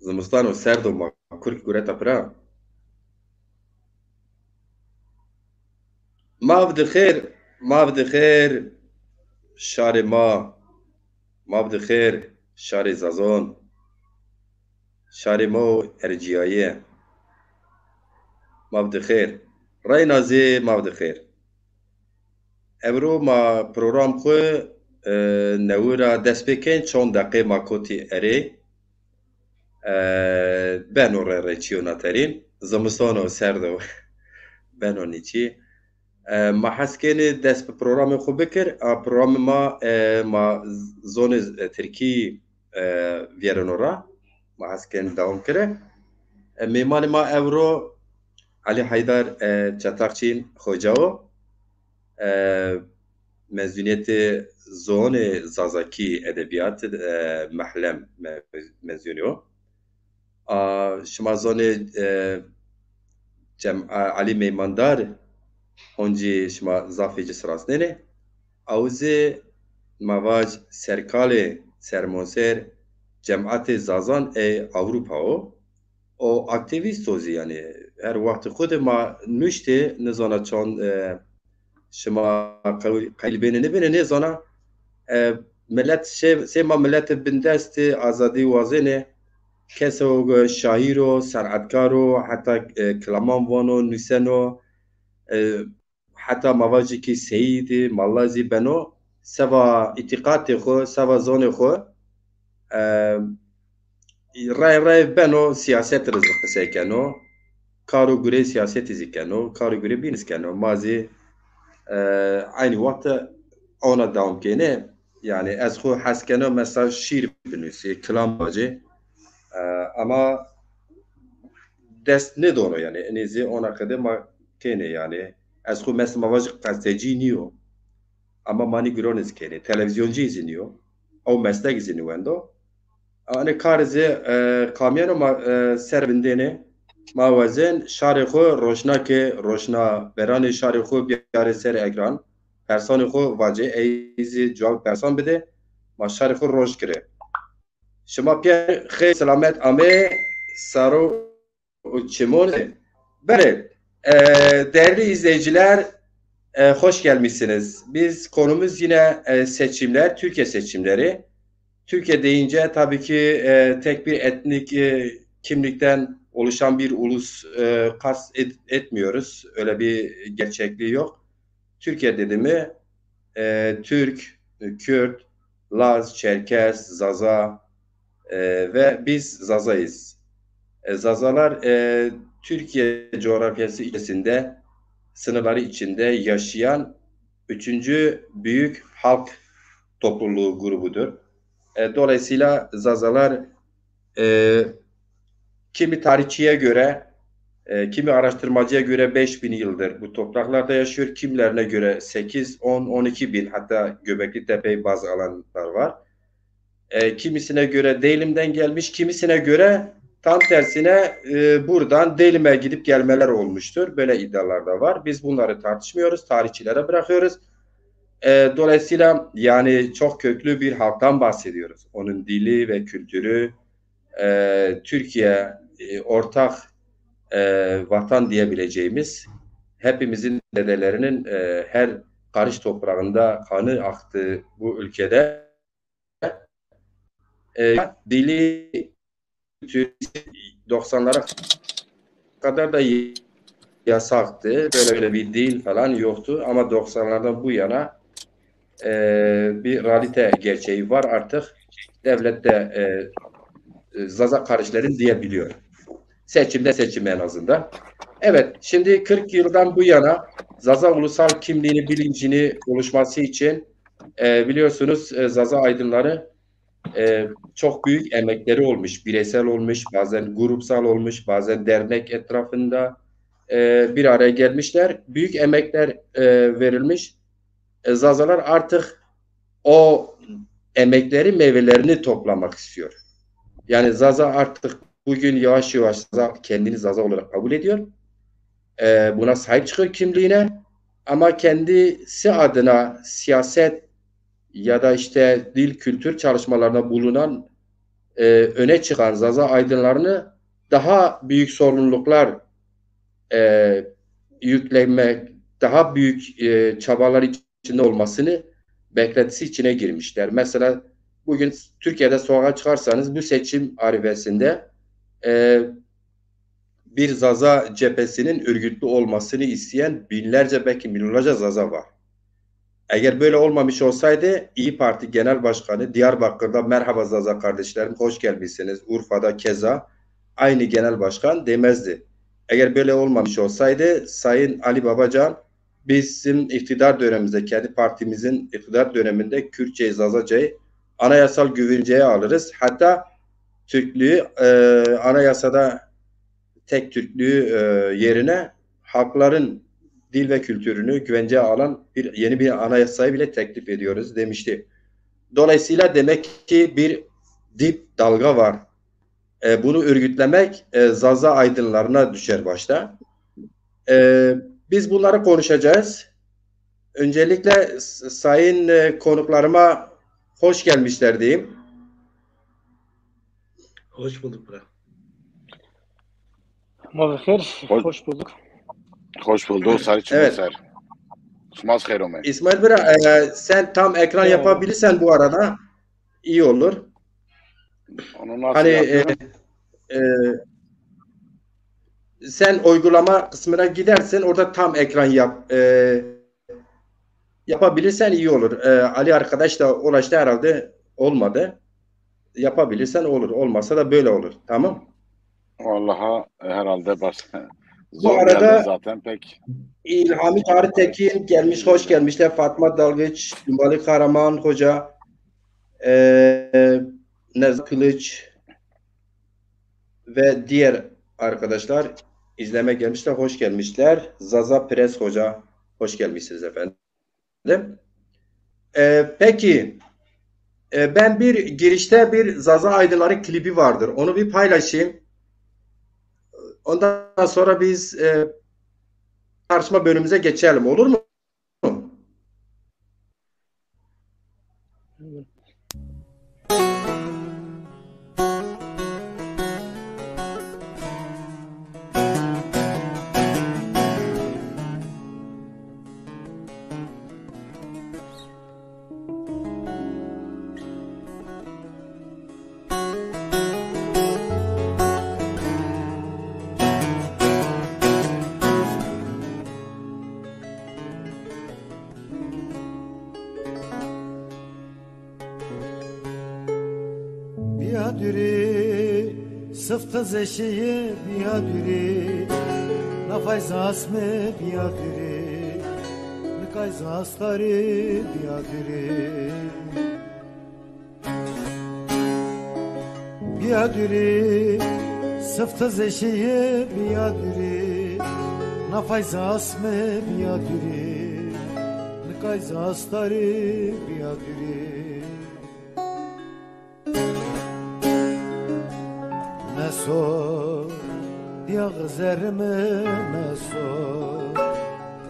Zimistan û serd û ma kurk gureta pira. Mav dixêr, mav dixêr şarê ma, mav dixêr şarê Zazon, şarê ma û erciyayê. Mav dixêr. Reyna zê mav dixêr. Evro ma program xwe newira destpêkên çend deqê ma kotî erê beno re reçîyona terîn. Zimistan û serd û beno nîçî. Ma hezkênê dest bi programê xwe bikir, a programê ma zonê Tirkî vêrînora ma hezkên dewam kire. Mêmanê ma evro Elî Heydar Çetaxçîn Xocawo mezuniyetê zonê Zazakî Edebiyat Mehlem mezunî o. Şima zonê Elî Meymandar hûn jî şima zafê cî sirasnênê. Ew zê mavac serkalê sermoser Cemaetê Zazan ê Ewropa o. O aktivîst o zî yani her wextê xwe de ma nûştê nizana çand şima qeylbênê nibîne nêzana millet sê ma milletê bindestê azadî wazênê keso şaîr o senetkar o heta kilaman van o nûsen o heta mavacekî seyîdê malla zî beno seva îtîqatê xwe seva zonê xwe rayê beno siyaset re zî qise keno kar û gurê siyasetê zî keno kar û gurê bînîs keno ma zî aynı wexta ona dewam kêne yani ez xwe hez keno mesela şîr binûsî kilam bacê ama dest nidano yani enê zê ona xede ma kêne yani ez xwe mesela mavacî qestecî nîyo ama manî gironîz kêne televîzyonci zî nîyo ew meslek zî nîwendo anê karê zê kamiyano ma ser bindênê ma wezên şarê xwe roşnakê roşna beranê şarê xwe biyare ser ekran personê xwe vacê ey zî civak person bide ma şarê xwe roj kire şima pê xê selamet amê saro û çimonê berê değerli izleyiciler hoş gelmişsiniz. Biz konumuz yine seçimler, Türkiye seçimleri. Türkiye deyince tabii ki tek bir etnik kimlikten oluşan bir ulus kast etmiyoruz. Öyle bir gerçekliği yok. Türkiye dedi mi Türk, Kürt, Laz, Çerkes, Zaza ve biz Zaza'yız. Zazalar Türkiye coğrafyası içerisinde sınırları içinde yaşayan üçüncü büyük halk topluluğu grubudur. Dolayısıyla Zazalar kimi tarihçiye göre, kimi araştırmacıya göre 5000 yıldır bu topraklarda yaşıyor. Kimilerine göre 8, 10, 12 bin hatta Göbekli Tepe'yi baz alanlar var. Kimisine göre Deylim'den gelmiş, kimisine göre tam tersine buradan Deylim'e gidip gelmeler olmuştur. Böyle iddialar da var. Biz bunları tartışmıyoruz, tarihçilere bırakıyoruz. Dolayısıyla yani çok köklü bir halktan bahsediyoruz. Onun dili ve kültürü Türkiye ortak vatan diyebileceğimiz hepimizin dedelerinin her karış toprağında kanı aktığı bu ülkede dili 90'lara kadar da yasaktı. Böyle bir dil falan yoktu ama 90'lardan bu yana bir realite gerçeği var artık. Devlette Zaza kardeşlerin diyebiliyor. Seçim en azından. Evet, şimdi 40 yıldan bu yana Zaza ulusal kimliğini, bilincini oluşması için biliyorsunuz Zaza aydınları çok büyük emekleri olmuş. Bireysel olmuş, bazen grupsal olmuş, bazen dernek etrafında bir araya gelmişler. Büyük emekler verilmiş. Zazalar artık o emekleri meyvelerini toplamak istiyor. Yani Zaza artık bugün yavaş yavaş kendini Zaza olarak kabul ediyor. Buna sahip çıkıyor kimliğine. Ama kendisi adına siyaset ya da işte dil kültür çalışmalarında bulunan öne çıkan Zaza aydınlarını daha büyük sorumluluklar yüklemek, daha büyük çabalar içinde olmasını beklentisi içine girmişler. Mesela bugün Türkiye'de sokağa çıkarsanız bu seçim arifesinde bir Zaza cephesinin örgütlü olmasını isteyen binlerce belki milyonlarca Zaza var. Eğer böyle olmamış olsaydı İyi Parti Genel Başkanı Diyarbakır'da merhaba Zaza kardeşlerim hoş gelmişsiniz. Urfa'da keza aynı genel başkan demezdi. Eğer böyle olmamış olsaydı Sayın Ali Babacan bizim iktidar dönemimizde kendi partimizin iktidar döneminde Kürtçeyi Zazacayı anayasal güvenceye alırız. Hatta Türklüğü anayasada tek Türklüğü yerine halkların dil ve kültürünü güvenceye alan yeni bir anayasayı bile teklif ediyoruz demişti. Dolayısıyla demek ki bir dip dalga var. Bunu örgütlemek Zaza aydınlarına düşer başta. Biz bunları konuşacağız. Öncelikle sayın konuklarıma hoş gelmişler diyeyim. Hoş bulduk Burak. Mavfer, hoş bulduk. Hoş bulduk. Evet. İsmail Bira, sen tam ekran yapabilirsen bu arada iyi olur. Onu nasıl hani sen uygulama kısmına gidersen orada tam ekran yapabilirsen iyi olur. Ali arkadaş da ulaştı herhalde olmadı. Yapabilirsen olur. Olmasa da böyle olur. Tamam. Vallahi herhalde bu arada zaten pek. İlhami Tarık Tekin gelmiş, hoş gelmişler. Fatma Dalgıç, Cumali Karaman Hoca, Nevzat Kılıç ve diğer arkadaşlar izleme gelmişler, hoş gelmişler. Zaza Pres Hoca, hoş gelmişsiniz efendim. Peki, ben bir girişte bir Zaza Aydınları klibi vardır. Onu bir paylaşayım. Ondan sonra biz tartışma bölümümüze geçelim. Olur mu? Sıftı zeşiye biyadüri Nafayz asme biyadüri Nikayz astarı biyadüri Biyadüri Sıftı zeşiye biyadüri Nafayz asme biyadüri Nikayz astarı biyadüri Meso, ya gızerme meso,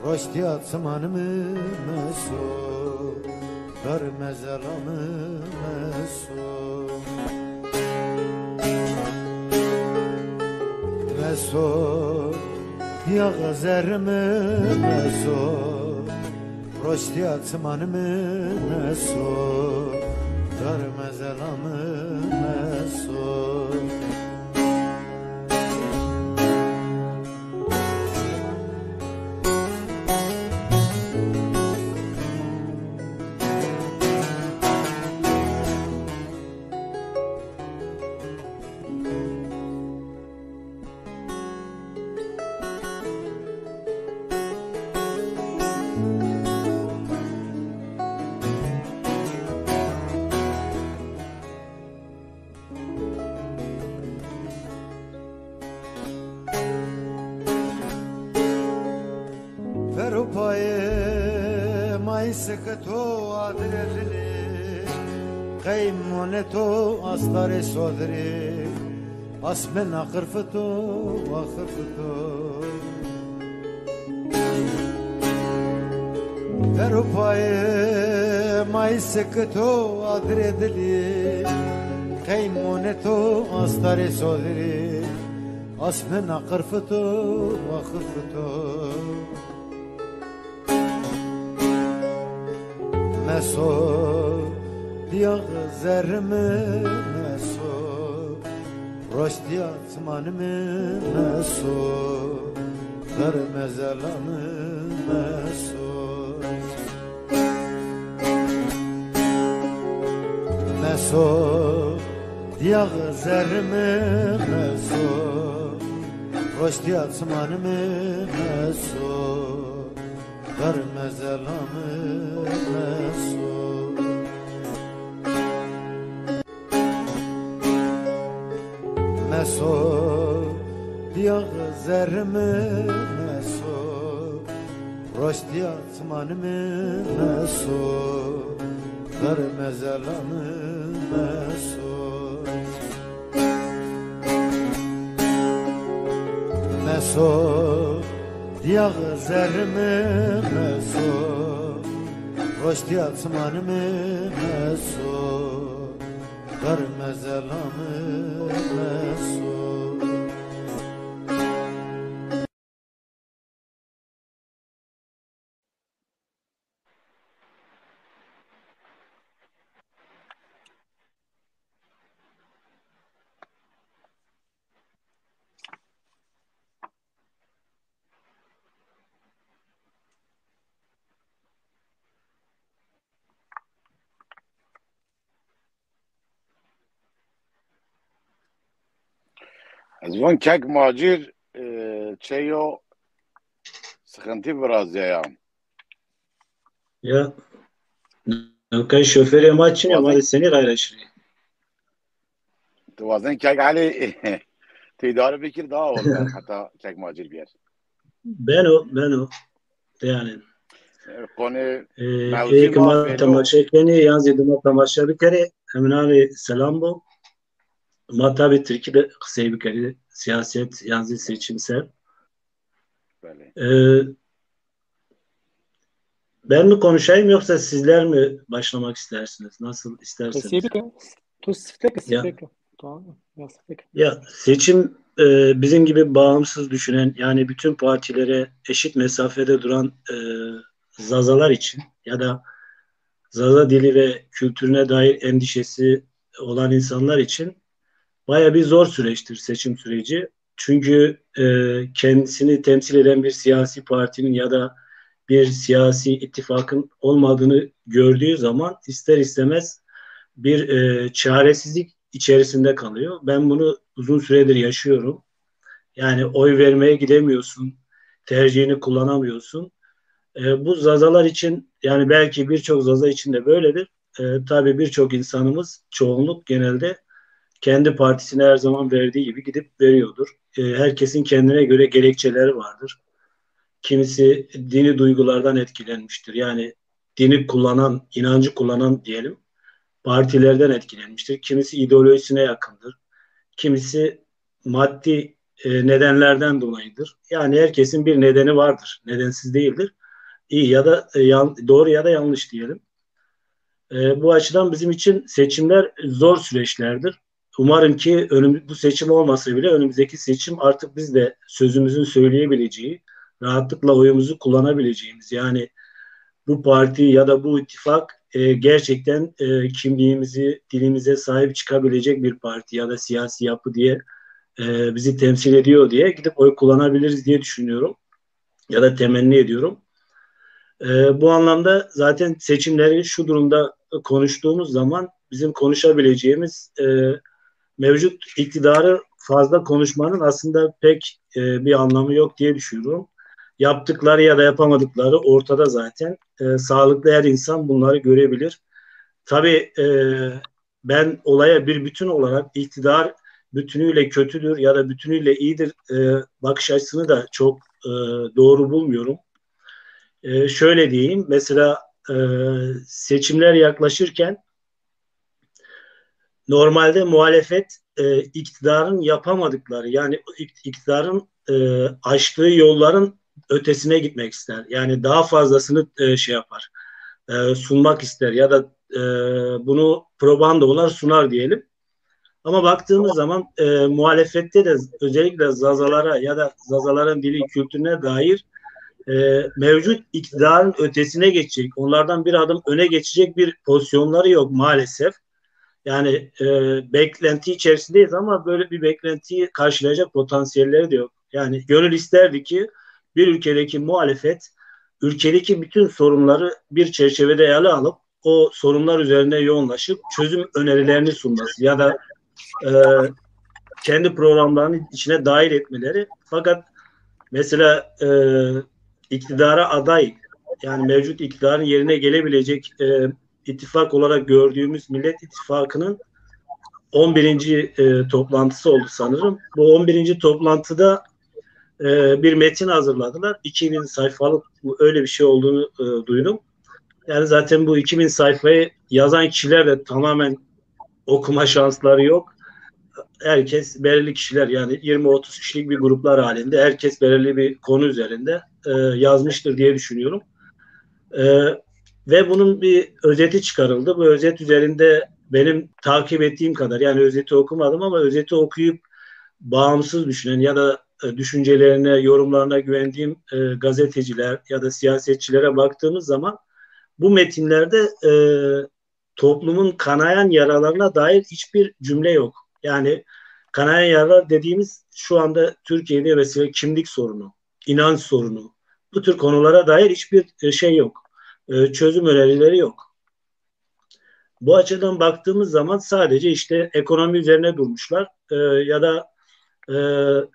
roşti atsmanımı meso, dar mezelamı meso. Meso, ya gızerme meso, roşti atsmanımı meso, dar mezelamı meso. Sekto adreli Kaymoneto astare sodri Asmen akırfıto akırfıto Verupaye may sekto adreli خيمونتو أستاري صدري أسمنا قرفتو وخرفتو مسو دياغ زرمي مسو رشديا تمانمي مسو غرم زلامي مسو مسو دياغ زرمي مسو رشديا تمانمي مسو غرم زلامي مسو مسو دياغ زرمي مسو رشديا تمانمي مسو غرم زلامي مسو مسو دياغ زرمي مسو رشديا تمانمي مسو غرم زلامي مسو زمان kek macir çeyo sıkıntı biraz ya. Ya كان شوفيري ماتشين يا مال السنة غير 20 Bazen kek Ali tedarik fikir daha oldu hatta kek macir bir yer. بانو يعني Konu एक ما तमाशा केने यहाँ से दमा तमाशा भी करे हमने selam bu ama tabii Türkiye'de kısa bir kere siyaset yani seçimsel. Böyle. Ben mi konuşayım yoksa sizler mi başlamak istersiniz? Nasıl isterseniz. Tu sıftek. Ya. Tamam. Ya sıftek. Ya seçim bizim gibi bağımsız düşünen yani bütün partilere eşit mesafede duran zazalar için ya da zaza dili ve kültürüne dair endişesi olan insanlar için baya bir zor süreçtir seçim süreci. Çünkü kendisini temsil eden bir siyasi partinin ya da bir siyasi ittifakın olmadığını gördüğü zaman ister istemez bir çaresizlik içerisinde kalıyor. Ben bunu uzun süredir yaşıyorum. Yani oy vermeye gidemiyorsun, tercihini kullanamıyorsun. Bu zazalar için yani belki birçok zaza için de böyledir. Tabii birçok insanımız çoğunluk genelde kendi partisine her zaman verdiği gibi gidip veriyordur. Herkesin kendine göre gerekçeleri vardır. Kimisi dini duygulardan etkilenmiştir. Yani dini kullanan, inancı kullanan diyelim partilerden etkilenmiştir. Kimisi ideolojisine yakındır. Kimisi maddi nedenlerden dolayıdır. Yani herkesin bir nedeni vardır. Nedensiz değildir. İyi ya da doğru ya da yanlış diyelim. Bu açıdan bizim için seçimler zor süreçlerdir. Umarım ki bu seçim olmasa bile önümüzdeki seçim artık biz de sözümüzün söyleyebileceği, rahatlıkla oyumuzu kullanabileceğimiz yani bu parti ya da bu ittifak gerçekten kimliğimizi, dilimize sahip çıkabilecek bir parti ya da siyasi yapı diye bizi temsil ediyor diye gidip oy kullanabiliriz diye düşünüyorum ya da temenni ediyorum. Bu anlamda zaten seçimleri şu durumda konuştuğumuz zaman bizim konuşabileceğimiz mevcut iktidarı fazla konuşmanın aslında pek bir anlamı yok diye düşünüyorum. Yaptıkları ya da yapamadıkları ortada zaten. Sağlıklı her insan bunları görebilir. Tabii ben olaya bir bütün olarak iktidar bütünüyle kötüdür ya da bütünüyle iyidir bakış açısını da çok doğru bulmuyorum. Şöyle diyeyim, mesela seçimler yaklaşırken normalde muhalefet iktidarın yapamadıkları yani iktidarın açtığı yolların ötesine gitmek ister. Yani daha fazlasını şey yapar, sunmak ister ya da bunu propaganda olarak sunar diyelim. Ama baktığımız zaman muhalefette de özellikle Zazalara ya da Zazaların dili kültürüne dair mevcut iktidarın ötesine geçecek, onlardan bir adım öne geçecek bir pozisyonları yok maalesef. Yani beklenti içerisindeyiz ama böyle bir beklentiyi karşılayacak potansiyelleri de yok. Yani gönül isterdi ki bir ülkedeki muhalefet ülkedeki bütün sorunları bir çerçevede ele alıp o sorunlar üzerine yoğunlaşıp çözüm önerilerini sunması ya da e, kendi programlarının içine dahil etmeleri. Fakat mesela iktidara aday, yani mevcut iktidarın yerine gelebilecek ittifak olarak gördüğümüz Millet İttifakı'nın 11. Toplantısı oldu sanırım. Bu 11. toplantıda bir metin hazırladılar. 2000 sayfalık, öyle bir şey olduğunu duydum. Yani zaten bu 2000 sayfayı yazan kişiler de tamamen okuma şansları yok. Herkes belirli kişiler, yani 20-30 kişilik bir gruplar halinde herkes belirli bir konu üzerinde yazmıştır diye düşünüyorum. Ve bunun bir özeti çıkarıldı. Bu özet üzerinde benim takip ettiğim kadar, yani özeti okumadım ama özeti okuyup bağımsız düşünen ya da düşüncelerine, yorumlarına güvendiğim gazeteciler ya da siyasetçilere baktığımız zaman bu metinlerde toplumun kanayan yaralarına dair hiçbir cümle yok. Yani kanayan yaralar dediğimiz şu anda Türkiye'de mesela kimlik sorunu, inanç sorunu, bu tür konulara dair hiçbir şey yok. Çözüm önerileri yok. Bu açıdan baktığımız zaman sadece işte ekonomi üzerine durmuşlar ya da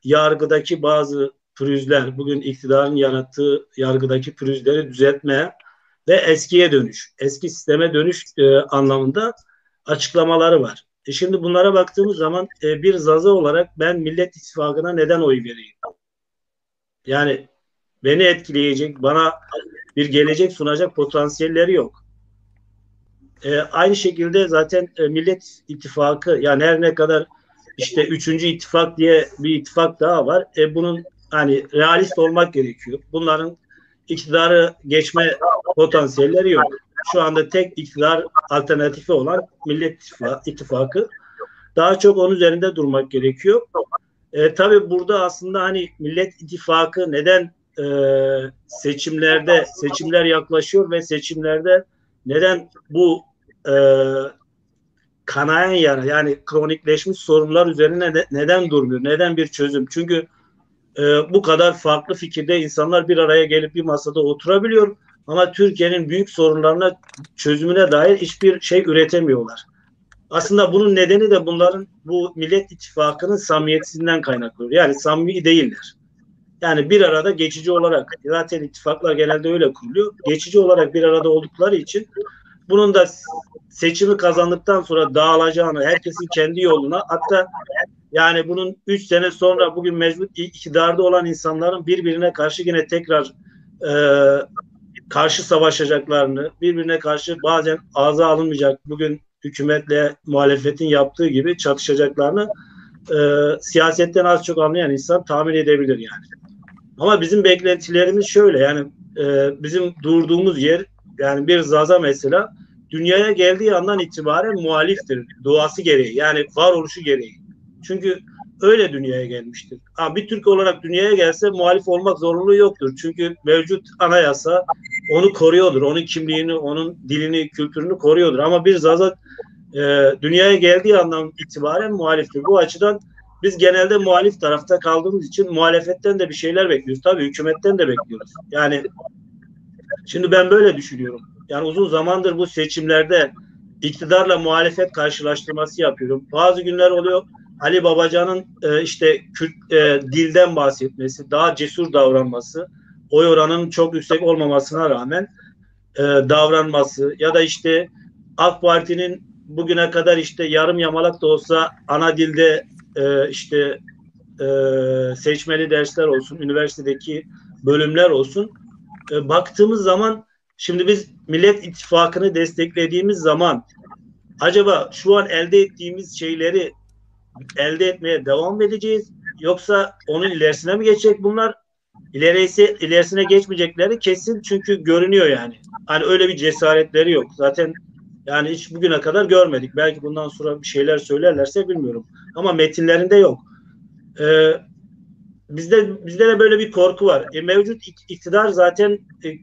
yargıdaki bazı pürüzler, bugün iktidarın yarattığı yargıdaki pürüzleri düzeltmeye ve eskiye dönüş, eski sisteme dönüş anlamında açıklamaları var. Şimdi bunlara baktığımız zaman bir Zaza olarak ben Millet İttifakı'na neden oy vereyim? Yani beni etkileyecek, bana bir gelecek sunacak potansiyelleri yok. Aynı şekilde zaten Millet İttifakı, yani her ne kadar işte 3. ittifak diye bir ittifak daha var. Bunun hani realist olmak gerekiyor. Bunların iktidarı geçme potansiyelleri yok. Şu anda tek iktidar alternatifi olan Millet İttifakı. Daha çok onun üzerinde durmak gerekiyor. Tabii burada aslında hani Millet İttifakı neden seçimler yaklaşıyor ve seçimlerde neden bu kanayan yara, yani kronikleşmiş sorunlar üzerine neden durmuyor? Neden bir çözüm? Çünkü bu kadar farklı fikirde insanlar bir araya gelip bir masada oturabiliyor ama Türkiye'nin büyük sorunlarına, çözümüne dair hiçbir şey üretemiyorlar. Aslında bunun nedeni de bunların, bu Millet İttifakı'nın samimiyetsizliğinden kaynaklanıyor. Yani samimi değiller. Yani bir arada geçici olarak, zaten ittifaklar genelde öyle kuruluyor. Geçici olarak bir arada oldukları için bunun da seçimi kazandıktan sonra dağılacağını, herkesin kendi yoluna, hatta yani bunun 3 sene sonra bugün mevcut iktidarda olan insanların birbirine karşı yine tekrar karşı savaşacaklarını, birbirine karşı bazen ağza alınmayacak, bugün hükümetle muhalefetin yaptığı gibi çatışacaklarını siyasetten az çok anlayan insan tahmin edebilir yani. Ama bizim beklentilerimiz şöyle, yani bizim durduğumuz yer, yani bir Zaza mesela dünyaya geldiği andan itibaren muhaliftir. Doğası gereği, yani varoluşu gereği. Çünkü öyle dünyaya gelmiştir. Ha, bir Türk olarak dünyaya gelse muhalif olmak zorunluluğu yoktur. Çünkü mevcut anayasa onu koruyordur. Onun kimliğini, onun dilini, kültürünü koruyordur. Ama bir Zaza dünyaya geldiği andan itibaren muhaliftir. Bu açıdan biz genelde muhalif tarafta kaldığımız için muhalefetten de bir şeyler bekliyoruz. Tabii hükümetten de bekliyoruz. Yani şimdi ben böyle düşünüyorum. Yani uzun zamandır bu seçimlerde iktidarla muhalefet karşılaştırması yapıyorum. Bazı günler oluyor, Ali Babacan'ın işte dilden bahsetmesi, daha cesur davranması, oy oranının çok yüksek olmamasına rağmen davranması ya da işte AK Parti'nin bugüne kadar işte yarım yamalak da olsa ana dilde işte seçmeli dersler olsun, üniversitedeki bölümler olsun. Baktığımız zaman şimdi biz Millet İttifakı'nı desteklediğimiz zaman acaba şu an elde ettiğimiz şeyleri elde etmeye devam edeceğiz, yoksa onun ilerisine mi geçecek bunlar? İlerisine geçmeyecekleri kesin, çünkü görünüyor yani. Hani öyle bir cesaretleri yok. Zaten Yani hiç bugüne kadar görmedik. Belki bundan sonra bir şeyler söylerlerse bilmiyorum. Ama metinlerinde yok. Bizde de böyle bir korku var. Mevcut iktidar zaten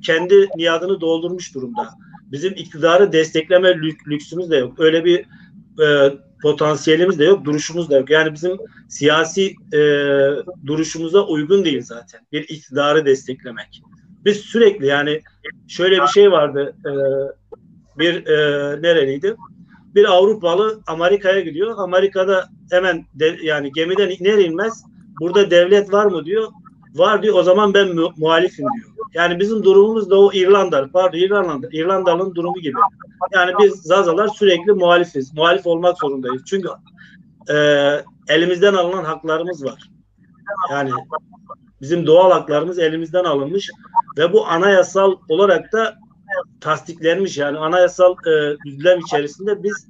kendi niyadını doldurmuş durumda. Bizim iktidarı destekleme lüksümüz de yok. Öyle bir potansiyelimiz de yok, duruşumuz da yok. Yani bizim siyasi duruşumuza uygun değil zaten. Bir iktidarı desteklemek. Biz sürekli yani şöyle bir şey vardı. Nereliydi? Bir Avrupalı Amerika'ya gidiyor. Amerika'da hemen yani gemiden iner inmez burada devlet var mı diyor. Var diyor. O zaman ben muhalifim diyor. Yani bizim durumumuz da o İrlandalı'nın durumu gibi. Yani biz Zazalar sürekli muhalifiz. Muhalif olmak zorundayız. Çünkü elimizden alınan haklarımız var. Yani bizim doğal haklarımız elimizden alınmış ve bu anayasal olarak da tasdiklenmiş. Yani anayasal düzlem içerisinde biz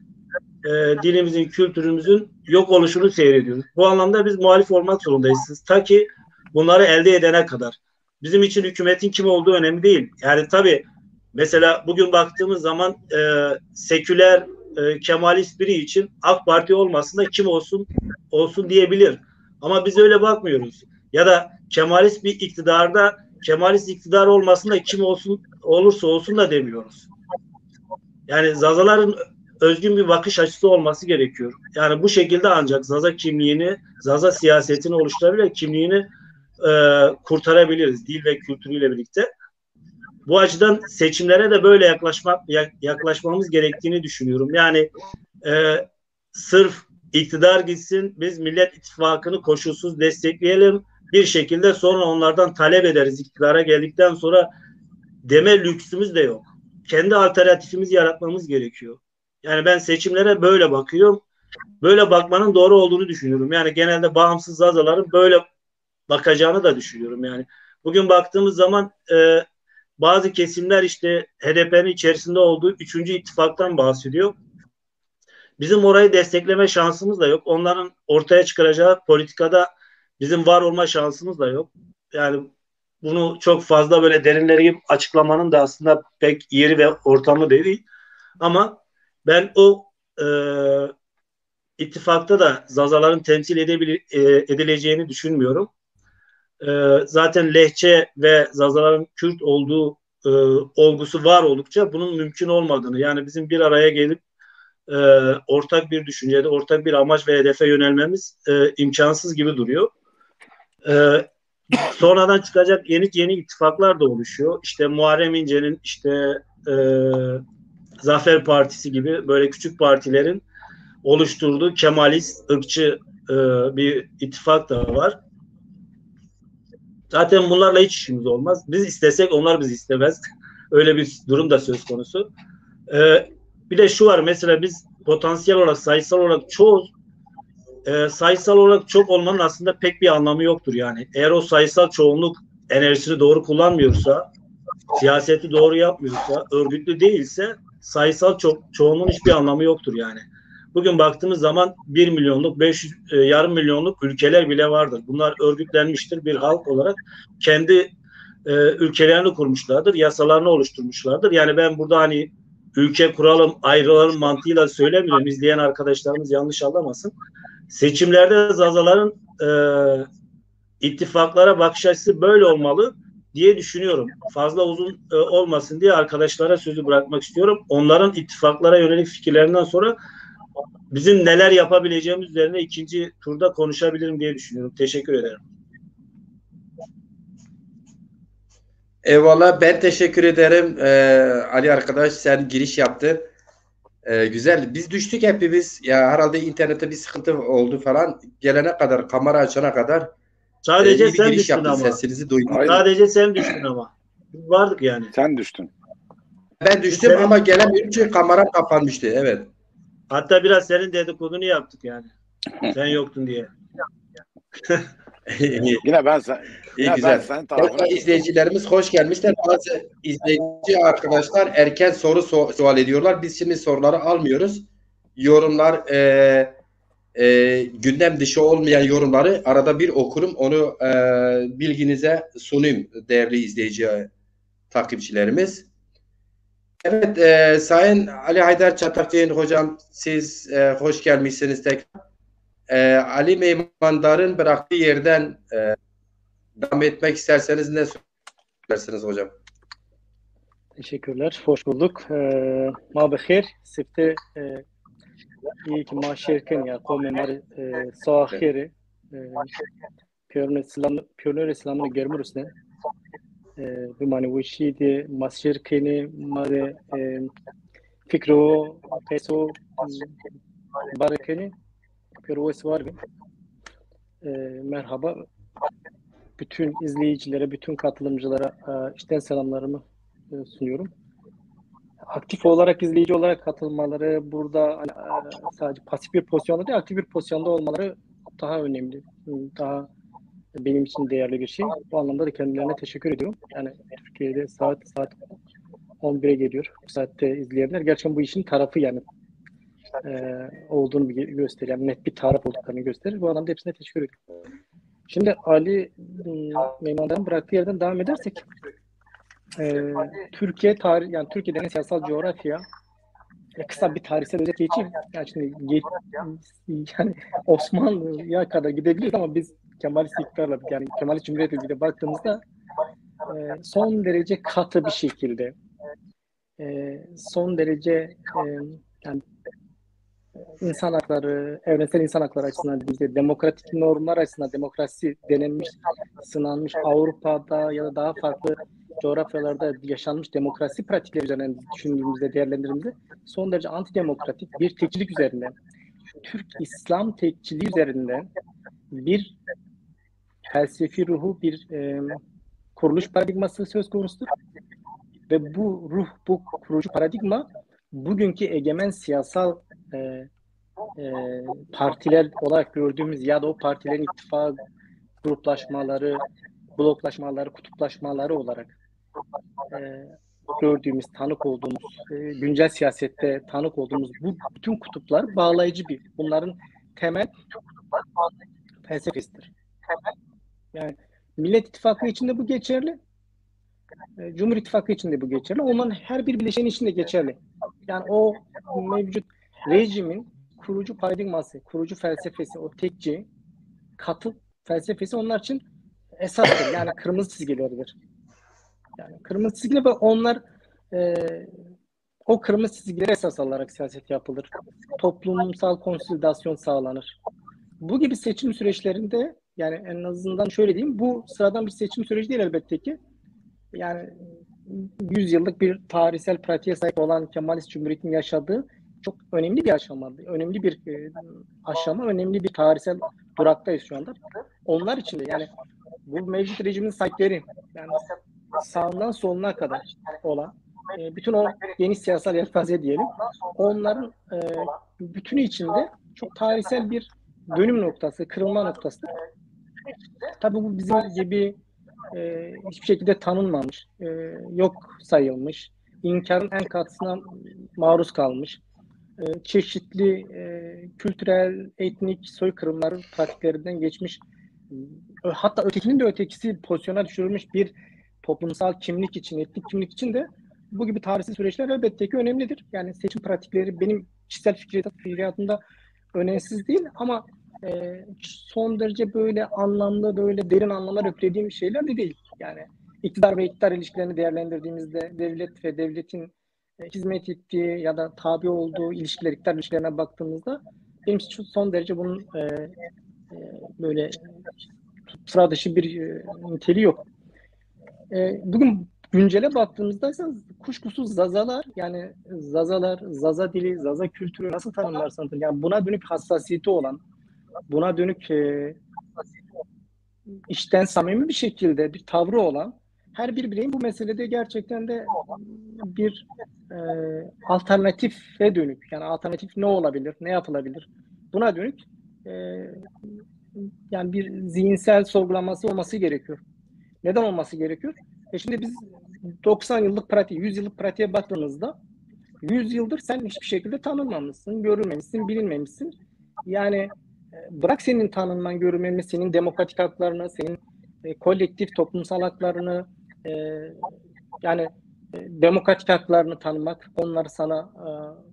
dilimizin, kültürümüzün yok oluşunu seyrediyoruz. Bu anlamda biz muhalif olmak zorundayız. Ta ki bunları elde edene kadar. Bizim için hükümetin kim olduğu önemli değil. Yani tabii mesela bugün baktığımız zaman seküler, Kemalist biri için AK Parti olmasın da kim olsun diyebilir. Ama biz öyle bakmıyoruz. Ya da Kemalist bir iktidarda Kemalist iktidar olmasın da kim olursa olsun da demiyoruz. Yani Zazaların özgün bir bakış açısı olması gerekiyor. Yani bu şekilde ancak Zaza kimliğini, Zaza siyasetini oluşturabilir, kimliğini kurtarabiliriz dil ve kültürüyle birlikte. Bu açıdan seçimlere de böyle yaklaşmamız gerektiğini düşünüyorum. Yani sırf iktidar gitsin, biz Millet İttifakı'nı koşulsuz destekleyelim, bir şekilde sonra onlardan talep ederiz iktidara geldikten sonra deme lüksümüz de yok. Kendi alternatifimizi yaratmamız gerekiyor. Yani ben seçimlere böyle bakıyorum. Böyle bakmanın doğru olduğunu düşünüyorum. Yani genelde bağımsız Zazaların böyle bakacağını da düşünüyorum. Yani bugün baktığımız zaman bazı kesimler işte HDP'nin içerisinde olduğu 3. ittifaktan bahsediyor. Bizim orayı destekleme şansımız da yok. Onların ortaya çıkaracağı politikada bizim var olma şansımız da yok. Yani bunu çok fazla böyle derinleri açıklamanın da aslında pek yeri ve ortamı değil. Ama ben o ittifakta da Zazaların temsil edileceğini düşünmüyorum. Zaten Lehçe ve Zazaların Kürt olduğu olgusu var oldukça bunun mümkün olmadığını, yani bizim bir araya gelip ortak bir düşüncede, ortak bir amaç ve hedefe yönelmemiz imkansız gibi duruyor. Sonradan çıkacak yeni ittifaklar da oluşuyor. İşte Muharrem İnce'nin Zafer Partisi gibi böyle küçük partilerin oluşturduğu Kemalist, ırkçı bir ittifak da var. Zaten bunlarla hiç işimiz olmaz. Biz istesek onlar bizi istemez. Öyle bir durum da söz konusu. Bir de şu var, mesela biz potansiyel olarak, sayısal olarak çoğuz. Sayısal olarak çok olmanın aslında pek bir anlamı yoktur yani. Eğer o sayısal çoğunluk enerjisini doğru kullanmıyorsa, siyaseti doğru yapmıyorsa, örgütlü değilse sayısal çoğunluğun hiçbir anlamı yoktur yani. Bugün baktığımız zaman 1 milyonluk, 500, yarım milyonluk ülkeler bile vardır. Bunlar örgütlenmiştir, bir halk olarak kendi ülkelerini kurmuşlardır, yasalarını oluşturmuşlardır. Yani ben burada hani ülke kuralım, ayrılalım mantığıyla söylemiyorum. İzleyen arkadaşlarımız yanlış anlamasın. Seçimlerde Zazaların ittifaklara bakış açısı böyle olmalı diye düşünüyorum. Fazla uzun olmasın diye arkadaşlara sözü bırakmak istiyorum. Onların ittifaklara yönelik fikirlerinden sonra bizim neler yapabileceğimiz üzerine ikinci turda konuşabilirim diye düşünüyorum. Teşekkür ederim. Eyvallah, ben teşekkür ederim. Ali arkadaş, sen giriş yaptın. Güzel. Biz düştük hepimiz. Ya herhalde internette bir sıkıntı oldu falan. Gelene kadar, kamera açana kadar Sadece iyi bir sen giriş düştün yaptın. ama. Sesinizi duydum. Aynen. Sadece sen düştün ama. Biz vardık yani. Sen düştün. Ben düştüm ama gelemiyorum çünkü kameram kapanmıştı. Evet. Hatta biraz senin dedikodunu yaptık yani. Sen yoktun diye. Yine ben sen. İyi, Yine güzel. ben sen tarafına. İzleyicilerimiz hoş gelmişler. Bazı izleyici arkadaşlar erken sual ediyorlar. Biz şimdi soruları almıyoruz. Yorumlar gündem dışı olmayan yorumları arada bir okurum. Onu bilginize sunayım değerli izleyici takipçilerimiz. Evet, Sayın Ali Haydar Çatakçı'nın hocam, siz hoş gelmişsiniz tekrar. Ali Meymandar'ın bıraktığı yerden devam etmek isterseniz ne söylersiniz hocam? Teşekkürler. Hoş bulduk. Ma bixir. Sifte iyi ki ma şirken ya kavmi mar sahiri piyonör İslam'ını görmürüz ne? Bir mani bu işi de ma şirkeni ma de fikro peso barakeni piyonör var mı? Merhaba. Bütün izleyicilere, bütün katılımcılara içten selamlarımı sunuyorum. Aktif olarak, izleyici olarak katılmaları, burada hani, sadece pasif bir pozisyonda değil, aktif bir pozisyonda olmaları daha önemli. Daha benim için değerli bir şey. Bu anlamda da kendilerine teşekkür ediyorum. Yani Türkiye'de saat 11'e geliyor. Bu saatte izleyenler gerçekten bu işin tarafı yani olduğunu gösterir. Yani net bir taraf olduklarını gösterir. Bu anlamda hepsine teşekkür ediyorum. Şimdi Ali Meymandar'ın bıraktığı yerden devam edersek Türkiye tarih, yani Türkiye'nin siyasal coğrafya kısa bir tarihsel özet geçeyim. Yani şimdi yani Osmanlı'ya kadar gidebiliriz ama biz Kemalist iktidarla, yani Kemalist Cumhuriyet'le bir de baktığımızda son derece katı bir şekilde son derece yani insan hakları, evrensel insan hakları açısından, demokratik normlar açısından, demokrasi denenmiş, sınanmış, Avrupa'da ya da daha farklı coğrafyalarda yaşanmış demokrasi pratikleri üzerinden düşündüğümüzde, değerlendirdiğimizde son derece antidemokratik bir tekçilik üzerinden, Türk İslam tekçiliği üzerinden bir felsefi ruhu, bir kuruluş paradigması söz konusudur. Ve bu ruh, bu kurucu paradigma bugünkü egemen siyasal partiler olarak gördüğümüz ya da o partilerin ittifak gruplaşmaları, bloklaşmaları, kutuplaşmaları olarak gördüğümüz, tanık olduğumuz, güncel siyasette tanık olduğumuz bu bütün kutuplar bağlayıcı bir. Bunların temel felsefesidir. Yani Millet İttifakı için de bu geçerli. Cumhur İttifakı için de bu geçerli. Onların her bir bileşeni için de geçerli. Yani o mevcut rejimin kurucu paradigması, kurucu felsefesi, o tekçi, katı felsefesi onlar için esastır. Yani kırmızı çizgileridir. Yani kırmızı çizgiler ve onlar o kırmızı çizgileri esas alarak siyaset yapılır. Toplumsal konsolidasyon sağlanır. Bu gibi seçim süreçlerinde yani en azından şöyle diyeyim, bu sıradan bir seçim süreci değil elbette ki. Yani 100 yıllık bir tarihsel pratiğe sahip olan Kemalist Cumhuriyet'in yaşadığı çok önemli bir aşama. Önemli bir aşama, önemli bir tarihsel duraktayız şu anda. Onlar için de yani bu mevcut rejimin sahipleri, yani sağından soluna kadar olan bütün o geniş siyasal yelpaze diyelim, onların bütünü içinde çok tarihsel bir dönüm noktası, kırılma noktası. Tabii bu bizim gibi hiçbir şekilde tanınmamış, yok sayılmış, inkarın en katısına maruz kalmış, çeşitli kültürel, etnik soykırımların pratiklerinden geçmiş, hatta ötekinin de ötekisi pozisyona düşürülmüş bir toplumsal kimlik için, etnik kimlik için de bu gibi tarihsel süreçler elbette ki önemlidir. Yani seçim pratikleri benim kişisel fikriyatımda önemsiz değil ama son derece böyle anlamlı, böyle derin anlamlar yüklediğim şeyler de değil. Yani iktidar ve iktidar ilişkilerini değerlendirdiğimizde devlet ve devletin hizmet ettiği ya da tabi olduğu ilişkiler, iktidar ilişkilerine baktığımızda benim için son derece bunun böyle sıra dışı bir niteliği yok. Bugün güncele baktığımızda ise kuşkusuz Zazalar, yani Zazalar, Zaza dili, Zaza kültürü nasıl tanımlarsanız, yani buna dönük hassasiyeti olan, buna dönük içten samimi bir şekilde bir tavrı olan her bir bireyin bu meselede gerçekten de bir alternatife dönük, yani alternatif ne olabilir, ne yapılabilir, buna dönük yani bir zihinsel sorgulaması olması gerekiyor. Neden olması gerekiyor? Şimdi biz 90 yıllık pratik, 100 yıllık pratiğe baktığımızda 100 yıldır sen hiçbir şekilde tanınmamışsın, görülmemişsin, bilinmemişsin. Yani bırak senin tanınman, görülmen, senin demokratik haklarını, senin kolektif toplumsal haklarını, yani demokratik haklarını tanımak, onları sana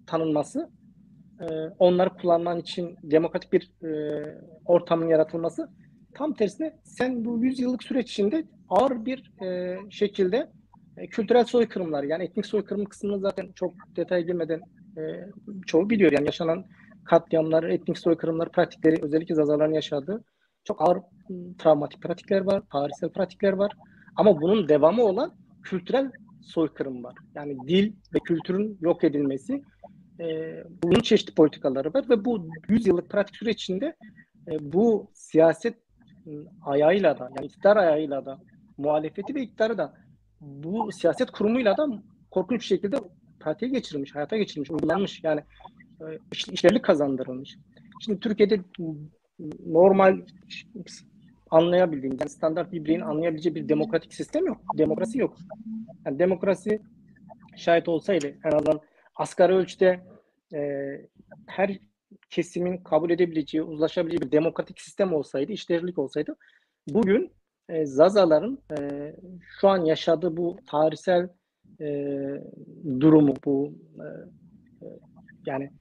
tanınması, onları kullanman için demokratik bir ortamın yaratılması. Tam tersine sen bu 100 yıllık süreç içinde ağır bir şekilde kültürel soykırımlar, yani etnik soykırım kısmını zaten çok detaya girmeden çoğu biliyor. Yani yaşanan katliamlar, etnik soykırımlar pratikleri, özellikle Zazaların yaşadığı çok ağır travmatik pratikler var, tarihsel pratikler var. Ama bunun devamı olan kültürel soykırım var. Yani dil ve kültürün yok edilmesi, bunun çeşitli politikaları var ve bu 100 yıllık pratik süreç içinde bu siyaset ayağıyla da, yani iktidar ayağıyla da, muhalefeti ve iktidarı da bu siyaset kurumuyla da korkunç bir şekilde pratiğe geçirilmiş, hayata geçirilmiş, uygulanmış. Yani işlerlik kazandırılmış. Şimdi Türkiye'de normal anlayabildiğim, yani standart bir bireyin anlayabileceği bir demokratik sistem yok. Demokrasi yok. Yani demokrasi şayet olsaydı, en azından asgari ölçüde her kesimin kabul edebileceği, uzlaşabileceği bir demokratik sistem olsaydı, işlerlik olsaydı, bugün Zazaların şu an yaşadığı bu tarihsel durumu, bu yani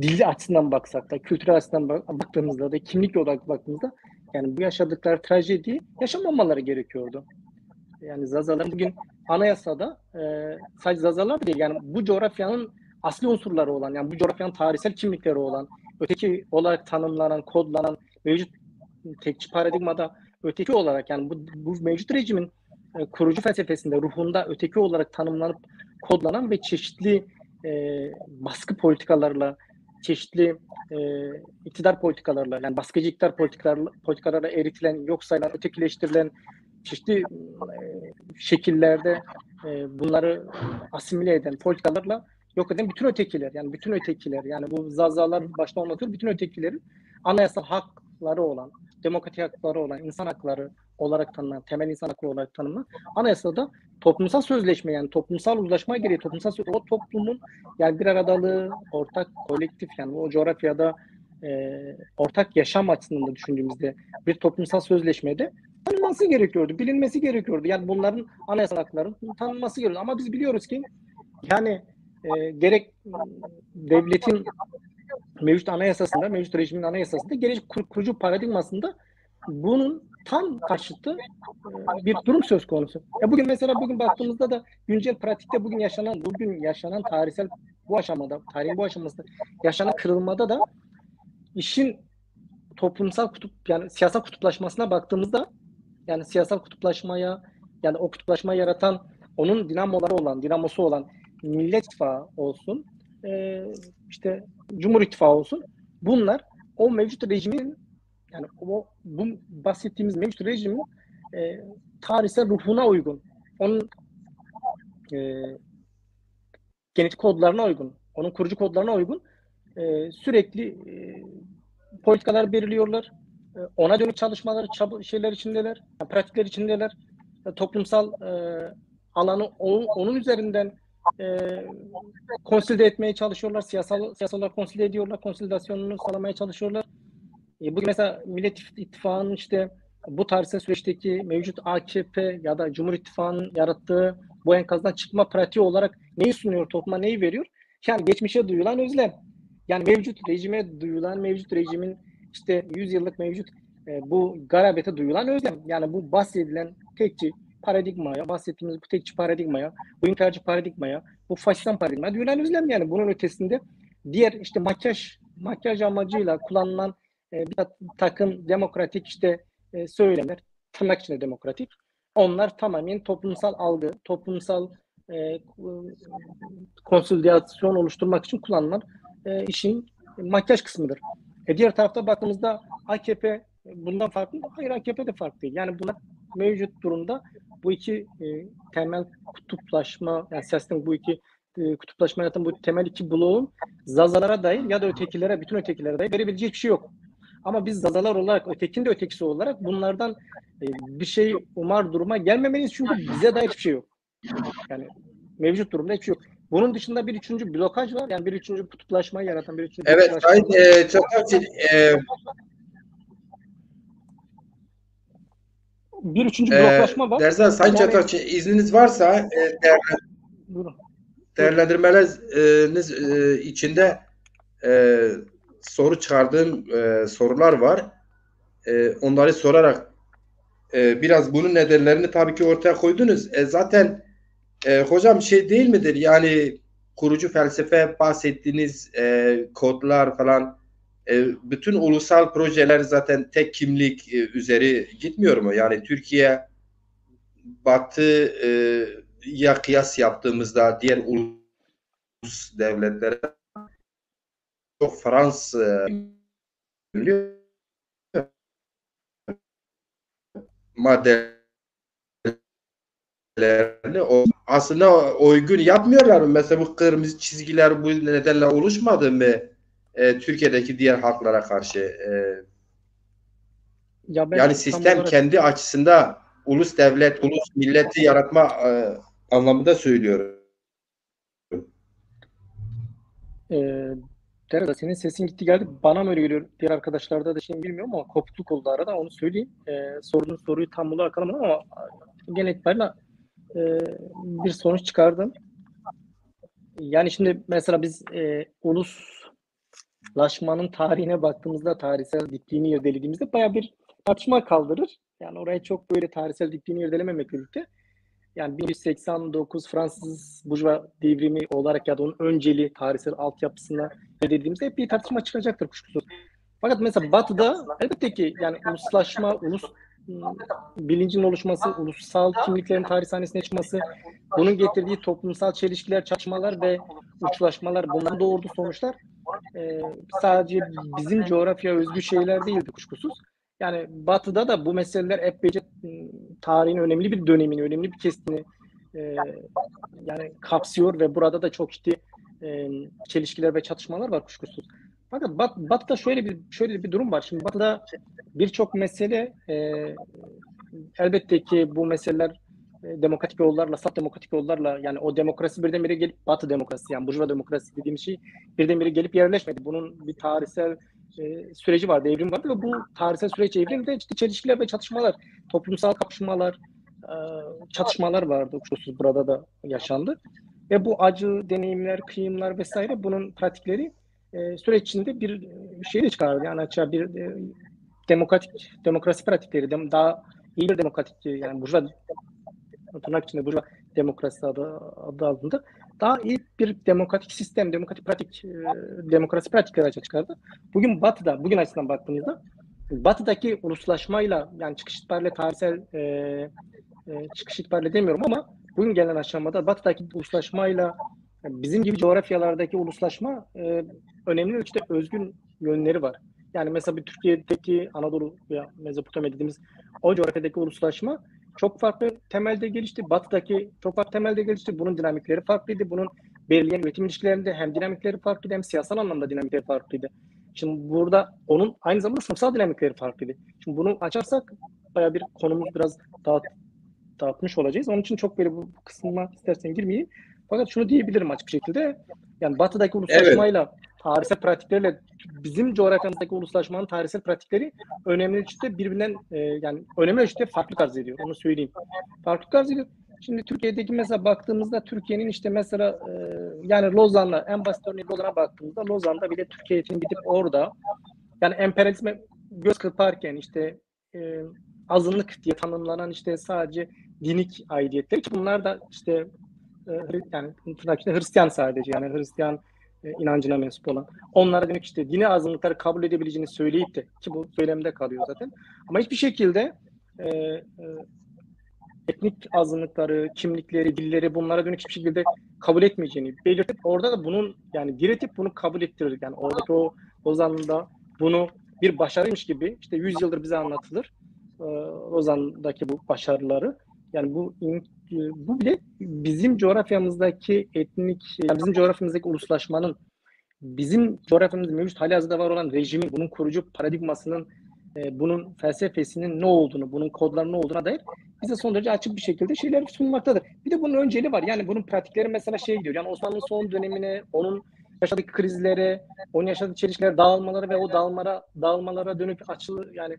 dil açısından baksak da, kültürel açısından baktığımızda da, kimlik olarak baktığımızda, yani bu yaşadıkları trajediyi yaşamamaları gerekiyordu. Yani Zazalar bugün anayasada sadece Zazalar değil, yani bu coğrafyanın asli unsurları olan, yani bu coğrafyanın tarihsel kimlikleri olan, öteki olarak tanımlanan, kodlanan, mevcut tekçi paradigmada öteki olarak, yani bu mevcut rejimin kurucu felsefesinde, ruhunda öteki olarak tanımlanıp kodlanan ve çeşitli baskı politikalarla, çeşitli iktidar politikalarla, yani baskıcı iktidar politikalarla eritilen, yok sayılan, ötekileştirilen çeşitli şekillerde bunları asimile eden politikalarla yok eden bütün ötekiler, yani bütün ötekiler, yani bu Zazalar başta olmak üzere bütün ötekilerin anayasal hakları olan, demokratik hakları olan, insan hakları olarak tanınan, temel insan hakları olarak tanınan anayasada toplumsal sözleşme, yani toplumsal uzlaşma gereği o toplumun yani bir aradalığı, ortak kolektif, yani o coğrafyada ortak yaşam açısından da düşündüğümüzde bir toplumsal sözleşmede tanınması gerekiyordu, bilinmesi gerekiyordu. Yani bunların anayasal hakların tanınması gerekiyordu. Ama biz biliyoruz ki yani gerek devletin mevcut anayasasında, mevcut rejimin anayasasında, gerek kurucu paradigmasında bunun tam karşıtı bir durum söz konusu. Bugün mesela baktığımızda da güncel pratikte bugün yaşanan tarihsel bu aşamada, tarihin bu aşamasında yaşanan kırılmada da işin toplumsal yani siyasal kutuplaşmasına baktığımızda, yani siyasal kutuplaşmaya, yani o kutuplaşmayı yaratan, onun dinamosu olan Millet İttifakı olsun, işte Cumhur İttifakı olsun, bunlar o mevcut rejimin, yani bu bahsettiğimiz mevcut rejimin tarihsel ruhuna uygun, onun genetik kodlarına uygun, onun kurucu kodlarına uygun sürekli politikalar belirliyorlar. Ona dönük çalışmalar, şeyler içindeler, pratikler içindeler. Toplumsal alanı onun üzerinden konsolide etmeye çalışıyorlar. Siyasal olarak konsolide ediyorlar. Konsolidasyonunu sağlamaya çalışıyorlar. Bugün mesela Millet İttifakı'nın işte bu tarihsel süreçteki mevcut AKP ya da Cumhur İttifakı'nın yarattığı bu enkazdan çıkma pratiği olarak neyi sunuyor, topluma neyi veriyor? Yani geçmişe duyulan özlem. Yani mevcut rejime duyulan, mevcut rejimin işte 100 yıllık mevcut bu garabete duyulan özlem. Yani bu bahsedilen tekçi paradigmaya, bahsettiğimiz bu tekçi paradigmaya, bu inkarcı paradigmaya, bu faşistan paradigmaya duyulan özlem. Yani bunun ötesinde diğer işte makyaj amacıyla kullanılan bir takım demokratik işte söylemler, tırnak içinde demokratik. Onlar tamamen toplumsal algı, toplumsal konsolidasyon oluşturmak için kullanılan işin makyaj kısmıdır. Diğer tarafta baktığımızda AKP bundan farklı mı? Hayır, AKP de farklı değil. Yani bunlar mevcut durumda bu iki temel kutuplaşma, yani siyasetin bu iki kutuplaşma yaratan bu temel iki bloğun Zazalara dair ya da ötekilere, bütün ötekilere dair verebileceği bir şey yok. Ama biz Zazalar olarak, ötekinin de ötekisi olarak bunlardan bir şey umar duruma gelmemeliyiz, çünkü bize dair hiçbir şey yok. Yani mevcut durumda hiçbir şey yok. Bunun dışında bir üçüncü blokaj var. Yani bir üçüncü kutuplaşmayı yaratan bir üçüncü Evet, kutuplaşma Sayın bir üçüncü bloklaşma var. Derza Sayın Yani- Çatakçı, izniniz varsa Buyurun. değerlendirmeleriniz içinde soru çıkardığım sorular var. Onları sorarak biraz bunun nedenlerini tabii ki ortaya koydunuz. Zaten hocam şey değil midir? Yani kurucu felsefe bahsettiğiniz kodlar falan bütün ulusal projeler zaten tek kimlik üzeri gitmiyor mu? Yani Türkiye Batı'ya kıyas yaptığımızda diğer ulus devletlere çok Fransız maddelerini aslında uygun yapmıyorlar mı? Mesela bu kırmızı çizgiler bu nedenle oluşmadı mı Türkiye'deki diğer halklara karşı? Ya ben Yani tam sistem olarak- kendi açısında ulus devlet, ulus milleti yaratma anlamında söylüyorum. Derda senin sesin gitti geldi. Bana mı öyle geliyor? Diğer arkadaşlarda da şey bilmiyorum ama kopukluk oldu arada. Onu söyleyeyim. Sorduğun soruyu tam olarak alamadım ama genel itibariyle bir sonuç çıkardım. Yani şimdi mesela biz uluslaşmanın tarihine baktığımızda, tarihsel dikliğini irdelediğimizde bayağı bir tartışma kaldırır. Yani oraya çok böyle tarihsel dikliğini irdelememekle birlikte yani 1889 Fransız Burjuva devrimi olarak ya da onun önceli tarihsel altyapısına dediğimizde hep bir tartışma çıkacaktır kuşkusuz. Fakat mesela Batı'da elbette ki yani uluslaşma, bilincin oluşması, ulusal kimliklerin tarih sahnesine çıkması, bunun getirdiği toplumsal çelişkiler, çatışmalar ve uçlaşmalar, bundan doğurduğu sonuçlar sadece bizim coğrafya özgü şeyler değildi kuşkusuz. Yani Batı'da da bu meseleler epeyce tarihin önemli bir dönemini, önemli bir kesitini yani kapsıyor ve burada da çok ciddi çelişkiler ve çatışmalar var kuşkusuz. Fakat Batı'da şöyle bir durum var. Şimdi Batı'da birçok mesele elbette ki bu meseleler demokratik yollarla, saf demokratik yollarla yani o demokrasi birdenbire gelip Batı demokrasi yani Burjuva demokrasi dediğimiz şey birdenbire gelip yerleşmedi. Bunun bir tarihsel süreci vardı, evrim vardı ve bu tarihsel süreç evrimde ciddi çelişkiler ve çatışmalar, toplumsal kapışmalar, çatışmalar vardı. Kuşkusuz burada da yaşandı. Ve bu acı deneyimler, kıyımlar vesaire bunun pratikleri süreç içinde bir şey de çıkardı. Yani açığa bir demokrasi pratikleri daha iyi bir demokratik yani Burjuva tırnak içinde Burjuva demokrasi adı altında daha iyi bir demokratik sistem, demokratik pratik, demokrasi pratikleri açığa çıkardı. Bugün açısından baktığımızda Batı'daki uluslaşmayla yani çıkış itibariyle tarihsel çıkış itibariyle demiyorum ama bugün gelen aşamada Batı'daki uluslaşmayla yani bizim gibi coğrafyalardaki uluslaşma önemli ölçüde özgün yönleri var. Yani mesela bir Türkiye'deki Anadolu veya Mezopotamya dediğimiz o coğrafyadaki uluslaşma çok farklı temelde gelişti. Batı'daki çok farklı temelde gelişti. Bunun dinamikleri farklıydı. Bunun belirleyen üretim ilişkilerinde hem dinamikleri farklıydı hem siyasal anlamda dinamikleri farklıydı. Şimdi burada onun aynı zamanda sınıfsal dinamikleri farklıydı. Şimdi bunu açarsak bayağı bir konumuz biraz dağıtmış olacağız. Onun için çok böyle bu kısmına istersen girmeyeyim. Fakat şunu diyebilirim açık bir şekilde. Yani Batı'daki uluslaşmayla tarihsel pratiklerle bizim coğrafyamızdaki uluslaşmanın tarihsel pratikleri önemli ölçüde birbirinden yani önemli ölçüde farklı arz ediyor. Onu söyleyeyim. Farklı arz ediyor. Şimdi Türkiye'deki mesela baktığımızda Türkiye'nin işte mesela yani Lozan'la en basit örneği Lozan'a baktığımızda Lozan'da bile Türkiye'nin gidip orada yani emperyalizme göz kırparken işte azınlık diye tanımlanan işte sadece dinik aidiyetler ki bunlar da işte yani Hristiyan sadece yani Hristiyan inancına mensup olan onlara dönük işte dini azınlıkları kabul edebileceğini söyleyip de ki bu söylemde kalıyor zaten ama hiçbir şekilde etnik azınlıkları, kimlikleri, dilleri bunlara dönük hiçbir şekilde kabul etmeyeceğini belirtip orada da bunun yani diretip bunu kabul ettirir. Yani oradaki o Lozan'da bunu bir başarıymış gibi işte 100 yıldır bize anlatılır. Lozan'daki bu başarıları. Yani bu bile bizim coğrafyamızdaki yani bizim coğrafyamızdaki uluslaşmanın bizim coğrafyamızda mevcut halihazırda var olan rejimin, bunun kurucu paradigmasının, bunun felsefesinin ne olduğunu, bunun kodlarının ne olduğuna dair bize son derece açık bir şekilde şeyler sunmaktadır. Bir de bunun önceliği var. Yani bunun pratikleri mesela gidiyor. Yani Osmanlı'nın son dönemine, onun yaşadığı krizlere, onun yaşadığı çelişkiler, dağılmaları ve o dağılmalara dönük yani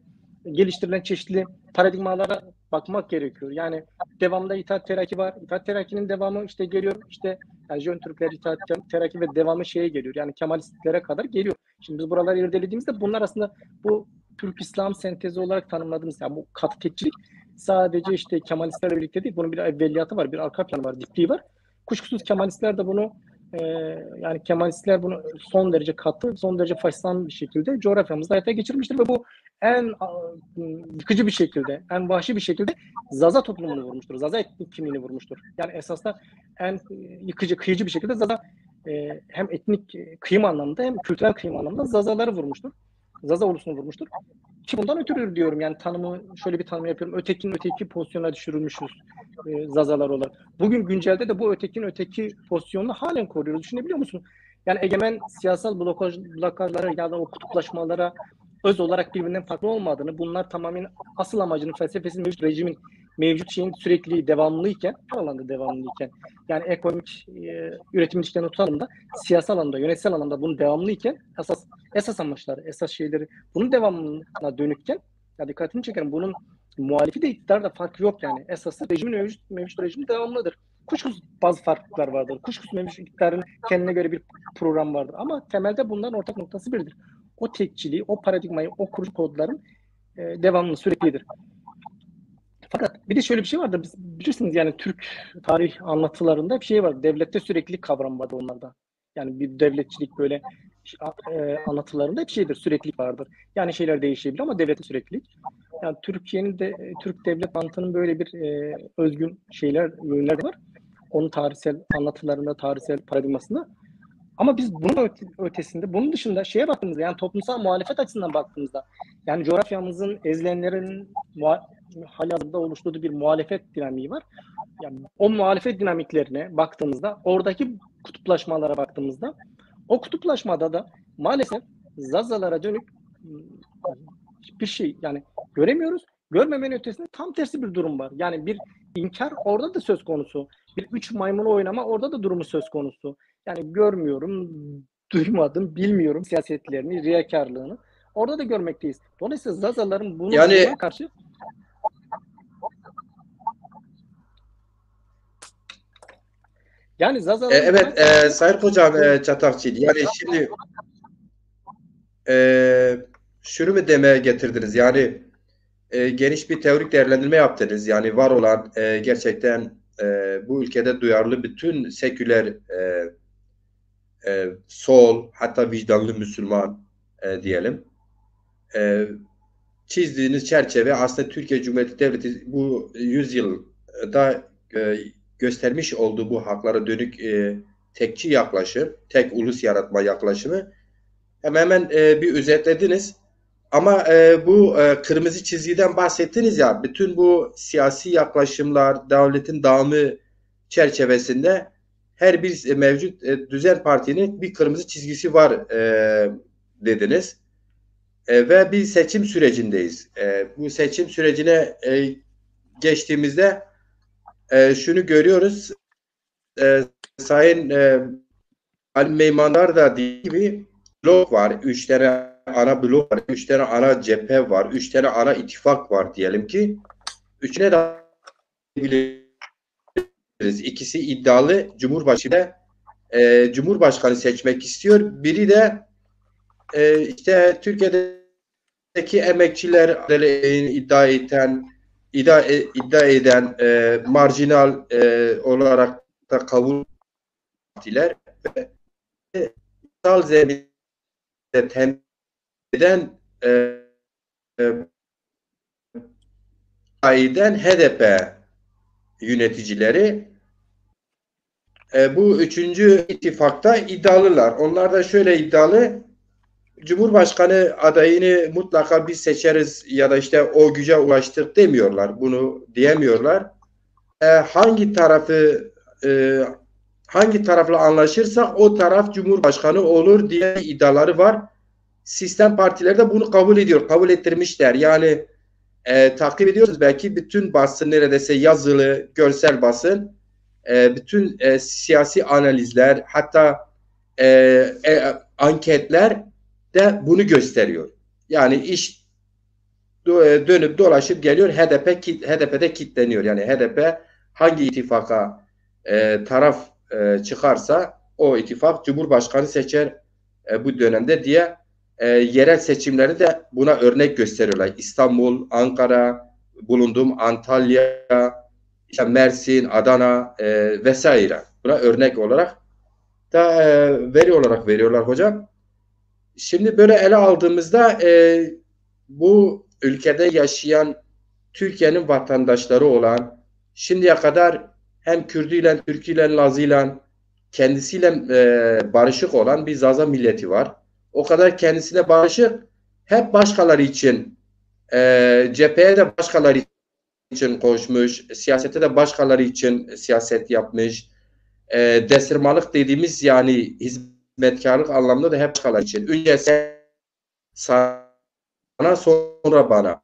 geliştirilen çeşitli paradigmalara bakmak gerekiyor. Yani devamında İttihat Terakki var. İttihat Terakki'nin devamı işte geliyor. İşte yani Jön Türkler, İttihat Terakki ve devamı şeye geliyor. Yani Kemalistlere kadar geliyor. Şimdi biz buraları irdelediğimizde bunlar aslında bu Türk-İslam sentezi olarak tanımladığımız yani bu katı tekçilik sadece işte Kemalistlerle birlikte değil. Bunun bir evveliyatı var, bir arka planı var, dipliği var. Kuşkusuz Kemalistler de bunu yani Kemalistler bunu son derece katı, son derece faşistan bir şekilde coğrafyamızda hayata geçirmiştir ve bu en yıkıcı bir şekilde, en vahşi bir şekilde Zaza toplumunu vurmuştur. Zaza etnik kimliğini vurmuştur. Yani esasında en yıkıcı, kıyıcı bir şekilde Zaza hem etnik kıyım anlamında hem kültürel kıyım anlamında Zazaları vurmuştur. Zaza ulusunu vurmuştur. Ki bundan ötürü diyorum yani tanımı şöyle bir tanım yapıyorum. Ötekinin öteki pozisyona düşürülmüşüz Zazalar olarak. Bugün güncelde de bu ötekinin öteki pozisyonunu halen koruyoruz. Düşünebiliyor musun? Yani egemen siyasal blokajlara ya da o kutuplaşmalara öz olarak birbirinden farklı olmadığını, bunlar tamamen asıl amacının felsefesinin mevcut rejimin mevcut şeyin sürekli devamlıyken, her alanda devamlıyken, yani ekonomik üretim ilişkilerini tutalım da siyasal alanda, yönetsel alanda bunun devamlıyken esas amaçları, esas şeyleri bunun devamına dönükken ya dikkatini çekerim bunun muhalifi de iktidarda farkı yok yani. Esası rejimin mevcut rejimin devamlıdır. Kuşkusuz bazı farklılıklar vardır. Kuşkusuz mevcut iktidarın kendine göre bir program vardır. Ama temelde bunların ortak noktası birdir. O tekçiliği, o paradigmayı, o kurucu kodların devamlı, süreklidir. Fakat bir de şöyle bir şey vardır. Bilirsiniz yani Türk tarih anlatılarında bir şey var. Devlette süreklilik kavramı vardı onlarda. Yani bir devletçilik böyle anlatılarında bir şeydir. Süreklilik vardır. Yani şeyler değişebilir ama devlette süreklilik. Yani Türkiye'nin de Türk devlet mantığının böyle bir özgün yönler de var. Onun tarihsel anlatılarında, tarihsel paradigmasında. Ama biz bunun ötesinde, bunun dışında şeye baktığımızda yani toplumsal muhalefet açısından baktığımızda yani coğrafyamızın ezilenlerin halihazırda oluşturduğu bir muhalefet dinamiği var. Yani o muhalefet dinamiklerine baktığımızda, oradaki kutuplaşmalara baktığımızda o kutuplaşmada da maalesef Zazalara dönük bir şey yani göremiyoruz. Görmemenin ötesinde tam tersi bir durum var. Yani bir inkar orada da söz konusu. Bir üç maymunu oynama orada da durumu söz konusu. Yani görmüyorum, duymadım, bilmiyorum siyasetlerini, riyakarlığını. Orada da görmekteyiz. Dolayısıyla Zazaların buna karşı yani Zazaların evet Sayın Hocam Çatakçı yani şimdi şunu mu demeye getirdiniz yani geniş bir teorik değerlendirme yaptınız yani var olan gerçekten bu ülkede duyarlı bütün seküler sol hatta vicdanlı Müslüman diyelim çizdiğiniz çerçeve aslında Türkiye Cumhuriyeti Devleti bu yüzyılda göstermiş olduğu bu haklara dönük tekçi yaklaşım, tek ulus yaratma yaklaşımı hemen bir özetlediniz. Ama bu kırmızı çizgiden bahsettiniz ya, bütün bu siyasi yaklaşımlar, devletin dağılımı çerçevesinde her bir mevcut düzen partinin bir kırmızı çizgisi var dediniz. Ve bir seçim sürecindeyiz. Bu seçim sürecine geçtiğimizde şunu görüyoruz. Sayın Ali Meymandar da dediği gibi blok var. 3 tane ana blok var. 3 tane ana cephe var. 3 tane ana ittifak var diyelim ki. Üçüne de biliriz. İkisi iddialı Cumhurbaşkanı seçmek istiyor. Biri de işte Türkiye'deki emekçiler iddia eden marjinal olarak da kabul ettiler ve sal zeminde temsil eden HDP yöneticileri bu üçüncü ittifakta iddialılar. Onlar da şöyle iddialı: Cumhurbaşkanı adayını mutlaka biz seçeriz ya da işte o güce ulaştık demiyorlar. Bunu diyemiyorlar. Hangi tarafla anlaşırsa o taraf Cumhurbaşkanı olur diye iddiaları var. Sistem partileri de bunu kabul ediyor. Kabul ettirmişler. Yani takip ediyoruz belki bütün basın, neredeyse yazılı, görsel basın, bütün siyasi analizler, hatta anketler de bunu gösteriyor. Yani iş dönüp dolaşıp geliyor. HDP'de kilitleniyor. Yani HDP hangi ittifaka taraf çıkarsa o ittifak Cumhurbaşkanı seçer bu dönemde diye yerel seçimleri de buna örnek gösteriyorlar. İstanbul, Ankara, bulunduğum Antalya, işte Mersin, Adana vesaire. Buna örnek olarak da veri olarak veriyorlar hocam. Şimdi böyle ele aldığımızda bu ülkede yaşayan Türkiye'nin vatandaşları olan şimdiye kadar hem Kürdüyle, Türküyle, Lazıyla kendisiyle barışık olan bir Zaza milleti var. O kadar kendisine barışık hep başkaları için cepheye de başkaları için koşmuş, siyasete de başkaları için siyaset yapmış. Desirmalık dediğimiz yani hizmetkarlık anlamında da hep başkaları için. Önce sen sana sonra bana.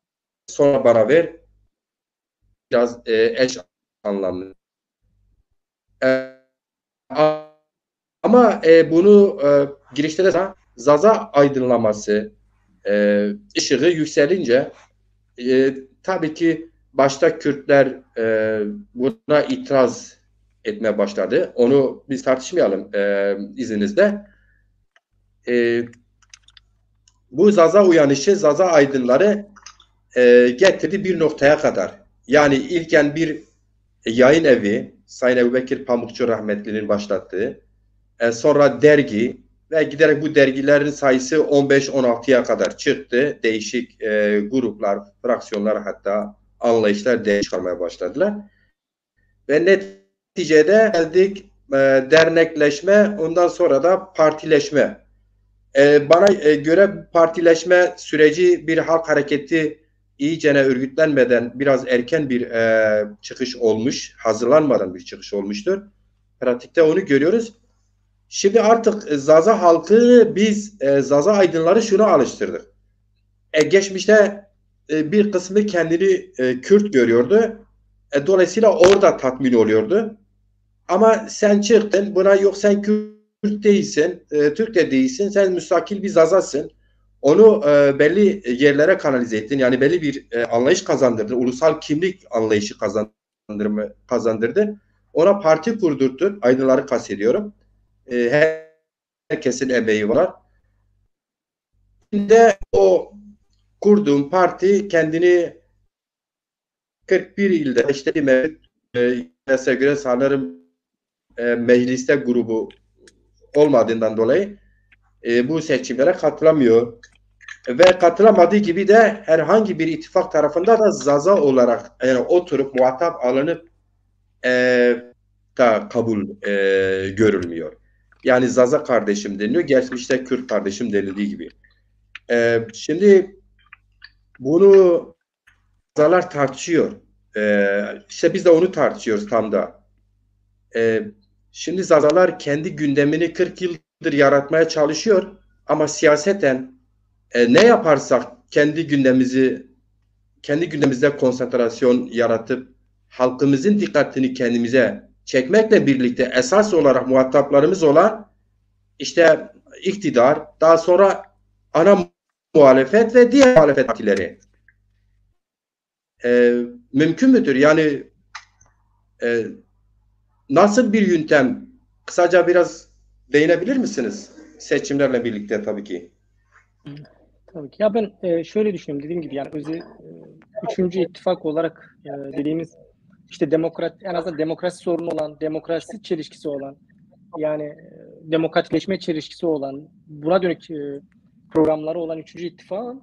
Sonra bana ver. Biraz eş anlamlı. Ama bunu girişte de Zaza aydınlaması ışığı yükselince tabii ki başta Kürtler buna itiraz etmeye başladı. Onu biz tartışmayalım izninizle. Bu Zaza uyanışı, Zaza aydınları getirdi bir noktaya kadar. Yani ilken bir yayın evi, Sayın Ebubekir Pamukçu rahmetlinin başlattığı, sonra dergi ve giderek bu dergilerin sayısı 15-16'ya kadar çıktı. Değişik gruplar, fraksiyonlar hatta anlayışlar çıkarmaya başladılar. Ve neticede geldik dernekleşme, ondan sonra da partileşme. Bana göre partileşme süreci bir halk hareketi iyicene örgütlenmeden biraz erken bir çıkış olmuş, hazırlanmadan bir çıkış olmuştur. Pratikte onu görüyoruz. Şimdi artık Zaza halkı biz Zaza aydınları şuna alıştırdık. Geçmişte bir kısmı kendini Kürt görüyordu. Dolayısıyla orada tatmin oluyordu. Ama sen çıktın buna yok sen Kürt değilsin, Türk de değilsin, sen müstakil bir Zazasın. Onu belli yerlere kanalize ettin. Yani belli bir anlayış kazandırdın. Ulusal kimlik anlayışı kazandırdın. Ona parti kurdurttun. Aydınları kastediyorum. Herkesin emeği var. Şimdi o kurduğum parti kendini 41 ilde işte mesela göre sanırım mecliste grubu olmadığından dolayı bu seçimlere katılamıyor. Ve katılamadığı gibi de herhangi bir ittifak tarafında da Zaza olarak yani oturup muhatap alınıp da kabul görülmüyor. Yani Zaza kardeşim deniliyor. Geçmişte Kürt kardeşim denildiği gibi. Şimdi bunu Zazalar tartışıyor. İşte biz de onu tartışıyoruz tam da. Şimdi Zazalar kendi gündemini 40 yıldır yaratmaya çalışıyor ama siyaseten ne yaparsak kendi gündemimizde konsantrasyon yaratıp halkımızın dikkatini kendimize çekmekle birlikte esas olarak muhataplarımız olan işte iktidar, daha sonra ana muhalefet ve diğer muhalefet partileri mümkün müdür? Yani nasıl bir yöntem? Kısaca biraz değinebilir misiniz? Seçimlerle birlikte tabii ki. Tabii ki. Ya ben şöyle düşünüyorum dediğim gibi yani üçüncü ittifak olarak dediğimiz işte en azından demokrasi sorunu olan, demokrasi çelişkisi olan yani demokratikleşme çelişkisi olan buna dönük programları olan üçüncü ittifak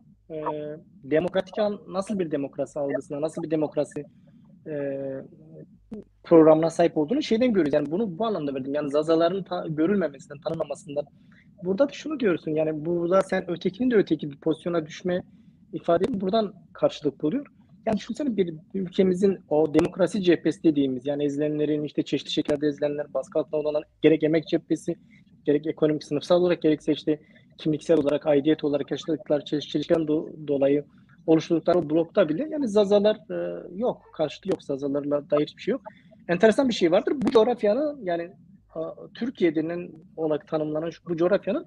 demokratik nasıl bir demokrasi algısına, nasıl bir demokrasi programına sahip olduğunu şeyden görüyoruz. Yani bunu bu anlamda verdim. Yani Zazaların görülmemesinden, tanınmamasından. Burada da şunu diyorsun yani burada sen ötekinin de öteki bir pozisyona düşme ifadesi buradan karşılık buluyor. Yani düşünsene bir ülkemizin o demokrasi cephesi dediğimiz yani ezilenlerin işte çeşitli şekillerde ezilenler, baskı altında olanlar gerek emek cephesi, gerek ekonomik sınıfsal olarak gerekse işte kimliksel olarak, aidiyet olarak yaşadıkları çelişkiden dolayı oluşturdukları blokta bile yani Zazalar yok. Karşılığı yok. Zazalarla dair hiçbir şey yok. Enteresan bir şey vardır. Bu coğrafyanın yani Türkiye'nin olarak tanımlanan bu coğrafyanın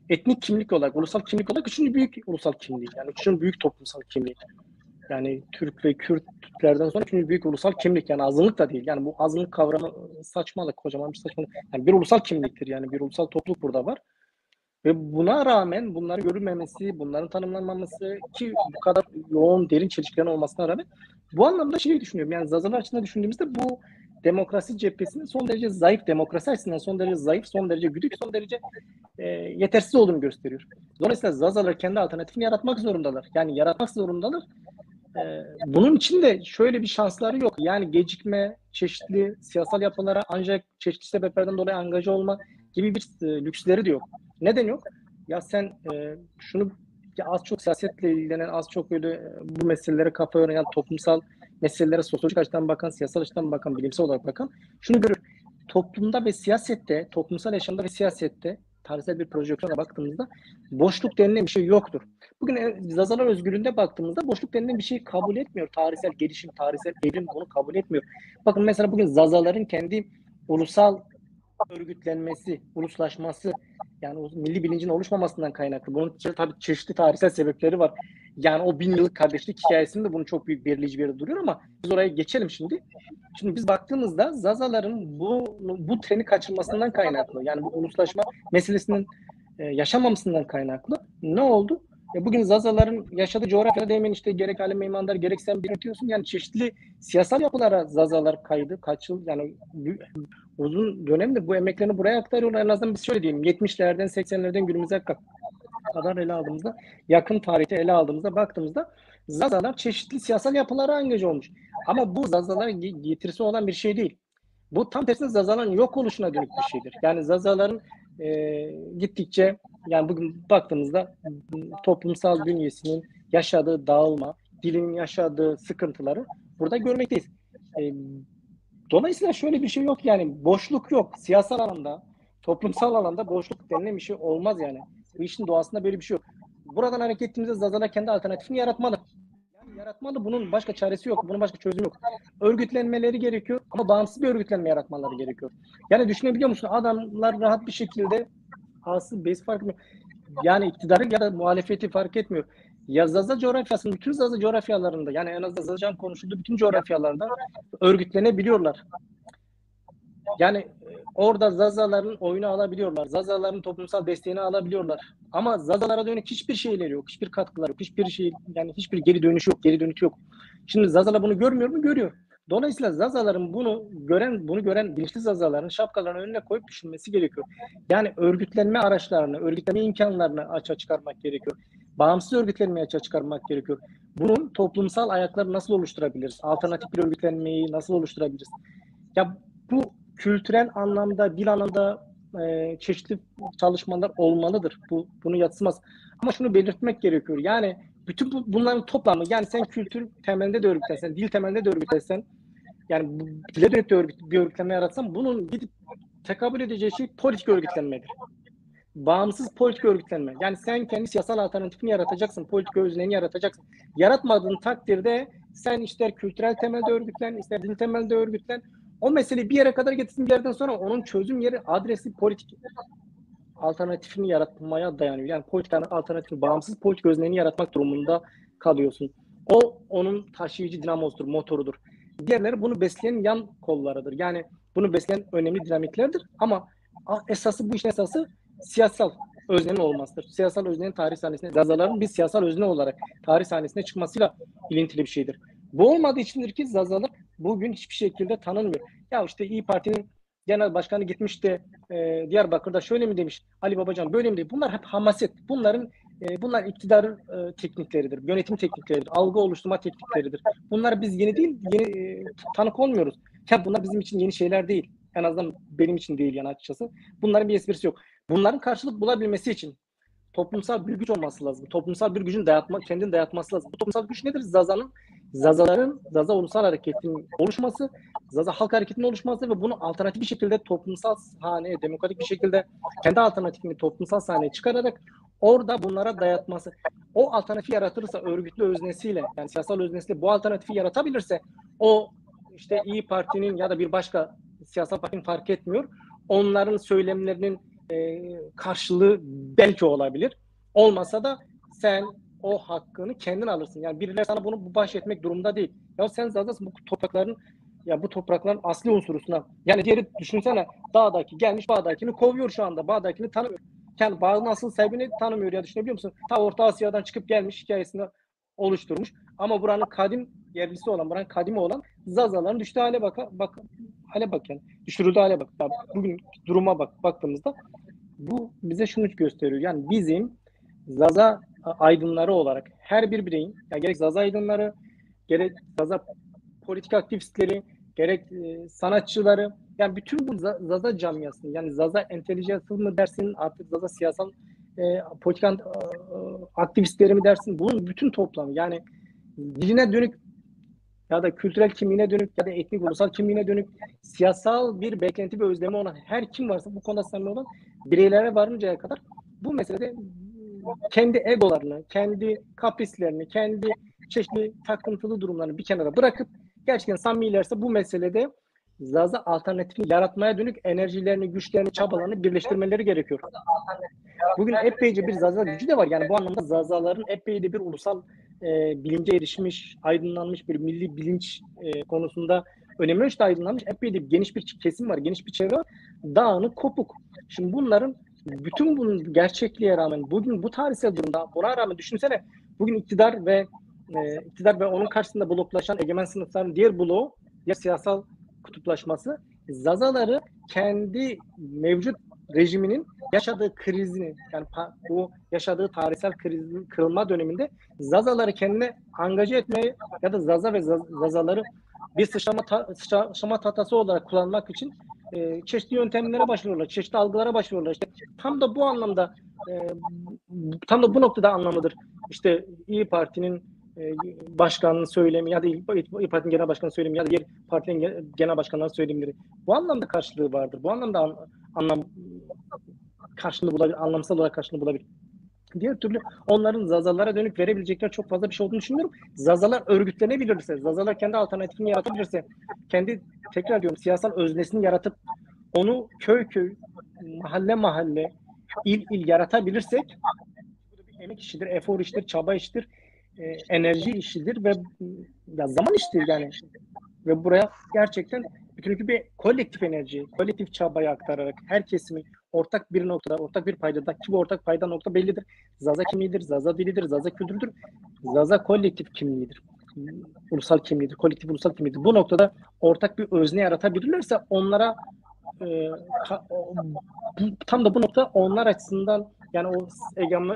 etnik kimlik olarak, ulusal kimlik olarak üçüncü büyük ulusal kimliği. Yani üçüncü büyük toplumsal kimliği. Yani Türk ve Kürtlerden sonra üçüncü büyük ulusal kimlik, yani azınlık da değil. Yani bu azınlık kavramı saçmalık, kocaman bir saçmalık. Yani bir ulusal kimliktir, yani bir ulusal topluluk burada var. Ve buna rağmen bunların görülmemesi, bunların tanımlanmaması, ki bu kadar yoğun, derin çelişkilerin olmasına rağmen, bu anlamda şeyi düşünüyorum. Yani Zazalar açısından düşündüğümüzde bu demokrasi cephesinin son derece zayıf, demokrasi açısından son derece zayıf, son derece güdük, son derece yetersiz olduğunu gösteriyor. Dolayısıyla Zazalar kendi alternatifini yaratmak zorundalar. Yani yaratmak zorundalar. Bunun için de şöyle bir şansları yok. Yani gecikme, çeşitli siyasal yapılara ancak çeşitli sebeplerden dolayı angaja olma gibi bir lüksleri de yok. Neden yok? Ya sen şunu, ya az çok siyasetle ilgilenen, az çok böyle bu meselelere kafa yoran, yani toplumsal meselelere sosyolojik açıdan bakan, siyasal açıdan bakan, bilimsel olarak bakan şunu görür. Toplumda ve siyasette, toplumsal yaşamda ve siyasette tarihsel bir projeksiyona baktığımızda boşluk denilen bir şey yoktur. Bugün Zazalar özgürlüğünde baktığımızda boşluk denilen bir şeyi kabul etmiyor. Tarihsel gelişim, tarihsel evrim bunu kabul etmiyor. Bakın mesela bugün Zazaların kendi ulusal örgütlenmesi, uluslaşması, yani o milli bilincin oluşmamasından kaynaklı. Bunun tabii çeşitli tarihsel sebepleri var. Yani o 1000 yıllık kardeşlik hikayesinde bunun çok büyük belirleyici bir yeri duruyor ama biz oraya geçelim şimdi. Şimdi biz baktığımızda Zazaların bu treni kaçırmasından kaynaklı, yani bu uluslaşma meselesinin yaşamamasından kaynaklı ne oldu? Bugün Zazaların yaşadığı coğrafyada değmen, işte gerek Ali Meymandar gerek sen belirtiyorsun, yani çeşitli siyasal yapılara Zazalar kaydı, kaç yıl, yani uzun dönemde bu emeklerini buraya aktarıyorlar. En azından biz şöyle diyelim, 70'lerden 80'lerden günümüze kadar ele aldığımızda, yakın tarihte ele aldığımızda, baktığımızda Zazalar çeşitli siyasal yapılara angaja olmuş. Ama bu Zazaların getirisi olan bir şey değil. Bu tam tersine Zazaların yok oluşuna dönük bir şeydir. Yani Zazaların gittikçe, yani bugün baktığımızda toplumsal bünyesinin yaşadığı dağılma, dilin yaşadığı sıkıntıları burada görmekteyiz. Dolayısıyla şöyle bir şey yok, yani boşluk yok. Siyasal alanda, toplumsal alanda boşluk denilen bir şey olmaz yani. Bu işin doğasında böyle bir şey yok. Buradan hareket ettiğimizde Zazalar kendi alternatifini yaratmalı. Yani yaratmalı, bunun başka çaresi yok, bunun başka çözümü yok. Örgütlenmeleri gerekiyor ama bağımsız bir örgütlenme yaratmaları gerekiyor. Yani düşünebiliyor musun? Adamlar rahat bir şekilde, asıl base fark etmiyor. Yani iktidarı ya da muhalefeti fark etmiyor. Ya Zaza coğrafyasının bütün Zaza coğrafyalarında, yani en azından Zazacan konuşulduğu bütün coğrafyalarda örgütlenebiliyorlar. Yani orada Zazaların oyunu alabiliyorlar. Zazaların toplumsal desteğini alabiliyorlar. Ama Zazalara dönük hiçbir şeyleri yok. Hiçbir katkıları yok. Hiçbir şey, yani hiçbir geri dönüş yok. Geri dönüş yok. Şimdi Zazalar bunu görmüyor mu? Görüyor. Dolayısıyla Zazaların bunu gören bilinçli Zazaların şapkalarını önüne koyup düşünmesi gerekiyor. Yani örgütlenme araçlarını, örgütlenme imkanlarını açığa çıkarmak gerekiyor. Bağımsız örgütlenmeyi açığa çıkarmak gerekiyor. Bunun toplumsal ayakları nasıl oluşturabiliriz? Alternatif bir örgütlenmeyi nasıl oluşturabiliriz? Ya bu kültürel anlamda, dil anlamda çeşitli çalışmalar olmalıdır. Bunu yadsımaz. Ama şunu belirtmek gerekiyor. Yani bütün bunların toplamı, yani sen kültür temelinde de örgütlensen, dil temelinde de örgütlensen, yani dile dönük de bir örgütlenme yaratsan, bunun gidip tekabül edeceği şey politik örgütlenmedir. Bağımsız politik örgütlenme. Yani sen kendi siyasal alternatifini yaratacaksın, politik özneğini yaratacaksın. Yaratmadığın takdirde sen ister kültürel temelde örgütlen, ister dil temelde örgütlen, o meseleyi bir yere kadar getirsin, bir yerden sonra onun çözüm yeri, adresi politik alternatifini yaratmaya dayanıyor. Yani politik alternatifi, bağımsız politik özneğini yaratmak durumunda kalıyorsun. O onun taşıyıcı dinamosudur, motorudur. Diğerleri bunu besleyen yan kollarıdır. Yani bunu besleyen önemli dinamiklerdir. Ama esası, bu işin esası siyasal öznenin olmasıdır. Siyasal öznenin tarih sahnesine, Zazaların bir siyasal özne olarak tarih sahnesine çıkmasıyla ilintili bir şeydir. Bu olmadığı içindir ki Zazalar bugün hiçbir şekilde tanınmıyor. Ya işte İYİ Parti'nin genel başkanı gitmiş de Diyarbakır'da şöyle mi demiş, Ali Babacan böyle mi demiş. Bunlar hep hamaset. Bunlar iktidar teknikleridir, yönetim teknikleridir, algı oluşturma teknikleridir. Bunlar biz yeni değil, tanık olmuyoruz. Ya bunlar bizim için yeni şeyler değil. En azından benim için değil yani açıkçası. Bunların bir esprisi yok. Bunların karşılık bulabilmesi için toplumsal bir güç olması lazım. Toplumsal bir gücün kendini dayatması lazım. Bu toplumsal güç nedir? Zazaların, Zaza Ulusal Hareketi'nin oluşması, Zaza Halk Hareketi'nin oluşması ve bunu alternatif bir şekilde toplumsal sahneye, demokratik bir şekilde kendi alternatifini toplumsal sahneye çıkararak orada bunlara dayatması. O alternatifi yaratırsa örgütlü öznesiyle, yani siyasal öznesiyle bu alternatifi yaratabilirse, o işte İYİ Parti'nin ya da bir başka siyasal partinin fark etmiyor, onların söylemlerinin karşılığı belki olabilir. Olmasa da sen o hakkını kendin alırsın. Yani birileri sana bunu bahşetmek durumunda değil. Ya sen zaten bu toprakların asli unsurusuna. Yani diğeri düşünsene, dağdaki gelmiş bağdakini kovuyor şu anda. Bağdakini tanımıyor. Yani bağın asıl sahibini tanımıyor ya, düşünebiliyor musun? Ta Orta Asya'dan çıkıp gelmiş, hikayesini oluşturmuş. Ama buranın kadim yerlisi olan, buranın kadimi olan Zazaların düştüğü hale bak yani. Düşürüldüğü hale bak. Ya bugün duruma baktığımızda bu bize şunu gösteriyor. Yani bizim Zaza aydınları olarak her bir bireyin, yani gerek Zaza aydınları, gerek Zaza politik aktivistleri, gerek sanatçıları, yani bütün bu Zaza camiasını, yani Zaza entelijansı mı dersin, artık Zaza siyasal politik aktivistleri mi dersin, bunun bütün toplamı, yani diline dönük ya da kültürel kimliğine dönük ya da etnik ulusal kimliğine dönük siyasal bir beklenti ve özlemi olan her kim varsa, bu konuda samimi olan bireylere varıncaya kadar bu meselede kendi egolarını, kendi kaprislerini, kendi çeşitli takıntılı durumlarını bir kenara bırakıp gerçekten samimilerse bu meselede Zaza alternatifini yaratmaya dönük enerjilerini, güçlerini, çabalarını birleştirmeleri gerekiyor. Bugün epeyce bir Zaza gücü de var. Yani bu anlamda Zazaların epey de bir ulusal bilince erişmiş, aydınlanmış bir milli bilinç konusunda önemli ölçüde aydınlanmış epey de geniş bir kesim var, geniş bir çevre var. Dağınık, kopuk. Şimdi bunların bütün bunun gerçekliğe rağmen bugün bu tarihsel durumda buna rağmen düşünsene, bugün iktidar ve onun karşısında bloklaşan egemen sınıfların diğer bloğu, diğer siyasal kutuplaşması Zazaları kendi mevcut rejiminin yaşadığı krizini, yani bu yaşadığı tarihsel krizin kırılma döneminde Zazaları kendine angaje etmeyi ya da Zaza ve Zazaları bir sıçrama tahtası olarak kullanmak için çeşitli yöntemlere başvuruyorlar, çeşitli algılara başvuruyorlar. İşte tam da bu anlamda, tam da bu noktada anlamıdır. İşte İYİ Parti'nin başkanının söylemi ya da İYİ Parti'nin genel başkanının söylemi ya da diğer partinin genel başkanlarının söylemleri. Bu anlamda karşılığı vardır. Bu anlamda karşılığı bulabilir, anlamsal olarak karşılığı bulabilir. Diğer türlü onların Zazalara dönük verebilecekleri çok fazla bir şey olduğunu düşünmüyorum. Zazalar örgütlenebilirse, Zazalar kendi alternatifini yaratabilirse, kendi, tekrar diyorum, siyasal öznesini yaratıp onu köy köy, mahalle mahalle, il il yaratabilirsek, bu da bir emek işidir, efor işidir, çaba işidir, enerji işidir ve ya zaman işidir yani. Ve buraya gerçekten bütünkü bir kolektif enerji, kolektif çabayı aktararak her kesimi ortak bir noktada, ortak bir paydada, ki bu ortak payda nokta bellidir. Zaza kimliğidir, Zaza dilidir, Zaza kültürüdür, Zaza kolektif kimliğidir. Ulusal kimliğidir, kolektif ulusal kimliğidir. Bu noktada ortak bir özne yaratabilirlerse onlara tam da bu nokta onlar açısından, yani o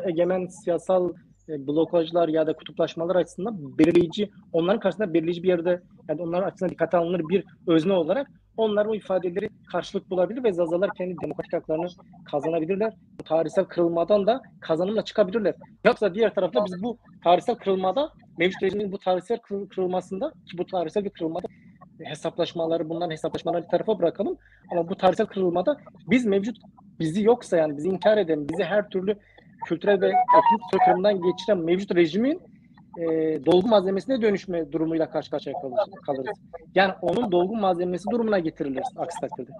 egemen siyasal blokajlar ya da kutuplaşmalar açısından belirleyici, onların karşısında belirleyici bir yerde, yani onların açısından dikkate alınır bir özne olarak onlar o ifadeleri karşılık bulabilir ve Zazalar kendi demokratik haklarını kazanabilirler. Bu tarihsel kırılmadan da kazanımla çıkabilirler. Yoksa diğer tarafta biz bu tarihsel kırılmada, mevcut rejimin bu tarihsel kırılmasında, ki bu tarihsel bir kırılmada bunların hesaplaşmaları bir tarafa bırakalım, ama bu tarihsel kırılmada bizi yok sayan, bizi inkar eden, bizi her türlü kültürel ve etnik soykırımdan geçiren mevcut rejimin dolgu malzemesine dönüşme durumuyla karşı karşıya kalırız. Yani onun dolgu malzemesi durumuna getiriliriz aksi takdirde.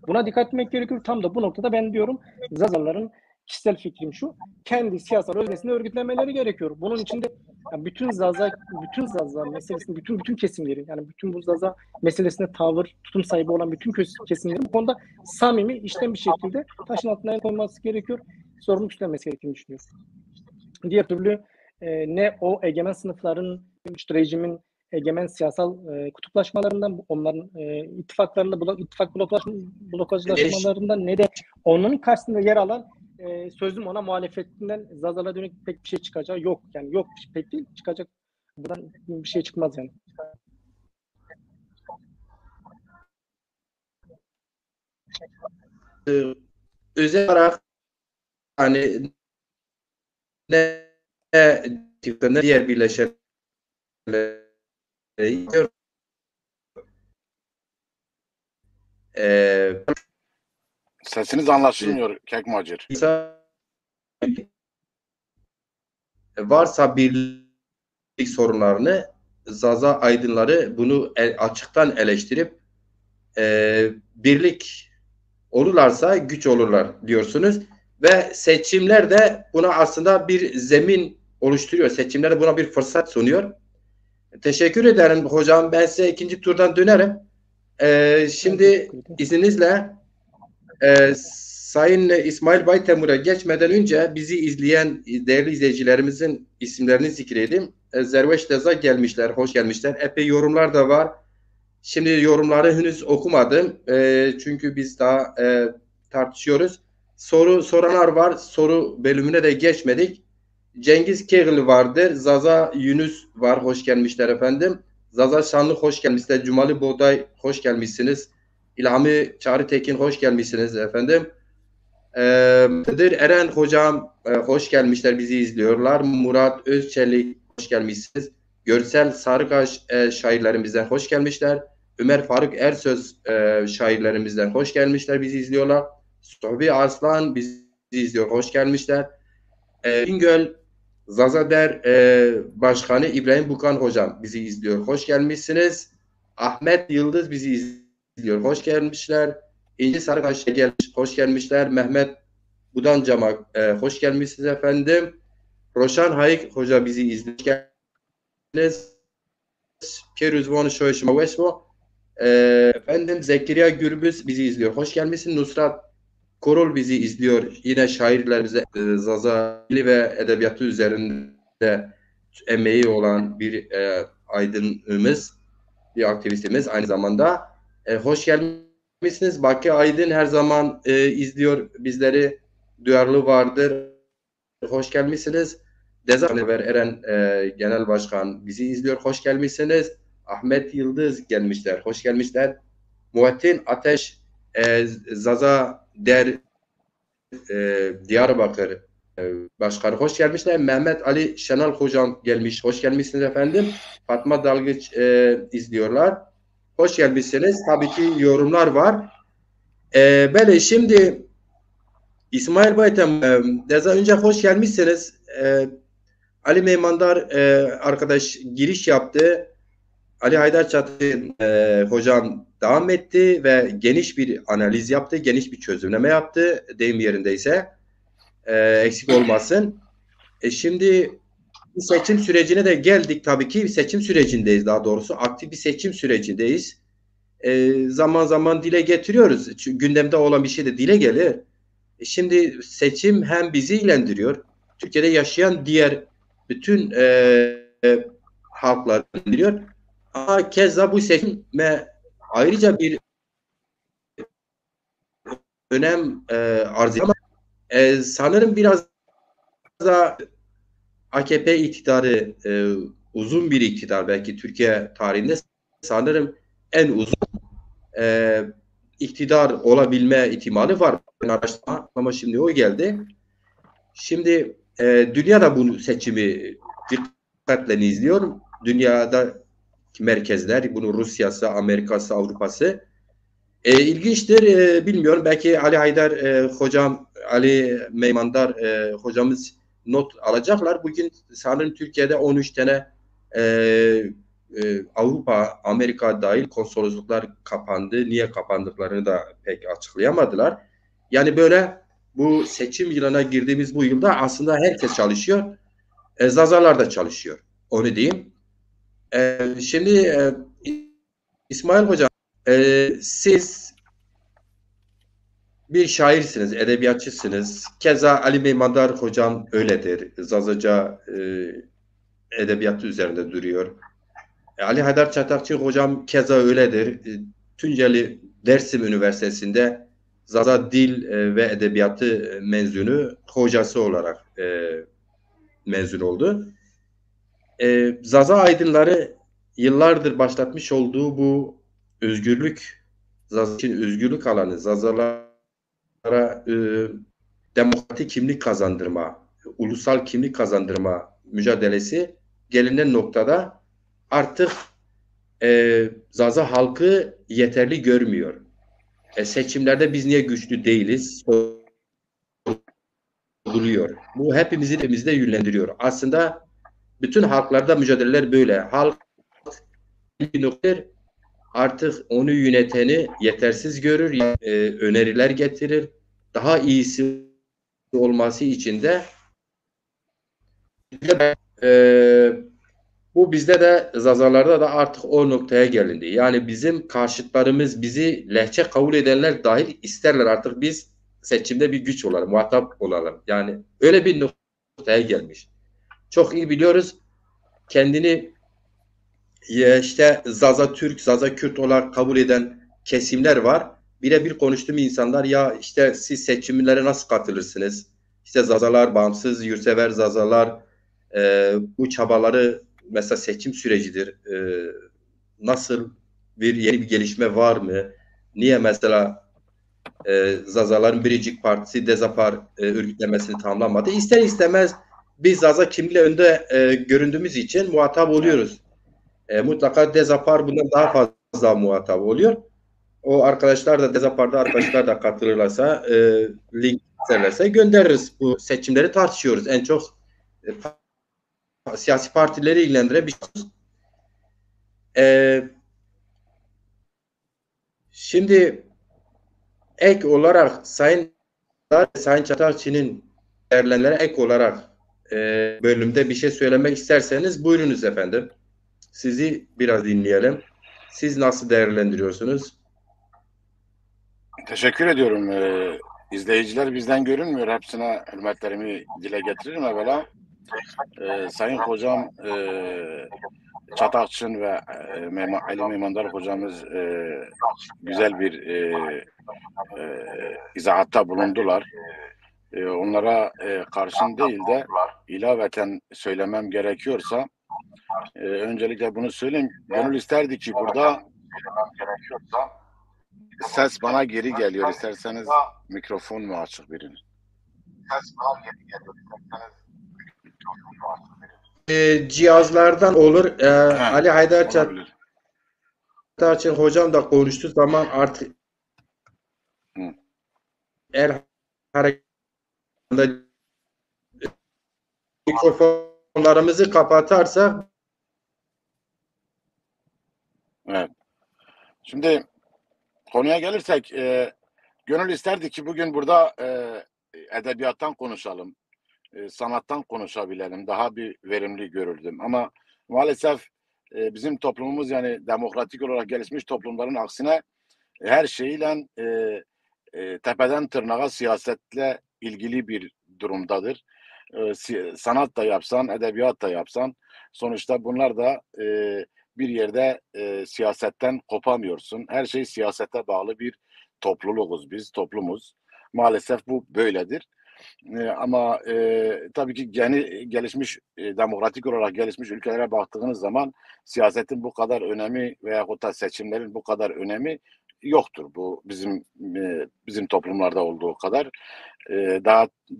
Buna dikkat etmek gerekiyor. Tam da bu noktada ben diyorum, Zazaların, kişisel fikrim şu, kendi siyasal öznesini örgütlemeleri gerekiyor. Bunun için de yani bütün Zaza meselesini, bütün kesimleri, yani bütün bu Zaza meselesine tutum sahibi olan bütün kesimlerin bu konuda samimi, içten bir şekilde taşın altına koyması gerekiyor. Sorumluluk üstlenmesi gerektiğini düşünüyorum. Diğer türlü ne o egemen sınıfların, rejimin egemen siyasal kutuplaşmalarından, onların ittifak blokajlaşmalarından, ne de onun karşısında yer alan sözüm ona muhalefetinden Zazalara dönük pek bir şey çıkacağı yok. Yani yok, pek değil, çıkacak. Buradan bir şey çıkmaz yani. Özel olarak hani ne diğer birleşenleri Sesiniz anlaşılmıyor Kekmacır. Varsa birlik sorunlarını, Zaza aydınları bunu açıktan eleştirip birlik olurlarsa güç olurlar diyorsunuz ve seçimler de buna aslında bir zemin oluşturuyor. Seçimlerde buna bir fırsat sunuyor. Teşekkür ederim hocam. Ben size ikinci turdan dönerim. Şimdi izninizle Sayın İsmail Baytemur'a geçmeden önce bizi izleyen değerli izleyicilerimizin isimlerini zikredeyim. Zerveş Deza gelmişler, hoş gelmişler. Epey yorumlar da var. Şimdi yorumları henüz okumadım. Çünkü biz daha tartışıyoruz. Soru soranlar var. Soru bölümüne de geçmedik. Cengiz Kegli vardır. Zaza Yunus var. Hoş gelmişler efendim. Zaza Şanlı hoş gelmişler. Cumali Boğday hoş gelmişsiniz. İlhami Çağrı Tekin hoş gelmişsiniz efendim. Kadir Eren hocam hoş gelmişler. Bizi izliyorlar. Murat Özçelik hoş gelmişsiniz. Görsel Sarıkaş şairlerimizden hoş gelmişler. Ömer Faruk Ersöz şairlerimizden hoş gelmişler. Bizi izliyorlar. Sohbi Arslan bizi izliyor. Hoş gelmişler. Bingöl Zazader Başkanı İbrahim Bukan hocam bizi izliyor. Hoş gelmişsiniz. Ahmet Yıldız bizi izliyor. Hoş gelmişler. İnci Sarıkaş gelmiş. Hoş gelmişler. Mehmet Budancamak hoş gelmişsiniz efendim. Roşan Hayık hoca bizi izliyor. Keruzvan Şoyşma Veşmo efendim Zekeriya Gürbüz bizi izliyor. Hoş gelmişsin. Nusrat Korol bizi izliyor. Yine şairlerimize Zazali ve edebiyatı üzerinde emeği olan bir aydınımız, bir aktivistimiz aynı zamanda. Hoş gelmişsiniz. Baki Aydın her zaman izliyor bizleri. Duyarlı vardır. Hoş gelmişsiniz. Dezanever Eren Genel Başkan bizi izliyor. Hoş gelmişsiniz. Ahmet Yıldız gelmişler. Hoş gelmişler. Muhittin Ateş Zaza Der Diyarbakır Başkanı hoş gelmişler. Mehmet Ali Şenal hocam gelmiş. Hoş gelmişsiniz efendim. Fatma Dalgıç izliyorlar. Hoş gelmişsiniz. Tabii ki yorumlar var. Böyle şimdi İsmail Baytem daha önce hoş gelmişsiniz. Ali Meymandar arkadaş giriş yaptı. Ali Haydar Çatı hocam devam etti ve geniş bir analiz yaptı, geniş bir çözümleme yaptı. Deyim yerindeyse eksik olmasın. Şimdi seçim sürecine de geldik tabii ki. Seçim sürecindeyiz daha doğrusu. Aktif bir seçim sürecindeyiz. Zaman zaman dile getiriyoruz. Çünkü gündemde olan bir şey de dile gelir. Şimdi seçim hem bizi ilgilendiriyor. Türkiye'de yaşayan diğer bütün halklar ilgilendiriyor. Ama keza bu seçime ayrıca bir önem arz ediyor. Ama sanırım biraz da AKP iktidarı uzun bir iktidar belki Türkiye tarihinde sanırım en uzun iktidar olabilme ihtimali var. Ama şimdi o geldi. Şimdi dünya da bu seçimi dikkatle izliyor. Dünyada merkezler, bunu Rusya'sı, Amerika'sı, Avrupa'sı. İlginçtir, bilmiyorum. Belki Ali Haydar hocam, Ali Meymandar hocamız not alacaklar. Bugün sanırım Türkiye'de 13 tane Avrupa, Amerika dahil konsolosluklar kapandı. Niye kapandıklarını da pek açıklayamadılar. Yani böyle bu seçim yılına girdiğimiz bu yılda aslında herkes çalışıyor. Zazalar da çalışıyor. Onu diyeyim. Şimdi İsmail Hocam siz bir şairsiniz, edebiyatçısınız. Keza Ali Meymandar Hocam öyledir. Zazaca edebiyatı üzerinde duruyor. Ali Haydar Çatakçı Hocam keza öyledir. Tunceli Dersim Üniversitesi'nde Zaza Dil ve Edebiyatı mezunu hocası olarak mezun oldu. Zaza aydınları yıllardır başlatmış olduğu bu özgürlük, Zaza için özgürlük alanı, Zazalara demokratik kimlik kazandırma, ulusal kimlik kazandırma mücadelesi gelinen noktada artık Zaza halkı yeterli görmüyor. Seçimlerde biz niye güçlü değiliz? Soruluyor. Bu hepimizi de yönlendiriyor. Aslında bütün halklarda mücadeleler böyle. Halk bir nokta artık onu yöneteni yetersiz görür, öneriler getirir. Daha iyisi olması için de Bu bizde de Zazalarda da artık o noktaya gelindi. Yani bizim karşıtlarımız, bizi lehçe kabul edenler dahil isterler artık biz seçimde bir güç olalım, muhatap olalım. Yani öyle bir noktaya gelmiş. Çok iyi biliyoruz kendini işte Zaza Türk, Zaza Kürt olarak kabul eden kesimler var. Birebir konuştuğum insanlar ya işte siz seçimlere nasıl katılırsınız? İşte Zazalar, bağımsız, yurtsever Zazalar bu çabaları mesela seçim sürecidir. Nasıl yeni bir gelişme var mı? Niye mesela Zazaların Biricik Partisi Dezapar örgütlemesini tamamlamadı? İster istemez biz Zaza kimliği önde göründüğümüz için muhatap oluyoruz. Mutlaka Dezapar bundan daha fazla muhatap oluyor. O arkadaşlar da Dezapar'da arkadaşlar da katılırlarsa link isterlerse göndeririz. Bu seçimleri tartışıyoruz. En çok siyasi partileri ilgilendirebilir. Şimdi ek olarak Sayın Çatalçı'nın değerlendirmelere ek olarak bölümde bir şey söylemek isterseniz buyurunuz efendim. Sizi biraz dinleyelim. Siz nasıl değerlendiriyorsunuz? Teşekkür ediyorum. İzleyiciler bizden görünmüyor. Hepsine hürmetlerimi dile getiririm evvela. Sayın hocam Çatakçın ve Ali Meymanlar hocamız güzel bir izahatta bulundular. Onlara karşın değil de ilaveten söylemem gerekiyorsa öncelikle bunu söyleyeyim. Gönül isterdi ki burada ses bana geri geliyor. İsterseniz mikrofon mu açık birinin? Ses bana geri geliyor. İsterseniz mikrofon mu açık birinin? Cihazlardan olur. Ali Haydar Çatalçın hocam da konuştuğu zaman artık eğer hareketinde mikrofonlarımızı kapatarsak evet. Şimdi konuya gelirsek gönül isterdi ki bugün burada edebiyattan konuşalım. Sanattan konuşabilelim. Daha bir verimli görürdüm. Ama maalesef bizim toplumumuz yani demokratik olarak gelişmiş toplumların aksine her şeyle tepeden tırnağa siyasetle ilgili bir durumdadır. Sanat da yapsan, edebiyat da yapsan sonuçta bunlar da bir yerde siyasetten kopamıyorsun. Her şey siyasete bağlı bir topluluğuz biz, toplumuz. Maalesef bu böyledir. Ama tabii ki gelişmiş, demokratik olarak gelişmiş ülkelere baktığınız zaman siyasetin bu kadar önemi veyahut da seçimlerin bu kadar önemi yoktur. Bu bizim toplumlarda olduğu kadar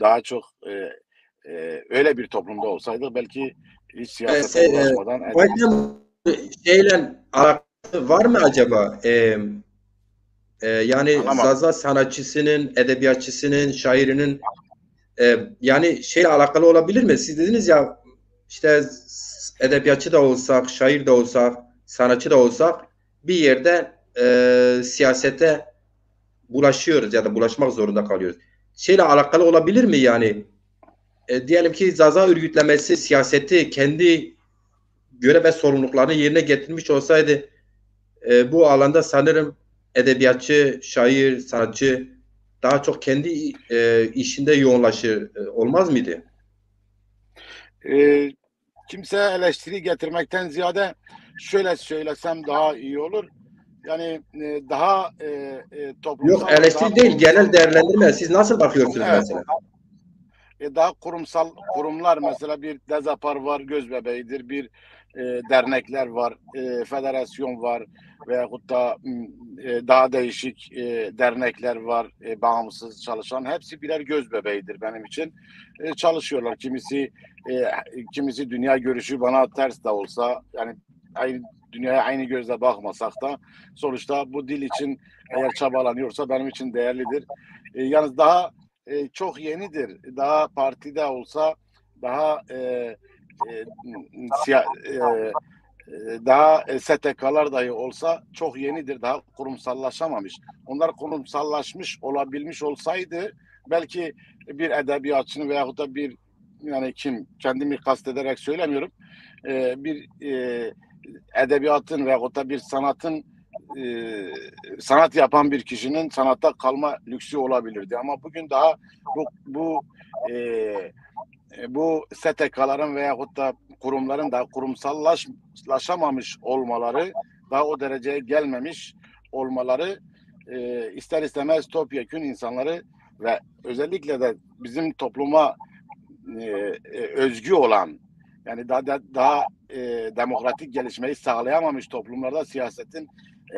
daha çok öyle bir toplumda olsaydık belki hiç siyasete ulaşmadan şeyle alakalı var mı acaba? Yani Zaza sanatçısının, edebiyatçısının, şairinin yani şeyle alakalı olabilir mi? Siz dediniz ya işte edebiyatçı da olsak, şair de olsak, sanatçı da olsak bir yerde siyasete bulaşıyoruz ya da bulaşmak zorunda kalıyoruz. Şeyle alakalı olabilir mi yani? Diyelim ki Zaza örgütlemesi siyaseti kendi görev ve sorumluluklarını yerine getirmiş olsaydı bu alanda sanırım edebiyatçı, şair, sanatçı daha çok kendi işinde yoğunlaşır olmaz mıydı? Kimse eleştiri getirmekten ziyade şöyle söylesem daha iyi olur. Yani daha toplumsal... Yok eleştiri değil, genel değerlendirme. Siz nasıl bakıyorsunuz mesela? Daha kurumsal kurumlar mesela bir Dezapar var, Gözbebeği'dir, bir dernekler var, federasyon var veyahut da daha değişik dernekler var, bağımsız çalışan. Hepsi birer gözbebeğidir benim için. Çalışıyorlar. Kimisi dünya görüşü bana ters de olsa yani dünyaya aynı gözle bakmasak da sonuçta bu dil için eğer çabalanıyorsa benim için değerlidir. Yalnız daha çok yenidir. Daha partide olsa daha daha STK'lar dahi olsa çok yenidir. Daha kurumsallaşamamış. Onlar kurumsallaşmış olabilmiş olsaydı belki bir edebiyatçının veyahut da bir yani kendimi kastederek söylemiyorum. Bir edebiyatın veyahut da bir sanatın sanat yapan bir kişinin sanatta kalma lüksü olabilirdi. Ama bugün daha bu STK'ların veyahut da kurumların da kurumsallaşamamış olmaları, daha o dereceye gelmemiş olmaları ister istemez topyekün insanları ve özellikle de bizim topluma özgü olan, yani daha demokratik gelişmeyi sağlayamamış toplumlarda siyasetin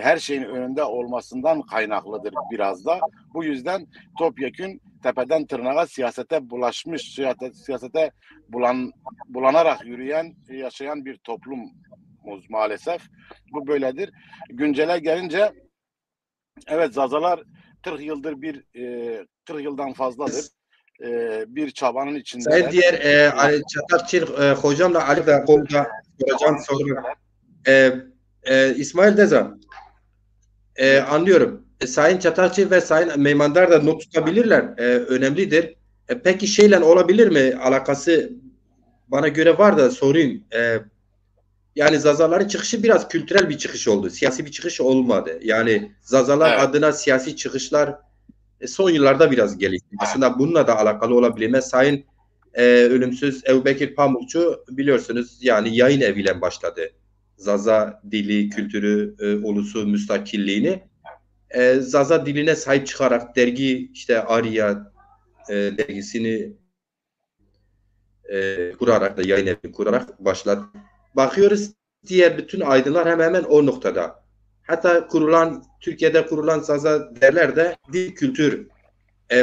her şeyin önünde olmasından kaynaklıdır biraz da. Bu yüzden topyekün tepeden tırnağa siyasete bulaşmış, siyasete bulanarak yaşayan bir toplumuz maalesef. Bu böyledir. Güncele gelince evet, Zazalar 40 yıldan fazladır bir çabanın içinde. Sayın diğer Ali Çatakçı hocamla Ali de konuda soracağım soru. İsmail Dezan, anlıyorum. Sayın Çatakçı ve Sayın Meymandar da not tutabilirler. Önemlidir. Peki şeyle olabilir mi? Alakası bana göre var da sorayım. Yani Zazaların çıkışı biraz kültürel bir çıkış oldu. Siyasi bir çıkış olmadı. Yani Zazalar adına siyasi çıkışlar son yıllarda biraz gelişti. Aslında bununla da alakalı olabilir. Sayın ölümsüz Ebubekir Pamukçu biliyorsunuz yani yayın eviyle başladı. Zaza dili, kültürü, ulusu, müstakilliğini Zaza diline sahip çıkarak dergi işte Arya dergisini kurarak da yayın evi kurarak başladı. Bakıyoruz diğer bütün aydınlar hemen hemen o noktada. Hatta Türkiye'de kurulan Zaza derler de dil kültür.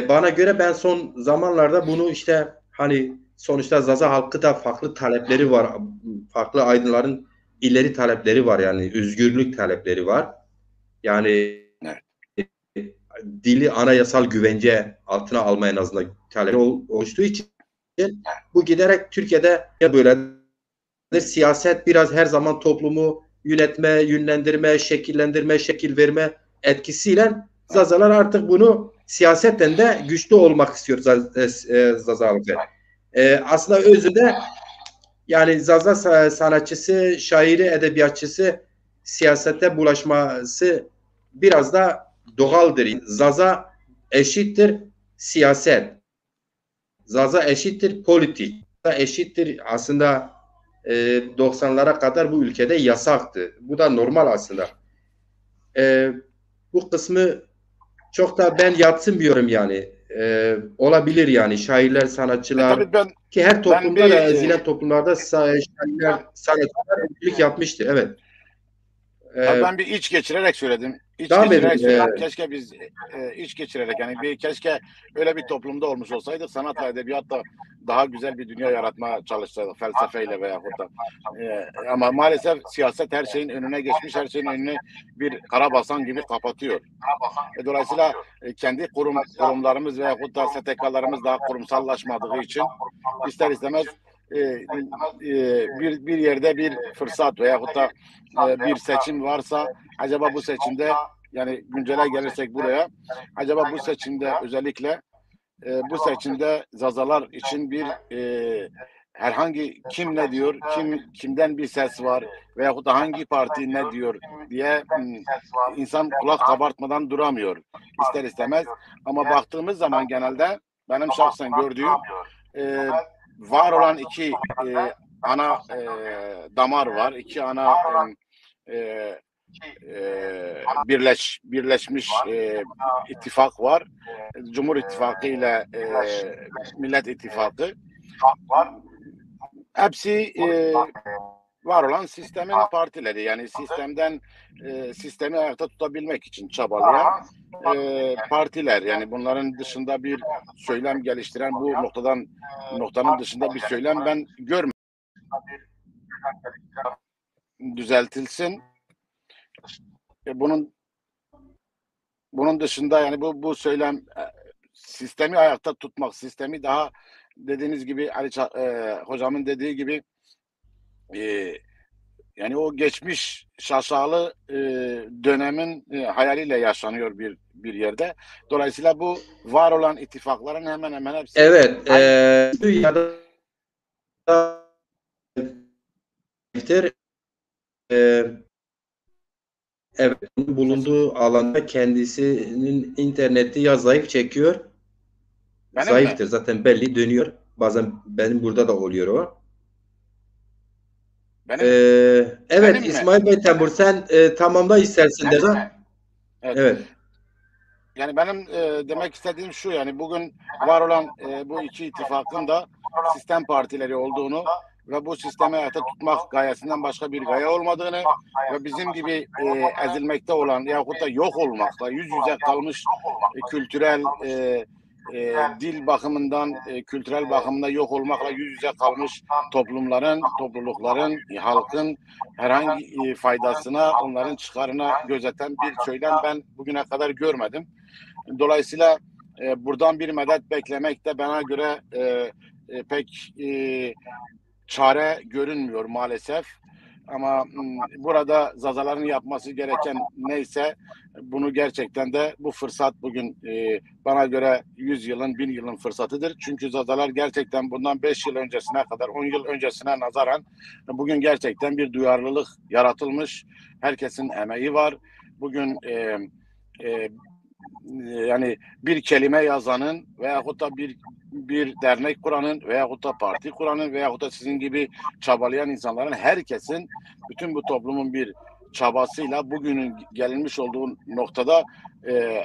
Bana göre ben son zamanlarda bunu işte hani sonuçta Zaza halkı da farklı talepleri var. Farklı aydınların ileri talepleri var, yani özgürlük talepleri var. Yani dili anayasal güvence altına alma en azından talepleri oluştuğu için bu giderek Türkiye'de böyle siyaset biraz her zaman toplumu yönetme, yönlendirme, şekillendirme, şekil verme etkisiyle Zazalar artık bunu siyasetten de güçlü olmak istiyor Zaza halkı. Aslında özünde yani Zaza sanatçısı, şairi, edebiyatçısı siyasete bulaşması biraz da doğaldır. Zaza eşittir siyaset. Zaza eşittir politik. Zaza eşittir aslında 90'lara kadar bu ülkede yasaktı. Bu da normal aslında. Bu kısmı çok da ben yadsınmıyorum yani. Olabilir yani şairler, sanatçılar ki her toplumda da ezilen toplumlarda şairler, sanatçılar özgürlük yapmıştır. Evet. Ben bir iç geçirerek söyledim. Keşke biz iç geçirerek, yani keşke öyle bir toplumda olmuş olsaydık, sanatla edebiyatla daha güzel bir dünya yaratmaya çalışsaydık felsefeyle veya da. Ama maalesef siyaset her şeyin önüne geçmiş, her şeyin önüne bir karabasan gibi kapatıyor. Dolayısıyla kendi kurumlarımız veya da STK'larımız daha kurumsallaşmadığı için ister istemez bir yerde bir fırsat veya da bir seçim varsa, acaba bu seçimde, yani güncele gelirsek buraya, acaba bu seçimde özellikle bu seçimde Zazalar için bir herhangi kim ne diyor, kimden bir ses var veyahut da hangi parti ne diyor diye insan kulak kabartmadan duramıyor ister istemez. Ama baktığımız zaman genelde benim şahsen gördüğüm var olan iki ana damar var, iki ana birleşmiş ittifak var. Cumhur İttifakı ile Millet İttifakı. Hepsi var olan sistemin partileri, yani sistemi ayakta tutabilmek için çabalayan partiler. Yani bunların dışında bir söylem geliştiren, bu noktanın dışında bir söylem ben görmedim. Düzeltilsin. Bunun dışında yani bu söylem sistemi ayakta tutmak, sistemi daha dediğiniz gibi Ali hocamın dediği gibi yani o geçmiş şaşalı dönemin hayaliyle yaşanıyor bir yerde. Dolayısıyla bu var olan ittifakların hemen hemen hepsi. Evet. Dünyada Evet, bulunduğu alanda kendisinin interneti ya zayıf çekiyor, Benim zayıftır mi? zaten belli dönüyor. Bazen benim burada da oluyor o. Benim Evet benim mi? İsmail Bey Temur sen tamamla istersin de. Evet. Evet. Yani benim demek istediğim şu, yani bugün var olan bu iki ittifakın da sistem partileri olduğunu ve bu sistemi hayata tutmak gayesinden başka bir gaye olmadığını ve bizim gibi ezilmekte olan yahut da yok olmakla yüz yüze kalmış kültürel dil bakımından, kültürel bakımda yok olmakla yüz yüze kalmış toplumların, toplulukların, halkın herhangi faydasına, onların çıkarına gözeten bir söylem ben bugüne kadar görmedim. Dolayısıyla buradan bir medet beklemek de bana göre pek çare görünmüyor maalesef. Ama burada Zazaların yapması gereken neyse bunu gerçekten de bu fırsat bugün bana göre 100 yılın 1000 yılın fırsatıdır. Çünkü Zazalar gerçekten bundan 5 yıl öncesine kadar 10 yıl öncesine nazaran bugün gerçekten bir duyarlılık yaratılmış. Herkesin emeği var. Bugün yani bir kelime yazanın veyahut da bir dernek kuranın veyahut da parti kuranın veyahut da sizin gibi çabalayan insanların, herkesin, bütün bu toplumun bir çabasıyla bugünün gelinmiş olduğu noktada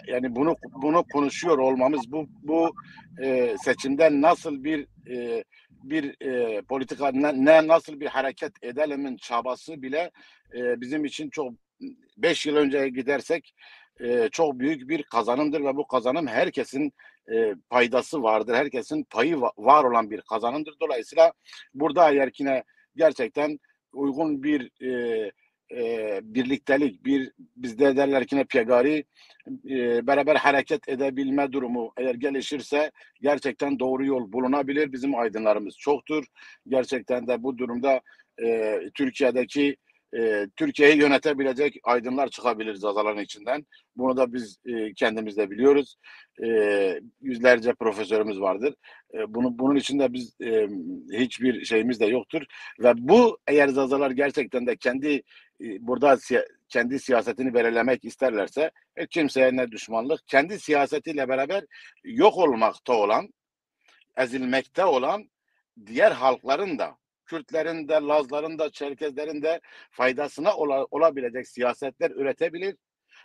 yani bunu konuşuyor olmamız, bu seçimde nasıl bir politika, nasıl bir hareket edelemin çabası bile bizim için çok, 5 yıl önceye gidersek çok büyük bir kazanımdır ve bu kazanım herkesin paydası vardır. Herkesin payı var olan bir kazanımdır. Dolayısıyla burada eğer yine gerçekten uygun bir birliktelik, bizde derler ki ne piyagari, beraber hareket edebilme durumu eğer gelişirse gerçekten doğru yol bulunabilir. Bizim aydınlarımız çoktur. Gerçekten de bu durumda Türkiye'yi yönetebilecek aydınlar çıkabilir Zazaların içinden. Bunu da biz kendimiz de biliyoruz. Yüzlerce profesörümüz vardır. Bunun içinde biz hiçbir şeyimiz de yoktur. Ve bu, eğer Zazalar gerçekten de burada kendi siyasetini belirlemek isterlerse kimseye ne düşmanlık, kendi siyasetiyle beraber yok olmakta olan, ezilmekte olan diğer halkların da, Kürtlerin de, Lazların da, Çerkezlerin de faydasına olabilecek siyasetler üretebilir.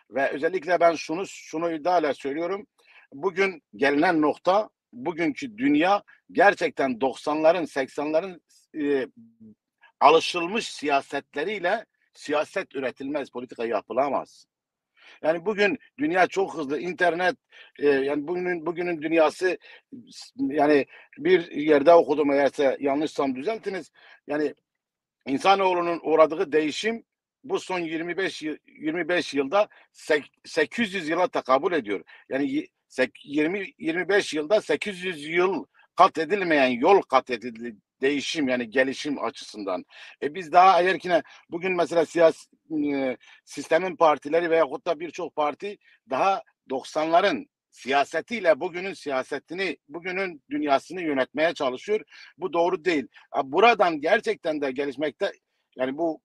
Ve özellikle ben şunu iddiayla söylüyorum. Bugün gelinen nokta, bugünkü dünya gerçekten 90'ların, 80'ların alışılmış siyasetleriyle siyaset üretilmez, politika yapılamaz. Yani bugün dünya çok hızlı, internet, yani bugünün dünyası, yani bir yerde okudum, eğerse yanlışsam düzeltiniz. Yani insanoğlunun uğradığı değişim bu son 25 yılda 800 yıla tekabül ediyor. Yani 25 yılda 800 yıl kat edilmeyen yol kat edildi, değişim, yani gelişim açısından. Biz daha eğer bugün mesela sistemin partileri veyahut da birçok parti daha 90'ların siyasetiyle bugünün siyasetini, bugünün dünyasını yönetmeye çalışıyor. Bu doğru değil. Buradan gerçekten de gelişmekte, yani bu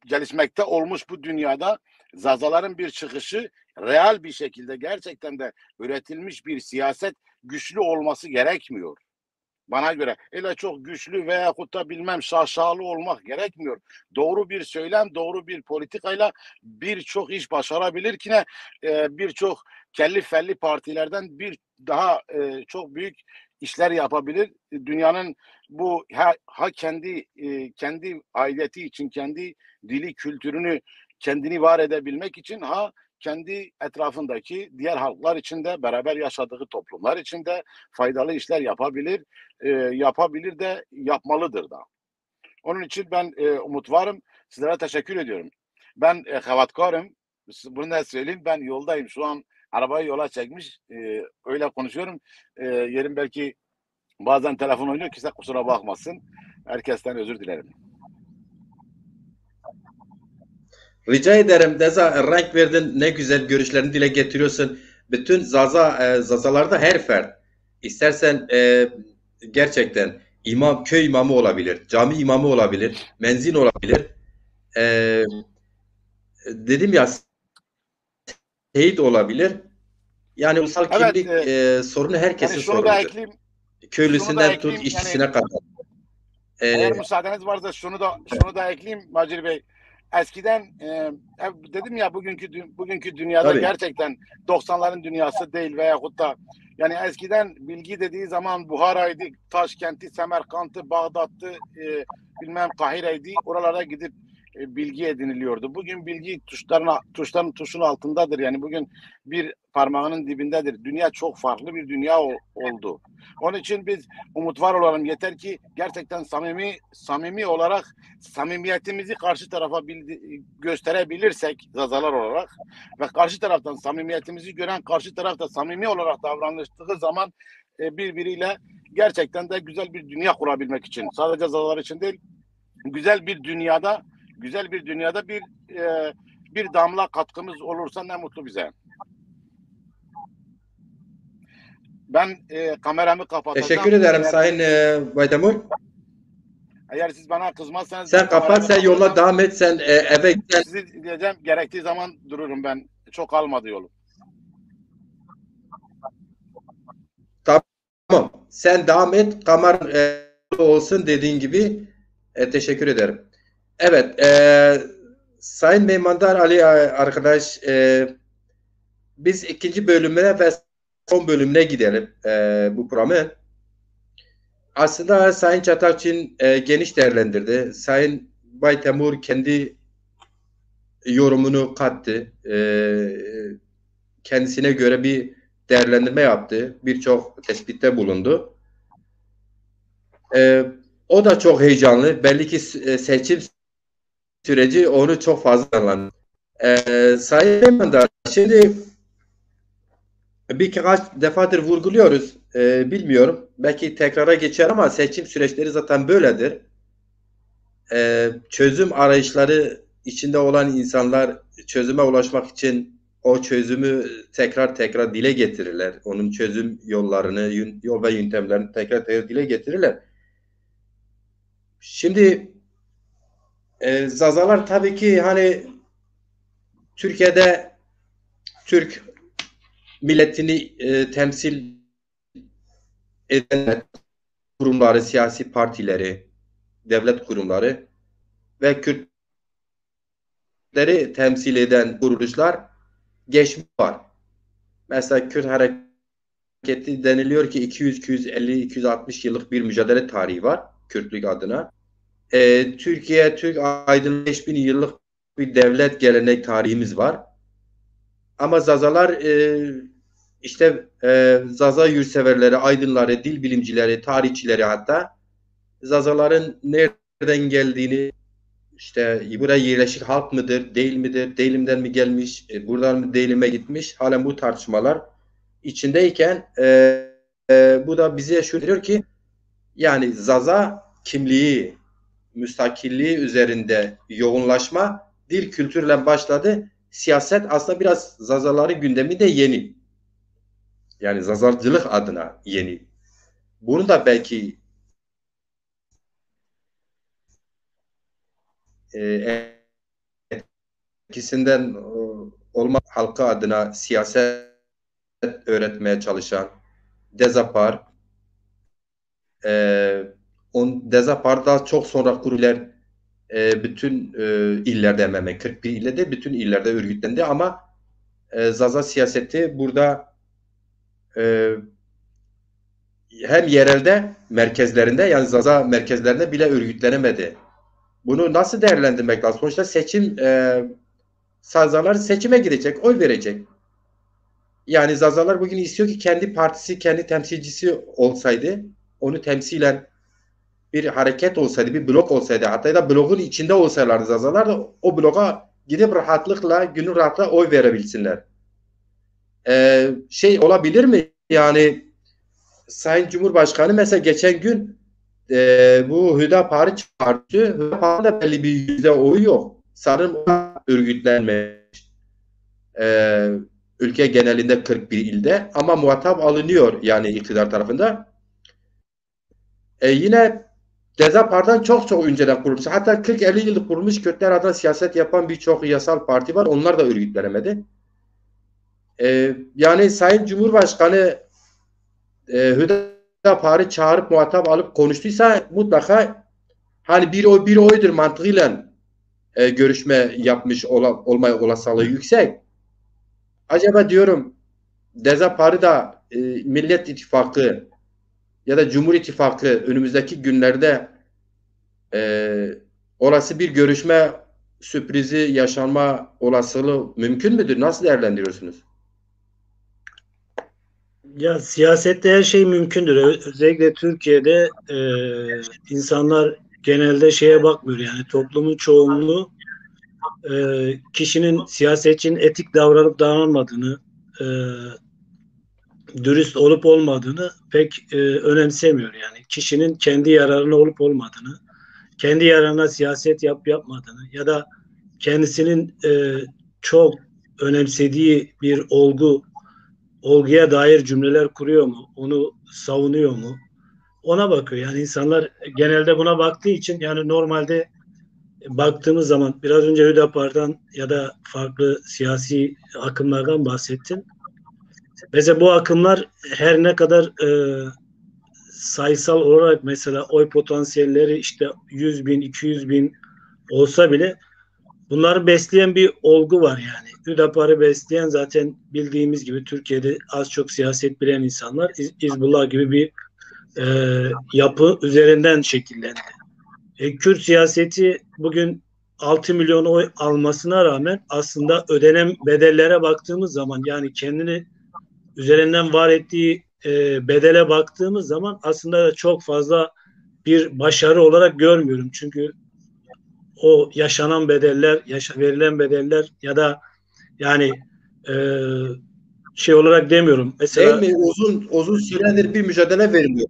gelişmekte olmuş bu dünyada Zazaların bir çıkışı, real bir şekilde gerçekten de üretilmiş bir siyaset güçlü olması gerekmiyor. Bana göre öyle çok güçlü veyahut da bilmem şaşalı olmak gerekmiyor. Doğru bir söylem, doğru bir politikayla birçok iş başarabilir ki birçok kelli felli partilerden bir daha çok büyük işler yapabilir. Dünyanın bu kendi aidiyeti için, kendi dili, kültürünü, kendini var edebilmek için, kendi etrafındaki diğer halklar içinde, beraber yaşadığı toplumlar içinde faydalı işler yapabilir, yapabilir de yapmalıdır da. Onun için ben umut varım. Sizlere teşekkür ediyorum. Ben hevatkarım. Bunu da söyleyeyim. Ben yoldayım. Şu an arabayı yola çekmiş. Öyle konuşuyorum. Yerim belki bazen telefon oynuyor. Kimse kusura bakmasın. Herkesten özür dilerim. Rica ederim Deza, renk verdin, ne güzel görüşlerini dile getiriyorsun. Bütün Zazalarda her fert istersen gerçekten imam, köy imamı olabilir, cami imamı olabilir, menzin olabilir. Dedim ya, şehit olabilir. Yani ulusal Evet, kimlik sorunu herkesin yani şunu da sorunudur. ekleyeyim, Köylüsünden tut yani işçisine kadar. eğer E, müsaadeniz varsa şunu da ekleyeyim Macir Bey. Eskiden dedim ya, bugünkü dünyada tabii. gerçekten 90'ların dünyası değil, veyahut da yani eskiden bilgi dediği zaman Buhara'ydı, Taşkent'i, Semerkant'ı, Bağdat'tı, bilmem Kahire'ydi. Oralara gidip bilgi ediniliyordu. Bugün bilgi tuşun altındadır. Yani bugün bir parmağının dibindedir. Dünya çok farklı bir dünya oldu. Onun için biz umut var olalım. Yeter ki gerçekten samimi olarak samimiyetimizi karşı tarafa gösterebilirsek Zazalar olarak ve karşı taraftan samimiyetimizi gören karşı tarafta samimi olarak davranıştığı zaman birbiriyle gerçekten de güzel bir dünya kurabilmek için, sadece Zazalar için değil, güzel bir dünyada bir damla katkımız olursa ne mutlu bize. Ben kameramı kapatacağım. Teşekkür ederim Sayın Baytemur. Eğer siz bana kızmazsanız Sen kapat, sen yola devam et, sen eve gel. Sizi dinleyeceğim. Gerektiği zaman dururum ben. Çok almadı yolu. Tamam. Sen devam et. Kamar olsun dediğin gibi. Teşekkür ederim. Evet. Sayın Meymandar Ali arkadaş, biz ikinci bölümüne ve son bölümüne gidelim bu programı. Aslında Sayın Çatakçı'nın geniş değerlendirdi. Sayın Baytemur kendi yorumunu kattı. Kendisine göre bir değerlendirme yaptı. Birçok tespitte bulundu. O da çok heyecanlı. Belli ki seçim süreci onu çok fazla anladı. Sayın Beyman, şimdi birkaç defadır vurguluyoruz. Bilmiyorum. Belki tekrara geçer ama seçim süreçleri zaten böyledir. Çözüm arayışları içinde olan insanlar çözüme ulaşmak için o çözümü tekrar dile getirirler. Onun çözüm yollarını, yol ve yöntemlerini tekrar dile getirirler. Şimdi Zazalar tabii ki hani Türkiye'de Türk milletini temsil eden kurumları, siyasi partileri, devlet kurumları ve Kürtleri temsil eden kuruluşlar geçmiş var. Mesela Kürt Hareketi deniliyor ki 200, 250, 260 yıllık bir mücadele tarihi var Kürtlük adına. Türk aydınlığı 5000 yıllık bir devlet gelenek tarihimiz var. Ama Zazalar işte Zaza yurtseverleri, aydınları, dil bilimcileri, tarihçileri hatta Zazaların nereden geldiğini, işte buraya yerleşik halk mıdır, değil midir, değilimden mi gelmiş, buradan mı değilime gitmiş, halen bu tartışmalar içindeyken bu da bize şunu diyor ki yani Zaza kimliği, müstakilliği üzerinde yoğunlaşma dil kültürle başladı. Siyaset aslında biraz Zazaları gündemi de yeni. Yani Zazarcılık adına yeni. Bunu da belki etkisinden olma halkı adına siyaset öğretmeye çalışan Dezapar, Dezapar da çok sonra kurular bütün illerde hemen 41 ilde de bütün illerde örgütlendi ama Zaza siyaseti burada hem yerelde merkezlerinde yani Zaza merkezlerinde bile örgütlenemedi. Bunu nasıl değerlendirmek lazım? Sonuçta seçim Zazalar seçime gidecek, oy verecek. Yani Zazalar bugün istiyor ki kendi partisi, kendi temsilcisi olsaydı, onu temsilen bir hareket olsaydı, bir blok olsaydı, hatta da bloğun içinde olsalardı Zazalar da o bloğa gidip rahatlıkla, gönül rahatlıkla oy verebilsinler. Şey olabilir mi? Yani Sayın Cumhurbaşkanı mesela geçen gün bu Hüdapar'ı çağırdı. Hüdapar'ın da belli bir yüzde oyu yok. Sanırım örgütlenmiş. Ülke genelinde 41 ilde ama muhatap alınıyor yani iktidar tarafında. Yine Dezapar'dan çok önceden kurulmuş. Hatta 40-50 yıllık kurulmuş Kürtler adına siyaset yapan birçok yasal parti var. Onlar da örgütlenemedi. Yani Sayın Cumhurbaşkanı Hüdapar'ı çağırıp muhatap alıp konuştuysa mutlaka hani bir oydur mantığıyla görüşme yapmış olma olasılığı yüksek. Acaba diyorum Dezapar'ı da Millet İttifakı ya da Cumhur İttifakı önümüzdeki günlerde olası bir görüşme sürprizi yaşanma olasılığı mümkün müdür? Nasıl değerlendiriyorsunuz? Ya siyasette her şey mümkündür. Özellikle Türkiye'de insanlar genelde şeye bakmıyor, yani toplumun çoğunluğu kişinin siyasetçinin etik davranıp davranmadığını, dürüst olup olmadığını pek önemsemiyor. Yani kişinin kendi yararına olup olmadığını, kendi yararına siyaset yapmadığını ya da kendisinin çok önemsediği bir olguya dair cümleler kuruyor mu, onu savunuyor mu, ona bakıyor. Yani insanlar genelde buna baktığı için, yani normalde baktığımız zaman biraz önce Hüdapar'dan ya da farklı siyasi akımlardan bahsettin. Mesela bu akımlar her ne kadar sayısal olarak mesela oy potansiyelleri işte 100 bin, 200 bin olsa bile bunları besleyen bir olgu var yani. Hüdapar'ı besleyen zaten bildiğimiz gibi Türkiye'de az çok siyaset bilen insanlar Hizbullah gibi bir yapı üzerinden şekillendi. Kürt siyaseti bugün 6 milyon oy almasına rağmen aslında ödenen bedellere baktığımız zaman, yani kendini üzerinden var ettiği bedele baktığımız zaman aslında çok fazla bir başarı olarak görmüyorum. Çünkü o yaşanan bedeller, verilen bedeller ya da yani şey olarak demiyorum. Mesela değil mi? Uzun süredir bir mücadele veriliyor.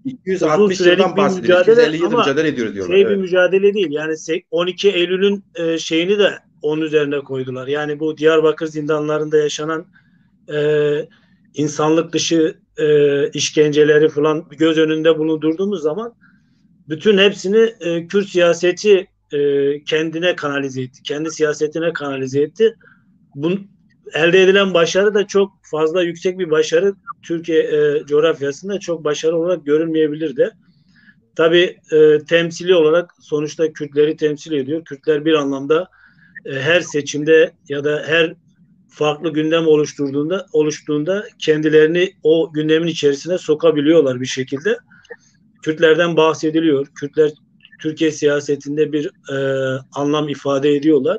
uzun 260 sürelik yıldan bir bahsediyor. mücadele 250 yıldır ama mücadele ediyoruz diyorlar. bir Evet. mücadele değil. Yani 12 Eylül'ün şeyini de onun üzerine koydular. Yani bu Diyarbakır zindanlarında yaşanan insanlık dışı işkenceleri falan göz önünde bulundurduğumuz zaman bütün hepsini Kürt siyaseti kendine kanalize etti. Kendi siyasetine kanalize etti. Elde edilen başarı da çok fazla yüksek bir başarı. Türkiye coğrafyasında çok başarı olarak görülmeyebilir de. Tabii temsili olarak sonuçta Kürtleri temsil ediyor. Kürtler bir anlamda her seçimde ya da her farklı gündem oluştuğunda kendilerini o gündemin içerisine sokabiliyorlar bir şekilde. Kürtlerden bahsediliyor. Kürtler Türkiye siyasetinde bir anlam ifade ediyorlar.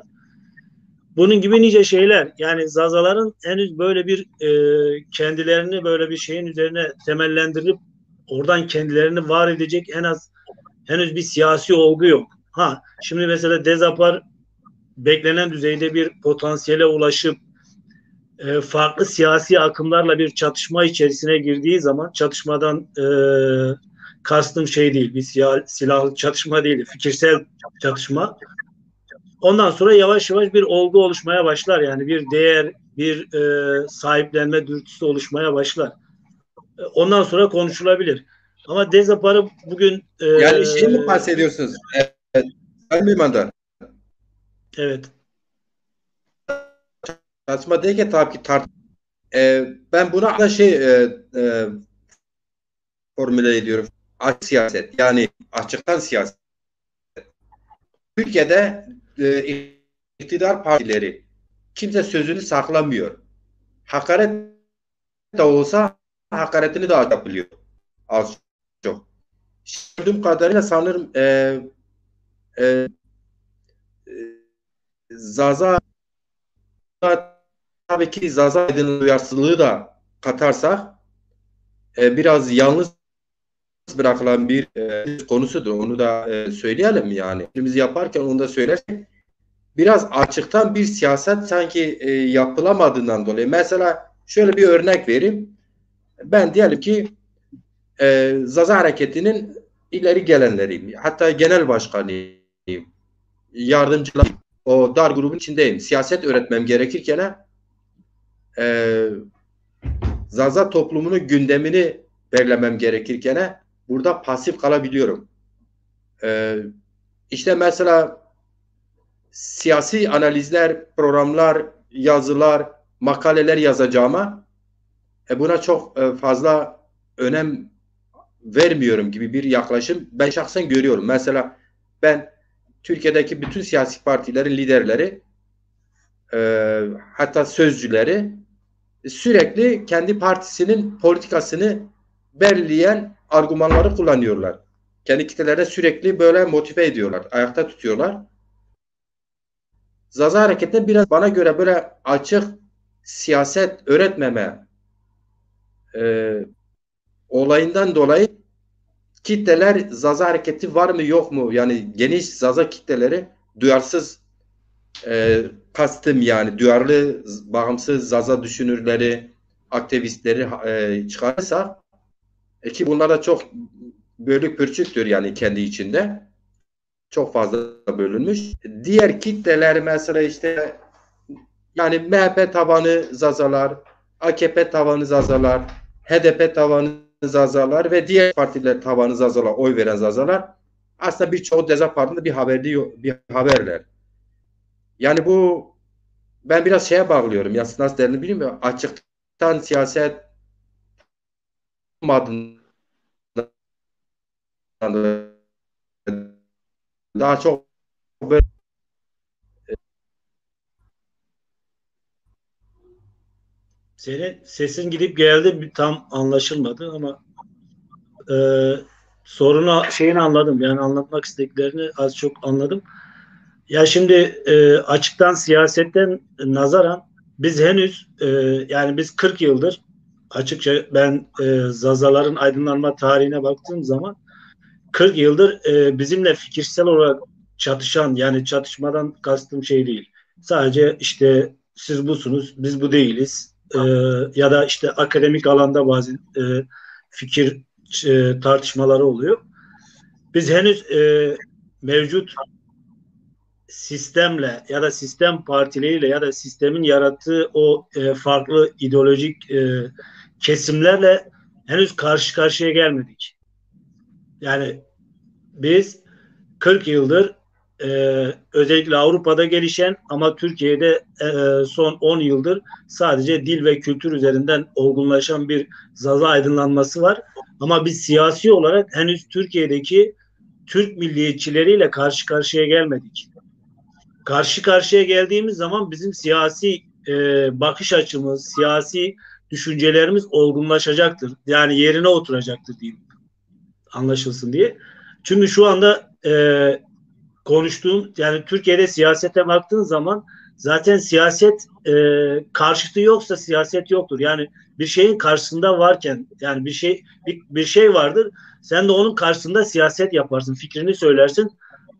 Bunun gibi nice şeyler. Yani Zazaların henüz böyle bir kendilerini böyle bir şeyin üzerine temellendirip oradan kendilerini var edecek henüz bir siyasi olgu yok. Şimdi mesela Dezapar beklenen düzeyde bir potansiyele ulaşıp farklı siyasi akımlarla bir çatışma içerisine girdiği zaman, çatışmadan kastım şey değil, bir silahlı çatışma değil, fikirsel çatışma. Ondan sonra yavaş yavaş bir olgu oluşmaya başlar. Yani bir değer, bir sahiplenme dürtüsü oluşmaya başlar. Ondan sonra konuşulabilir. Ama Dezapar'ı bugün Yani şey mi bahsediyorsunuz? Evet. Sayın Mimandar. Evet. Tartışma değil ki tabii ki ben buna da formüle ediyorum. Açık siyaset. Yani açıktan siyaset. Türkiye'de iktidar partileri kimse sözünü saklamıyor. Hakaret de olsa hakaretini de yapılıyor. Az çok. Gördüğüm kadarıyla sanırım Zaza tabii ki Zaza Aydın'ın duyarsızlığı da katarsak biraz yalnız bırakılan bir konusudur. Onu da söyleyelim yani. Biz yaparken onu da söylersek biraz açıktan bir siyaset sanki yapılamadığından dolayı. Mesela şöyle bir örnek vereyim. Ben diyelim ki Zaza Hareketi'nin ileri gelenleriyim. Hatta genel başkanıyım. Yardımcılar. O dar grubun içindeyim. Siyaset öğretmem gerekirken Zaza toplumunun gündemini belirlemem gerekirken burada pasif kalabiliyorum. İşte mesela siyasi analizler, programlar, yazılar, makaleler yazacağıma buna çok fazla önem vermiyorum gibi bir yaklaşım ben şahsen görüyorum. Mesela ben Türkiye'deki bütün siyasi partilerin liderleri hatta sözcüleri sürekli kendi partisinin politikasını belirleyen argümanları kullanıyorlar. Kendi kitlelerine sürekli böyle motive ediyorlar, ayakta tutuyorlar. Zaza Hareketi'nde biraz bana göre böyle açık siyaset öğretmeme olayından dolayı kitleler Zaza Hareketi var mı yok mu? Yani geniş Zaza kitleleri duyarsız kastım yani duyarlı, bağımsız Zaza düşünürleri, aktivistleri çıkarırsa ki bunlar da çok bölük pürçüktür yani kendi içinde. Çok fazla bölünmüş. Diğer kitleler mesela işte yani MHP tabanı Zazalar, AKP tabanı Zazalar, HDP tabanı Zazalar ve diğer partiler tabanı Zazalar, oy veren Zazalar aslında birçoğu Deza Parti'nde bir haberler. Yani bu ben biraz şeye bağlıyorum. Ya nasıl derini bilmiyorum. Açıktan siyaset olmadığından daha çok böyle Senin sesin gidip geldi tam anlaşılmadı ama e, şeyini anladım. Yani anlatmak istediklerini az çok anladım. Ya şimdi açıktan siyasetten nazaran biz henüz yani biz 40 yıldır açıkça ben Zazaların aydınlanma tarihine baktığım zaman 40 yıldır bizimle fikirsel olarak çatışan yani çatışmadan kastım şey değil. Sadece işte siz busunuz biz bu değiliz ya da işte akademik alanda bazı fikir tartışmaları oluyor. Biz henüz mevcut sistemle ya da sistem partileriyle ya da sistemin yarattığı o farklı ideolojik kesimlerle henüz karşı karşıya gelmedik. Yani biz 40 yıldır özellikle Avrupa'da gelişen ama Türkiye'de son 10 yıldır sadece dil ve kültür üzerinden olgunlaşan bir Zaza aydınlanması var. Ama biz siyasi olarak henüz Türkiye'deki Türk milliyetçileriyle karşı karşıya gelmedik. Karşı karşıya geldiğimiz zaman bizim siyasi bakış açımız, siyasi düşüncelerimiz olgunlaşacaktır. Yani yerine oturacaktır diyeyim anlaşılsın diye. Çünkü şu anda konuştuğum yani Türkiye'de siyasete baktığın zaman zaten siyaset karşıtı yoksa siyaset yoktur. Yani bir şeyin karşısında varken yani bir şey vardır. Sen de onun karşısında siyaset yaparsın, fikrini söylersin.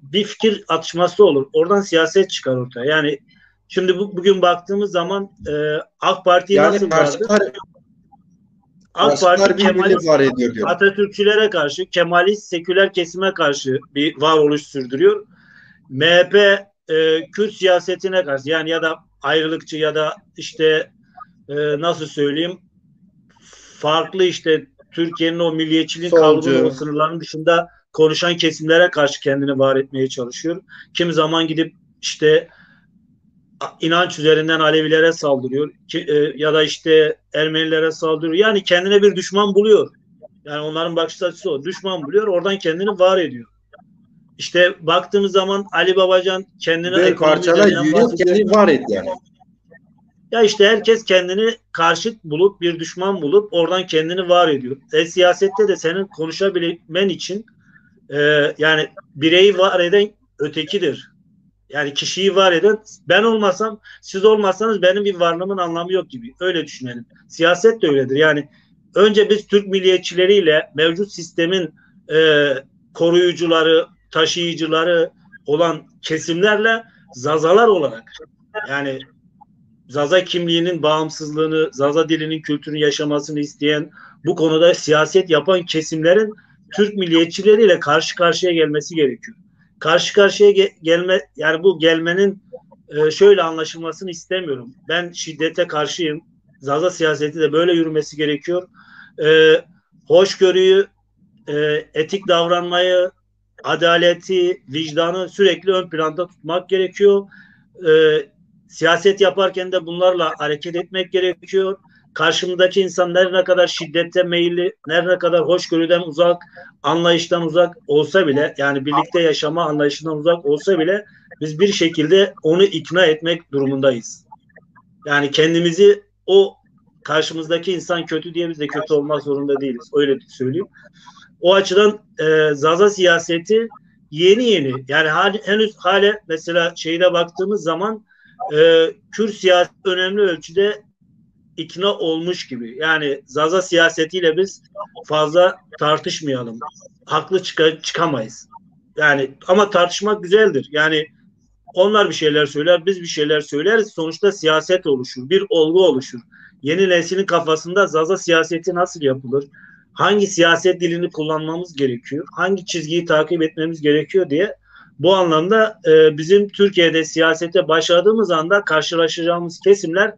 Bir fikir atışması olur. Oradan siyaset çıkar ortaya. Yani şimdi bugün baktığımız zaman AK Parti yani nasıl vardı? AK Parti karşıtlar birbirini Kemalist var ediyor diyor. Atatürkçülere karşı, Kemalist seküler kesime karşı bir varoluş sürdürüyor. MHP Kürt siyasetine karşı yani ya da ayrılıkçı ya da işte nasıl söyleyeyim farklı işte Türkiye'nin o milliyetçiliğin kavrulduğu o sınırların dışında konuşan kesimlere karşı kendini var etmeye çalışıyor. Kimi zaman gidip işte inanç üzerinden Alevilere saldırıyor ya da işte Ermenilere saldırıyor. Yani kendine bir düşman buluyor. Yani onların bakış açısı o. Düşman buluyor, oradan kendini var ediyor. İşte baktığımız zaman Ali Babacan kendini bir ekonomi parçala üzerinden yürüyor, bahsediyor. kendini var et yani. Ya işte herkes kendini karşıt bulup bir düşman bulup oradan kendini var ediyor. Siyasette de senin konuşabilmen için yani bireyi var eden ötekidir. Yani kişiyi var eden ben olmasam siz olmazsanız benim bir varlığımın anlamı yok gibi. Öyle düşünelim. Siyaset de öyledir. Yani önce biz Türk milliyetçileriyle mevcut sistemin koruyucuları, taşıyıcıları olan kesimlerle Zazalar olarak yani Zaza kimliğinin bağımsızlığını, Zaza dilinin kültürünü yaşamasını isteyen bu konuda siyaset yapan kesimlerin Türk milliyetçileriyle karşı karşıya gelmesi gerekiyor. Karşı karşıya gelme yani bu gelmenin şöyle anlaşılmasını istemiyorum. Ben şiddete karşıyım. Zaza siyaseti de böyle yürümesi gerekiyor. Hoşgörüyü etik davranmayı, adaleti, vicdanı sürekli ön planda tutmak gerekiyor. Siyaset yaparken de bunlarla hareket etmek gerekiyor. Karşımdaki insan ne kadar şiddete meyilli, ne kadar hoşgörüden uzak, anlayıştan uzak olsa bile, yani birlikte yaşama anlayışından uzak olsa bile biz bir şekilde onu ikna etmek durumundayız. Yani kendimizi o karşımızdaki insan kötü diye biz de kötü olmak zorunda değiliz. Öyle söyleyeyim. O açıdan Zaza siyaseti yeni yani henüz hala mesela şeyde baktığımız zaman Kürt siyaseti önemli ölçüde ikna olmuş gibi. Yani Zaza siyasetiyle biz fazla tartışmayalım. Haklı çıkamayız. Yani ama tartışmak güzeldir. Yani onlar bir şeyler söyler, biz bir şeyler söyleriz. Sonuçta siyaset oluşur, bir olgu oluşur. Yeni neslin kafasında Zaza siyaseti nasıl yapılır? Hangi siyaset dilini kullanmamız gerekiyor? Hangi çizgiyi takip etmemiz gerekiyor diye bu anlamda bizim Türkiye'de siyasete başladığımız anda karşılaşacağımız kesimler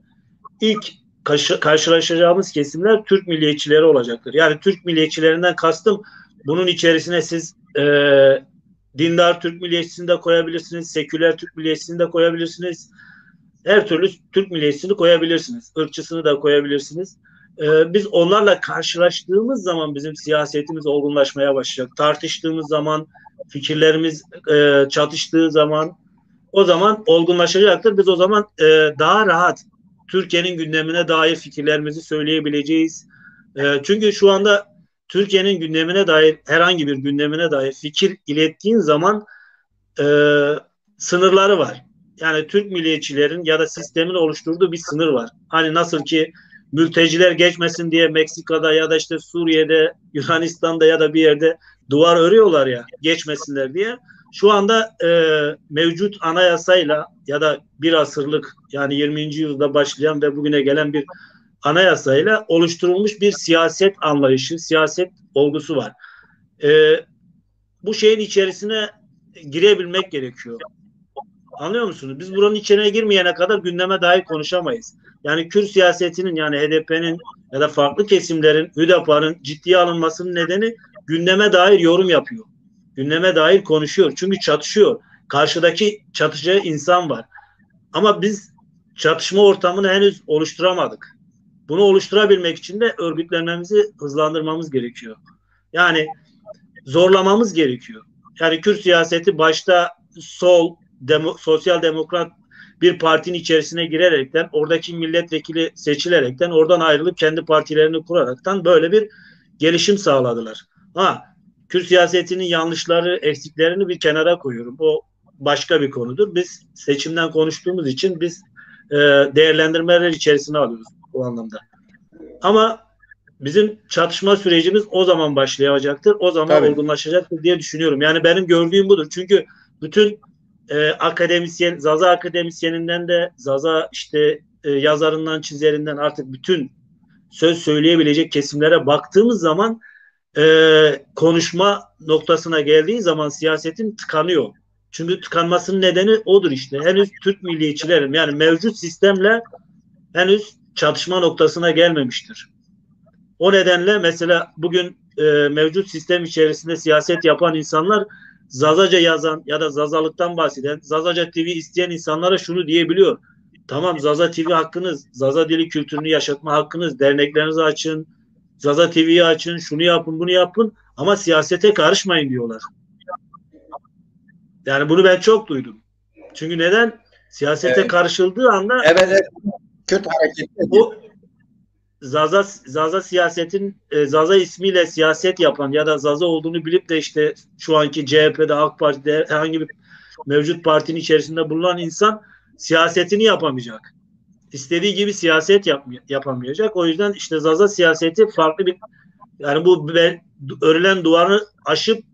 karşılaşacağımız kesimler Türk milliyetçileri olacaktır. Yani Türk milliyetçilerinden kastım bunun içerisine siz dindar Türk milliyetçisini de koyabilirsiniz, seküler Türk milliyetçisini de koyabilirsiniz. Her türlü Türk milliyetçisini koyabilirsiniz. Irkçısını da koyabilirsiniz. Biz onlarla karşılaştığımız zaman bizim siyasetimiz olgunlaşmaya başlayacak. Tartıştığımız zaman, fikirlerimiz çatıştığı zaman o zaman olgunlaşacaktır. Biz o zaman daha rahat Türkiye'nin gündemine dair fikirlerimizi söyleyebileceğiz. Çünkü şu anda Türkiye'nin gündemine dair herhangi bir gündemine dair fikir ilettiğin zaman sınırları var. Yani Türk milliyetçilerin ya da sistemin oluşturduğu bir sınır var. Hani nasıl ki mülteciler geçmesin diye Meksika'da ya da işte Suriye'de, Yunanistan'da ya da bir yerde duvar örüyorlar ya geçmesinler diye. Şu anda mevcut anayasayla ya da bir asırlık yani 20. yüzyılda başlayan ve bugüne gelen bir anayasayla oluşturulmuş bir siyaset anlayışı, siyaset olgusu var. Bu şeyin içerisine girebilmek gerekiyor. Anlıyor musunuz? Biz buranın içine girmeyene kadar gündeme dair konuşamayız. Yani Kürt siyasetinin yani HDP'nin ya da farklı kesimlerin, Hüdapar'ın ciddiye alınmasının nedeni gündeme dair yorum yapıyor. Gündeme dair konuşuyor. Çünkü çatışıyor. Karşıdaki çatışacağı insan var. Ama biz çatışma ortamını henüz oluşturamadık. Bunu oluşturabilmek için de örgütlenmemizi hızlandırmamız gerekiyor. Yani zorlamamız gerekiyor. Yani Kürt siyaseti başta sol, sosyal demokrat bir partinin içerisine girerekten, oradaki milletvekili seçilerekten, oradan ayrılıp kendi partilerini kuraraktan böyle bir gelişim sağladılar. Kürt siyasetinin yanlışları, eksiklerini bir kenara koyuyorum. O başka bir konudur. Biz seçimden konuştuğumuz için biz değerlendirmeler içerisine alıyoruz o anlamda. Ama bizim çatışma sürecimiz o zaman başlayacaktır. O zaman olgunlaşacaktır diye düşünüyorum. Yani benim gördüğüm budur. Çünkü bütün akademisyen, Zaza akademisyeninden de Zaza işte yazarından, çizerinden artık bütün söz söyleyebilecek kesimlere baktığımız zaman konuşma noktasına geldiği zaman siyasetin tıkanıyor. Çünkü tıkanmasının nedeni odur işte. Henüz Türk milliyetçilerin yani mevcut sistemle henüz çatışma noktasına gelmemiştir. O nedenle mesela bugün mevcut sistem içerisinde siyaset yapan insanlar Zazaca yazan ya da Zazalıktan bahseden, Zazaca TV isteyen insanlara şunu diyebiliyor. Tamam Zaza TV hakkınız, Zaza dili kültürünü yaşatma hakkınız, derneklerinizi açın, Zaza TV'yi açın, şunu yapın, bunu yapın ama siyasete karışmayın diyorlar. Yani bunu ben çok duydum. Çünkü neden? Siyasete karışıldığı anda Kürt hareketi o Zaza siyasetin Zaza ismiyle siyaset yapan ya da Zaza olduğunu bilip de işte şu anki CHP'de, AK Parti'de herhangi bir mevcut partinin içerisinde bulunan insan siyasetini yapamayacak. İstediği gibi siyaset yapamayacak. O yüzden işte Zaza siyaseti farklı bir yani bu örülen duvarı aşıp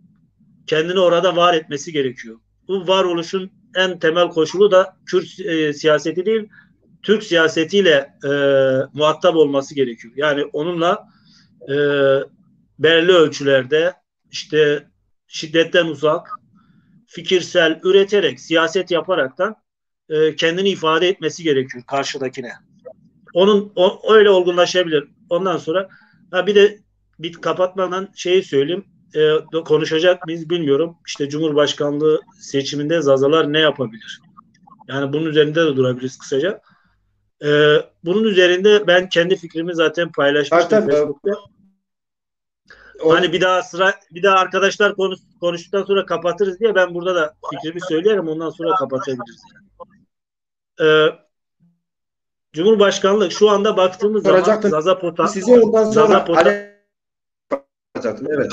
kendini orada var etmesi gerekiyor. Bu varoluşun en temel koşulu da Kürt siyaseti değil, Türk siyasetiyle muhatap olması gerekiyor. Yani onunla belirli ölçülerde işte şiddetten uzak, fikirsel, üreterek, siyaset yaparaktan kendini ifade etmesi gerekiyor karşıdakine. Öyle olgunlaşabilir. Ondan sonra bir de kapatmadan şeyi söyleyeyim. konuşacak mıyız bilmiyorum. İşte Cumhurbaşkanlığı seçiminde Zazalar ne yapabilir? Yani bunun üzerinde de durabiliriz kısaca. Bunun üzerinde ben kendi fikrimi zaten paylaşmıştım Facebook'ta. Hani bir daha arkadaşlar konuştuktan sonra kapatırız diye ben burada da fikrimi söylerim, ondan sonra kapatabiliriz. Cumhurbaşkanlığı şu anda baktığımız zaman Zaza evet.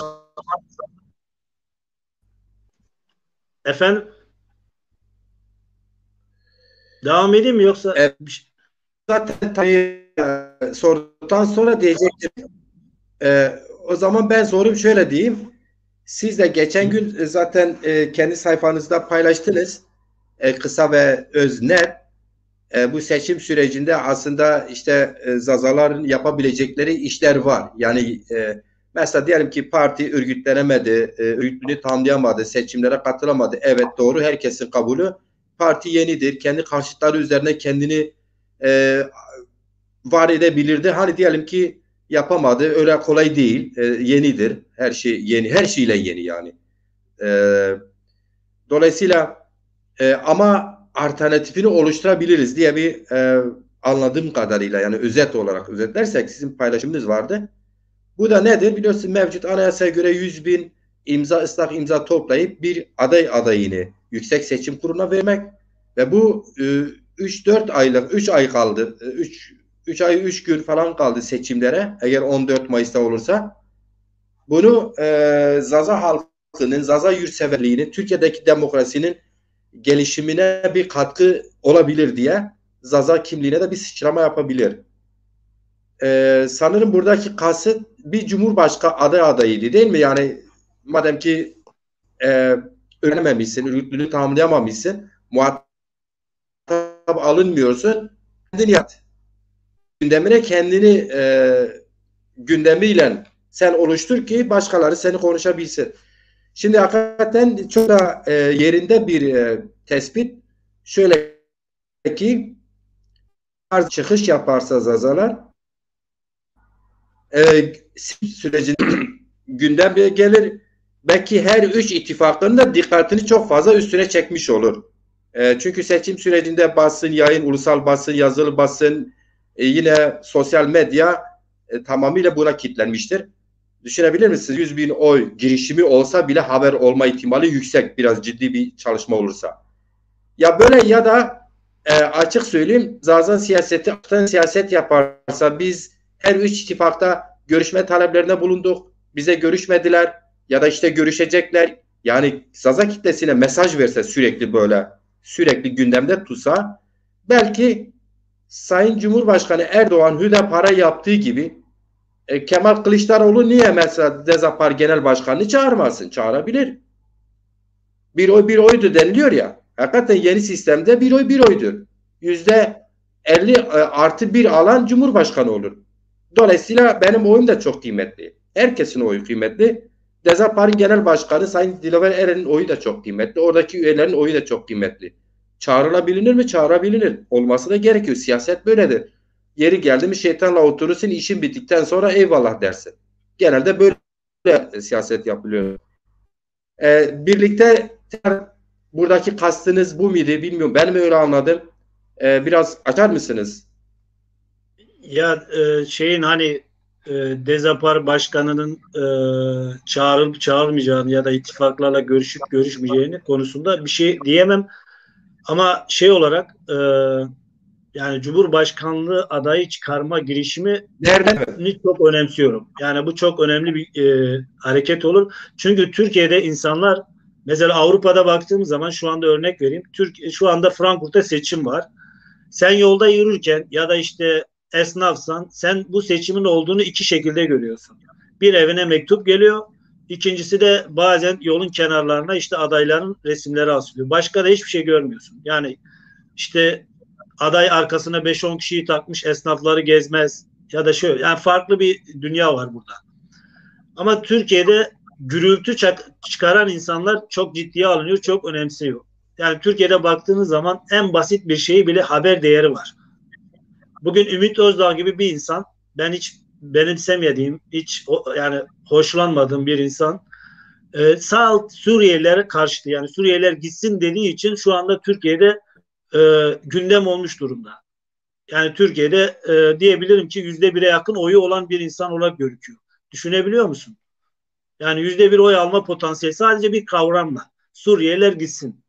Efendim? Devam edeyim mi yoksa? Zaten sorduktan sonra diyecektim. O zaman ben sorum şöyle diyeyim. Siz de geçen gün zaten kendi sayfanızda paylaştınız. Kısa ve öznet. Bu seçim sürecinde aslında işte Zazaların yapabilecekleri işler var. Yani mesela diyelim ki parti örgütlenemedi, örgütlülüğünü tamamlayamadı, seçimlere katılamadı. Evet, doğru, herkesin kabulü. Parti yenidir, kendi karşıtları üzerine kendini var edebilirdi. Hani diyelim ki yapamadı, öyle kolay değil, yenidir. Her şey yeni, her şeyle yeni yani. Dolayısıyla ama alternatifini oluşturabiliriz diye bir anladığım kadarıyla, yani özet olarak özetlersek sizin paylaşımınız vardı. Bu da nedir? Biliyorsun mevcut anayasaya göre 100.000 ıslak imza toplayıp bir aday adayını Yüksek Seçim Kurulu'na vermek ve bu 3-4 aylık, 3 ay kaldı. 3 ay 3 gün falan kaldı seçimlere. Eğer 14 Mayıs'ta olursa. Bunu Zaza halkının, Zaza yurtseverliğinin, Türkiye'deki demokrasinin gelişimine bir katkı olabilir diye Zaza kimliğine de bir sıçrama yapabilir. Sanırım buradaki kasıt bir Cumhurbaşkanı adayıydı değil mi? Yani madem ki öğrenememişsin, örgütlülüğünü tamamlayamamışsın, muhatap alınmıyorsun, kendini yat. Gündemine kendini gündemiyle sen oluştur ki başkaları seni konuşabilsin. Şimdi hakikaten çok da yerinde bir tespit. Şöyle ki çıkış yaparsa Zazalar sürecinde gündeme gelir. Belki her üç ittifakın da dikkatini çok fazla üstüne çekmiş olur. Çünkü seçim sürecinde basın, yayın, ulusal basın, yazılı basın, yine sosyal medya tamamıyla buna kilitlenmiştir. Düşünebilir misiniz? 100.000 oy girişimi olsa bile haber olma ihtimali yüksek, biraz ciddi bir çalışma olursa. Ya böyle ya da açık söyleyeyim, Zaza siyaset yaparsa biz her üç ittifakta görüşme taleplerine bulunduk. Bize görüşmediler ya da işte görüşecekler. Yani Zaza kitlesine mesaj verse, sürekli gündemde tutsa, belki Sayın Cumhurbaşkanı Erdoğan Hüdapar'a yaptığı gibi Kemal Kılıçdaroğlu niye mesela Dezapar Genel Başkanı'nı çağırmasın? Çağırabilir. Bir oy bir oydu deniliyor ya. Hakikaten yeni sistemde bir oy bir oydur. %50 artı bir alan Cumhurbaşkanı olur. Dolayısıyla benim oyum da çok kıymetli. Herkesin oyu kıymetli. Dezapar'ın Genel Başkanı Sayın Dilaver Eren'in oyu da çok kıymetli. Oradaki üyelerin oyu da çok kıymetli. Çağrılabilir mi? Çağrılabilir. Olması da gerekiyor. Siyaset böyledir. Yeri geldi mi şeytanla oturursun, işin bittikten sonra eyvallah dersin. Genelde böyle siyaset yapılıyor. Birlikte buradaki kastınız bu muydu bilmiyorum. Ben mi öyle anladım? Biraz açar mısınız? Ya hani Dezapar Başkanı'nın çağrılıp çağrılmayacağını ya da ittifaklarla görüşüp görüşmeyeceğini konusunda bir şey diyemem. Ama olarak yani Cumhurbaşkanlığı adayı çıkarma girişimi çok önemsiyorum. Yani bu çok önemli bir hareket olur. Çünkü Türkiye'de insanlar, mesela Avrupa'da baktığımız zaman, şu anda örnek vereyim. Şu anda Frankfurt'ta seçim var. Sen yolda yürürken ya da işte esnafsan, sen bu seçimin olduğunu iki şekilde görüyorsun. Bir, evine mektup geliyor. İkincisi de bazen yolun kenarlarına işte adayların resimleri asılıyor. Başka da hiçbir şey görmüyorsun. Yani işte aday arkasına 5-10 kişiyi takmış, esnafları gezmez ya da şöyle. Yani farklı bir dünya var burada. Ama Türkiye'de gürültü çıkaran insanlar çok ciddiye alınıyor, çok önemsiyor. Yani Türkiye'de baktığınız zaman en basit bir şeyi bile haber değeri var. Bugün Ümit Özdağ gibi bir insan, ben hiç benimsemediğim, hiç yani hoşlanmadığım bir insan sağ alt Suriyelilere karşıtı. Yani Suriyeliler gitsin dediği için şu anda Türkiye'de gündem olmuş durumda. Yani Türkiye'de diyebilirim ki %1'e yakın oyu olan bir insan olarak gözüküyor. Düşünebiliyor musun? Yani %1 oy alma potansiyeli sadece bir kavramla. Suriyeliler gitsin.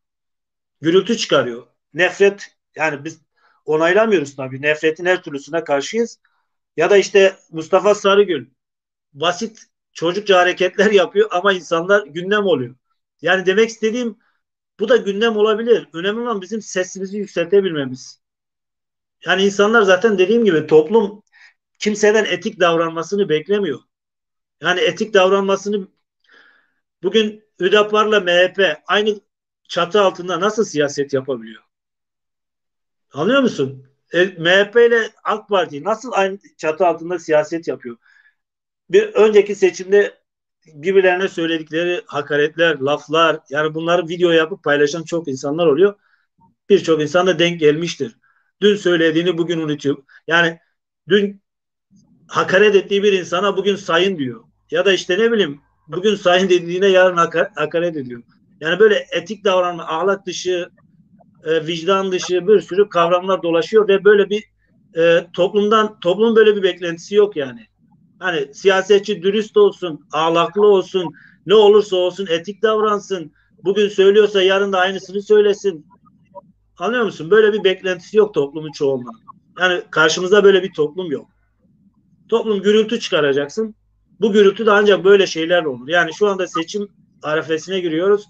Gürültü çıkarıyor. Nefret, yani biz onaylamıyoruz tabii. Nefretin her türlüsüne karşıyız. Ya da işte Mustafa Sarıgül basit çocukça hareketler yapıyor ama insanlar gündem oluyor. Yani demek istediğim, bu da gündem olabilir. Önemli olan bizim sesimizi yükseltebilmemiz. Yani insanlar zaten dediğim gibi, toplum kimseden etik davranmasını beklemiyor. Yani etik davranmasını, bugün Hüdapar'la MHP aynı çatı altında nasıl siyaset yapabiliyor? Anlıyor musun? MHP ile AK Parti nasıl aynı çatı altında siyaset yapıyor? Bir önceki seçimde birbirlerine söyledikleri hakaretler, laflar, yani bunları video yapıp paylaşan çok insanlar oluyor. Birçok insan da denk gelmiştir. Dün söylediğini bugün unutuyor. Yani dün hakaret ettiği bir insana bugün sayın diyor. Ya da işte ne bileyim, bugün sayın dediğine yarın hakaret ediyor. Yani böyle etik davranma, ahlak dışı, vicdan dışı bir sürü kavramlar dolaşıyor ve böyle bir toplumun böyle bir beklentisi yok yani. Hani siyasetçi dürüst olsun, ahlaklı olsun, ne olursa olsun etik davransın. Bugün söylüyorsa yarın da aynısını söylesin. Anlıyor musun? Böyle bir beklentisi yok toplumun çoğunluğunun. Yani karşımızda böyle bir toplum yok. Toplum gürültü çıkaracaksın. Bu gürültü de ancak böyle şeylerle olur. Yani şu anda seçim arefesine giriyoruz.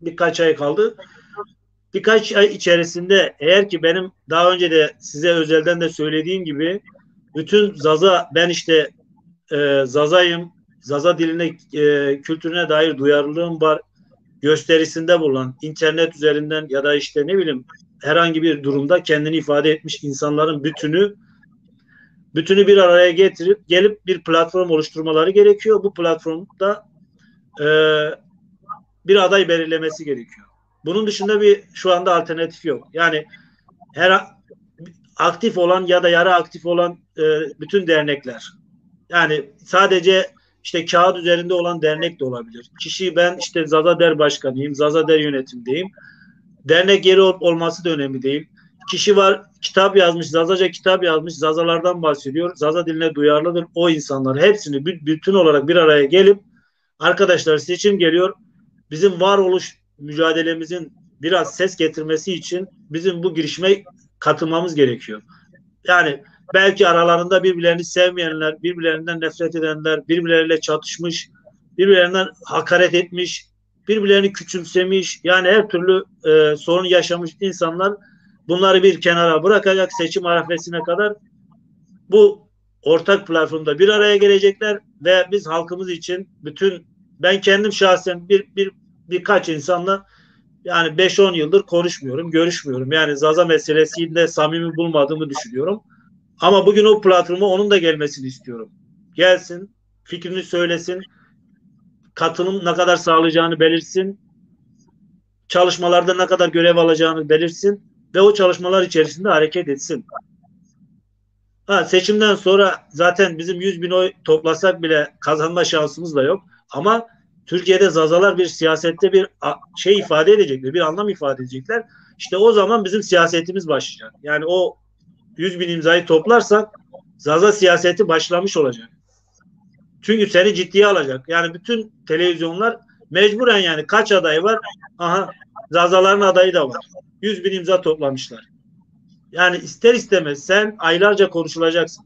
Birkaç ay kaldı. Birkaç ay içerisinde, eğer ki benim daha önce de size özelden de söylediğim gibi, bütün Zaza, ben işte Zazayım, Zaza diline, kültürüne dair duyarlılığım var gösterisinde bulunan, internet üzerinden ya da işte ne bileyim herhangi bir durumda kendini ifade etmiş insanların bütünü bir araya getirip gelip bir platform oluşturmaları gerekiyor. Bu platformda e, bir aday belirlemesi gerekiyor. Bunun dışında şu anda alternatif yok. Yani her aktif olan ya da yarı aktif olan bütün dernekler. Yani sadece işte kağıt üzerinde olan dernek de olabilir. Kişi, ben işte Zazader Başkanıyım, Zazader yönetimdeyim. Dernek yeri olması da önemli değil. Kişi var, kitap yazmış, Zazaca kitap yazmış, Zazalardan bahsediyor. Zaza diline duyarlıdır. O insanlar hepsini bütün olarak bir araya gelip, arkadaşlar seçim geliyor, bizim varoluş mücadelemizin biraz ses getirmesi için bizim bu girişime katılmamız gerekiyor. Yani belki aralarında birbirlerini sevmeyenler, birbirlerinden nefret edenler, birbirleriyle çatışmış, birbirlerinden hakaret etmiş, birbirlerini küçümsemiş, yani her türlü sorun yaşamış insanlar bunları bir kenara bırakacak, seçim arefesine kadar bu ortak platformda bir araya gelecekler ve biz halkımız için ben kendim şahsen birkaç insanla yani 5-10 yıldır konuşmuyorum, görüşmüyorum. Yani Zaza meselesinde samimi bulmadığımı düşünüyorum. Ama bugün o platforma onun da gelmesini istiyorum. Gelsin, fikrini söylesin, katılım ne kadar sağlayacağını belirsin, çalışmalarda ne kadar görev alacağını belirsin ve o çalışmalar içerisinde hareket etsin. Seçimden sonra zaten bizim 100.000 oy toplasak bile kazanma şansımız da yok. Ama Türkiye'de Zazalar bir siyasette bir şey ifade edecekler, bir anlam ifade edecekler. İşte o zaman bizim siyasetimiz başlayacak. Yani o 100.000 imzayı toplarsak Zaza siyaseti başlamış olacak. Çünkü seni ciddiye alacak. Yani bütün televizyonlar mecburen, yani kaç aday var? Aha, Zazaların adayı da var. 100.000 imza toplamışlar. Yani ister istemez sen aylarca konuşulacaksın.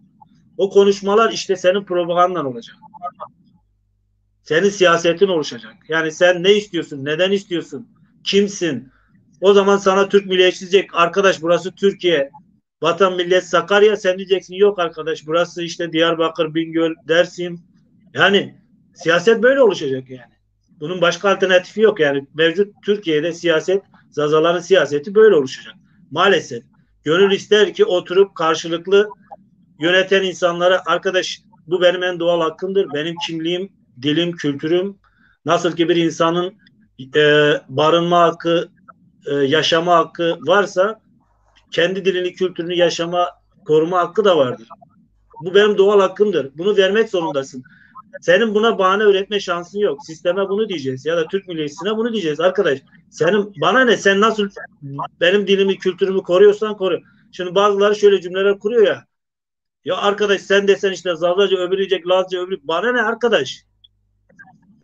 O konuşmalar işte senin propagandan olacak. Senin siyasetin oluşacak. Yani sen ne istiyorsun? Neden istiyorsun? Kimsin? O zaman sana Türk milliyetçi diyecek, arkadaş burası Türkiye. Vatan millet Sakarya, sen diyeceksin yok arkadaş burası işte Diyarbakır, Bingöl, Dersim. Yani siyaset böyle oluşacak yani. Bunun başka alternatifi yok yani. Mevcut Türkiye'de siyaset, Zazaların siyaseti böyle oluşacak. Maalesef. Gönül ister ki oturup karşılıklı yöneten insanlara, arkadaş bu benim en doğal hakkımdır. Benim kimliğim, dilim, kültürüm. Nasıl ki bir insanın barınma hakkı, yaşama hakkı varsa, kendi dilini, kültürünü yaşama, koruma hakkı da vardır. Bu benim doğal hakkımdır. Bunu vermek zorundasın. Senin buna bahane üretme şansın yok. Sisteme bunu diyeceğiz ya da Türk milliyetçisine bunu diyeceğiz. Arkadaş senin bana ne, sen nasıl benim dilimi, kültürümü koruyorsan koru. Şimdi bazıları şöyle cümleler kuruyor ya. Ya arkadaş sen desen işte Zazaca, öbürü diyecek Lazca, öbürü. Bana ne arkadaş?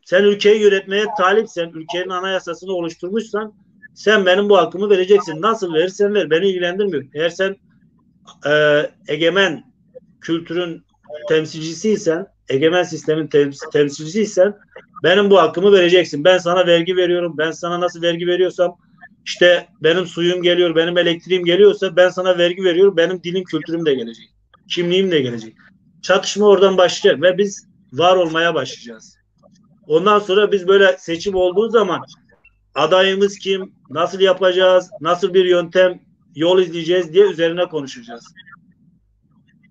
Sen ülkeyi yönetmeye talipsen, ülkenin anayasasını oluşturmuşsan sen benim bu hakkımı vereceksin. Nasıl verirsen ver. Beni ilgilendirmiyor. Eğer sen egemen kültürün temsilcisiysen, egemen sistemin temsilcisiysen benim bu hakkımı vereceksin. Ben sana vergi veriyorum. Ben sana nasıl vergi veriyorsam, işte benim suyum geliyor, benim elektriğim geliyorsa ben sana vergi veriyorum. Benim dilim, kültürüm de gelecek. Kimliğim de gelecek. Çatışma oradan başlayacak ve biz var olmaya başlayacağız. Ondan sonra biz böyle seçim olduğu zaman adayımız kim, nasıl yapacağız, nasıl bir yöntem, yol izleyeceğiz diye üzerine konuşacağız.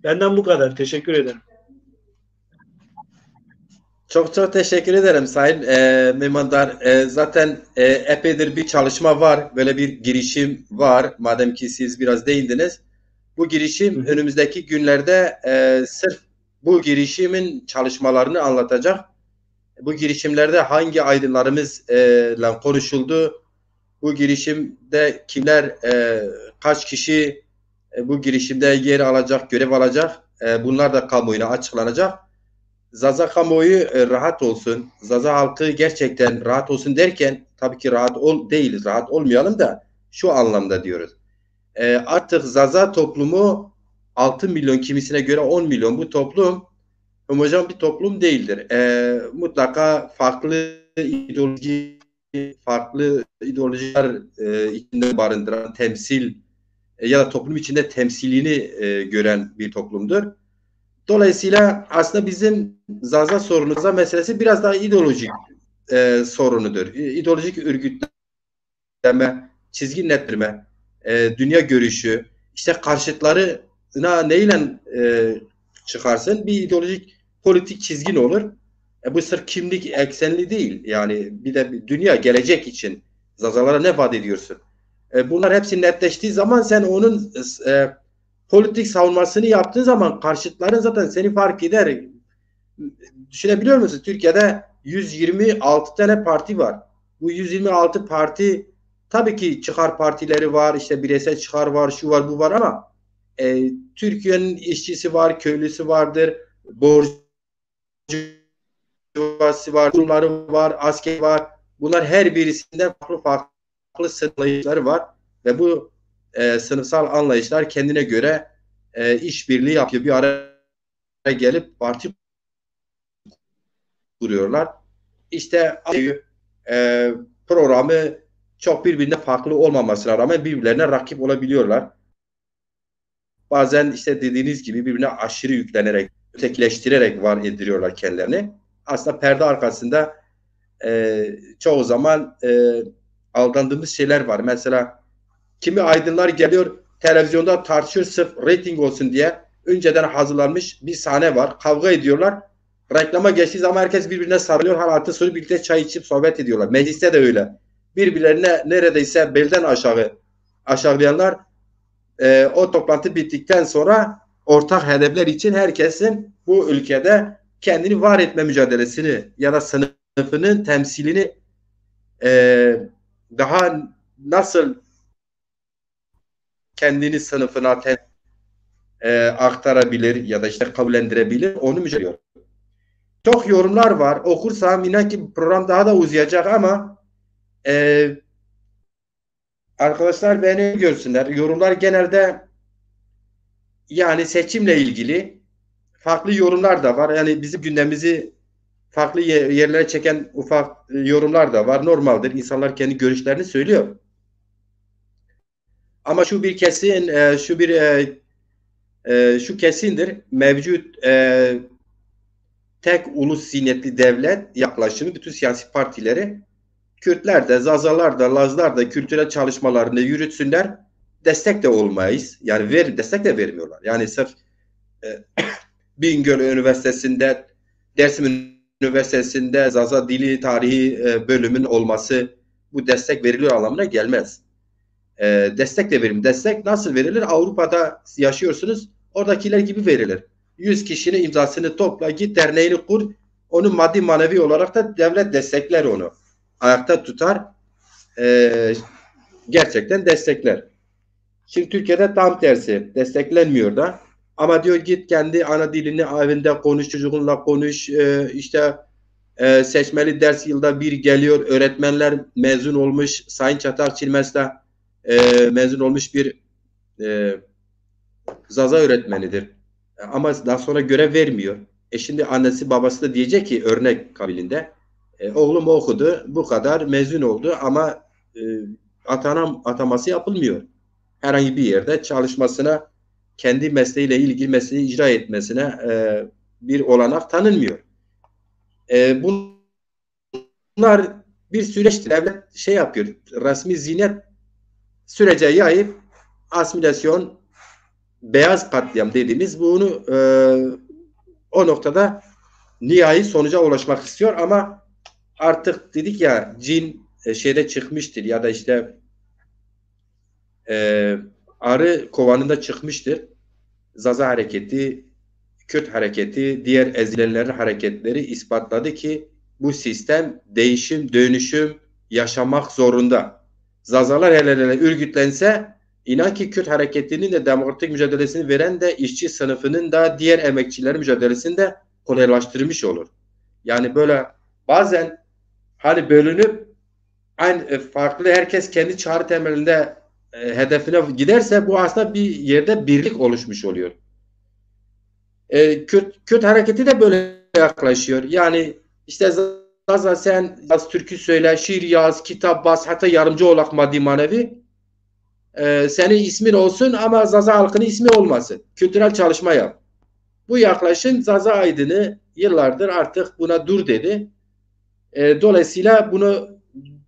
Benden bu kadar. Teşekkür ederim. Çok çok teşekkür ederim Sayın Memandar. Zaten epeydir bir çalışma var. Böyle bir girişim var. Madem ki siz biraz değindiniz. Bu girişim önümüzdeki günlerde sırf bu girişimin çalışmalarını anlatacak. Bu girişimlerde hangi aydınlarımızla konuşuldu? Bu girişimde kimler, kaç kişi bu girişimde yer alacak, görev alacak? Bunlar da kamuoyuna açıklanacak. Zaza kamuoyu rahat olsun. Zaza halkı gerçekten rahat olsun derken tabii ki rahat değiliz. Rahat olmayalım da şu anlamda diyoruz. Artık Zaza toplumu 6 milyon, kimisine göre 10 milyon, bu toplum homojen bir toplum değildir. Mutlaka farklı ideolojiler içinde barındıran, temsil ya da toplum içinde temsilini gören bir toplumdur. Dolayısıyla aslında bizim Zaza sorunu, Zaza meselesi biraz daha ideolojik sorunudur. İdeolojik örgütleme, çizgi nettirme, dünya görüşü, işte karşıtlarına neyle çıkarsın? Bir ideolojik politik çizgin olur. Bu sırf kimlik eksenli değil. Yani bir de bir dünya, gelecek için Zazalara ne vaat ediyorsun? Bunlar hepsi netleştiği zaman sen onun politik savunmasını yaptığın zaman karşıtların zaten seni fark eder. Düşünebiliyor musun? Türkiye'de 126 tane parti var. Bu 126 parti tabii ki çıkar partileri var, işte bireysel çıkar var, şu var, bu var ama Türkiye'nin işçisi var, köylüsü vardır, borcuvası var, kurumları var, asker var. Bunlar her birisinde farklı sınıfları var ve bu sınıfsal anlayışlar kendine göre işbirliği yapıyor. Bir araya gelip parti kuruyorlar. İşte programı çok birbirine farklı olmamasına rağmen birbirlerine rakip olabiliyorlar. Bazen işte dediğiniz gibi birbirine aşırı yüklenerek, ötekileştirerek var ediliyorlar kendilerini. Aslında perde arkasında çoğu zaman aldandığımız şeyler var. Mesela kimi aydınlar geliyor, televizyonda tartışıyor sırf reyting olsun diye. Önceden hazırlanmış bir sahne var. Kavga ediyorlar. Reklama geçtiği zaman herkes birbirine sarılıyor. Halatı sonra birlikte çay içip sohbet ediyorlar. Mecliste de öyle. Birbirlerine neredeyse belden aşağılayanlar o toplantı bittikten sonra ortak hedefler için herkesin bu ülkede kendini var etme mücadelesini ya da sınıfının temsilini daha nasıl kendini sınıfına aktarabilir ya da işte kabullendirebilir, onu mücadele ediyor. Çok yorumlar var. Okursam inan ki program daha da uzayacak ama arkadaşlar beni görsünler. Yorumlar genelde yani seçimle ilgili farklı yorumlar da var. Yani bizim gündemimizi farklı yerlere çeken ufak yorumlar da var. Normaldir. İnsanlar kendi görüşlerini söylüyor. Ama şu bir kesin, şu kesindir. Mevcut tek ulus ziynetli devlet yaklaşımı bütün siyasi partileri Kürtler de, Zazalar da, Lazlar da kültürel çalışmalarını yürütsünler. Destek de olmayız. Yani destek de vermiyorlar. Yani sırf Bingöl Üniversitesi'nde, Dersim Üniversitesi'nde Zaza Dili Tarihi bölümün olması bu destek veriliyor anlamına gelmez. Destek de verim. Destek nasıl verilir? Avrupa'da yaşıyorsunuz. Oradakiler gibi verilir. 100 kişinin imzasını topla, git derneğini kur. Onu maddi manevi olarak da devlet destekler onu. Ayakta tutar. Gerçekten destekler. Şimdi Türkiye'de tam tersi. Desteklenmiyor da. Ama diyor git kendi ana dilini evinde konuş, çocuğunla konuş. İşte seçmeli ders yılda bir geliyor. Öğretmenler mezun olmuş. Sayın Çatak Çilmez'de mezun olmuş bir Zaza öğretmenidir. Ama daha sonra görev vermiyor. Şimdi annesi babası da diyecek ki örnek kabilinde oğlum okudu bu kadar mezun oldu ama ataması yapılmıyor. Herhangi bir yerde çalışmasına kendi mesleğiyle ilgili mesleği icra etmesine bir olanak tanınmıyor. Bunlar bir süreçtir. Devlet şey yapıyor. Resmi zinet sürece yayıp asimilasyon beyaz katliam dediğimiz bunu o noktada nihai sonuca ulaşmak istiyor ama artık dedik ya cin şeyde çıkmıştır ya da işte arı kovanında çıkmıştır. Zaza hareketi, Kürt hareketi, diğer ezilenlerin hareketleri ispatladı ki bu sistem değişim, dönüşüm yaşamak zorunda. Zazalar hele örgütlense İnan ki Kürt hareketinin de demokratik mücadelesini veren de işçi sınıfının da diğer emekçilerin mücadelesini de kolaylaştırmış olur. Yani böyle bazen hani bölünüp aynı farklı herkes kendi çağrı temelinde hedefine giderse bu aslında bir yerde birlik oluşmuş oluyor. Kürt hareketi de böyle yaklaşıyor. Yani işte Zaza sen yaz türkü söyle, şiir yaz, kitap bas, hatta yardımcı olarak maddi manevi. Senin ismin olsun ama Zaza halkının ismi olmasın. Kültürel çalışma yap. Bu yaklaşım Zaza Aydın'ı yıllardır artık buna dur dedi. Dolayısıyla bunu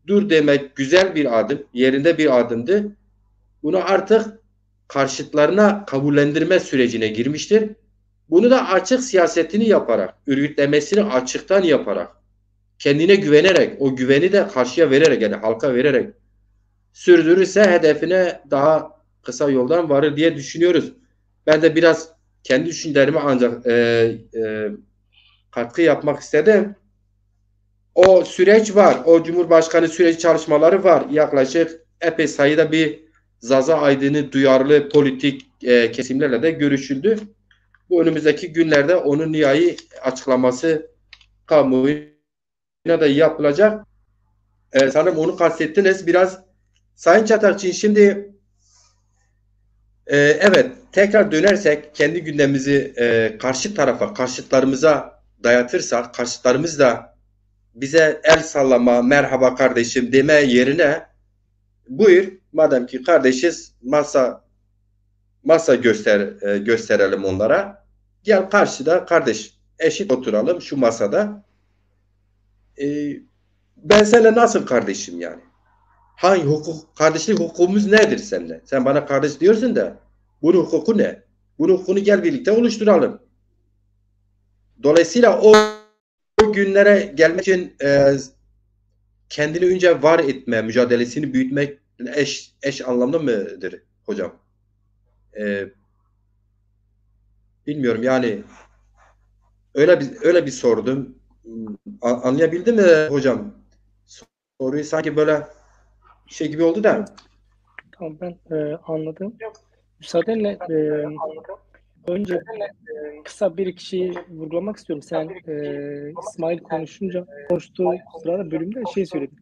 dur demek güzel bir adım, yerinde bir adımdı. Bunu artık karşıtlarına kabullendirme sürecine girmiştir. Bunu da açık siyasetini yaparak, örgütlemesini açıktan yaparak, kendine güvenerek, o güveni de karşıya vererek yani halka vererek sürdürürse hedefine daha kısa yoldan varır diye düşünüyoruz. Ben de biraz kendi düşüncelerime ancak katkı yapmak istedim. O süreç var. O Cumhurbaşkanı süreci çalışmaları var. Yaklaşık epey sayıda bir Zaza Aydın'ı duyarlı politik kesimlerle de görüşüldü. Bu önümüzdeki günlerde onun nihai açıklaması kamuoyuna da yapılacak. Sanırım onu kastettiniz. Biraz Sayın Çatakçı şimdi evet tekrar dönersek kendi gündemimizi karşı tarafa, karşıtlarımıza dayatırsak, karşıtlarımız da bize el sallama, merhaba kardeşim deme yerine buyur madem ki kardeşiz masa gösterelim onlara. Gel karşıda kardeş eşit oturalım şu masada. Ben seninle nasıl kardeşim yani? Hangi hukuk, kardeşlik hukukumuz nedir seninle? Sen bana kardeş diyorsun da bunun hukuku ne? Bunun hukukunu gel birlikte oluşturalım. Dolayısıyla o günlere gelmek için kendini önce var etme, mücadelesini büyütmek eş anlamda mıdır hocam? Bilmiyorum yani öyle bir sordum. Anlayabildin mi hocam? Soruyu sanki böyle şey gibi oldu da. Tamam ben anladım. Müsaadenle önce kısa bir iki şeyi vurgulamak istiyorum. Sen İsmail konuştuğu sırada bölümde şey söyledin.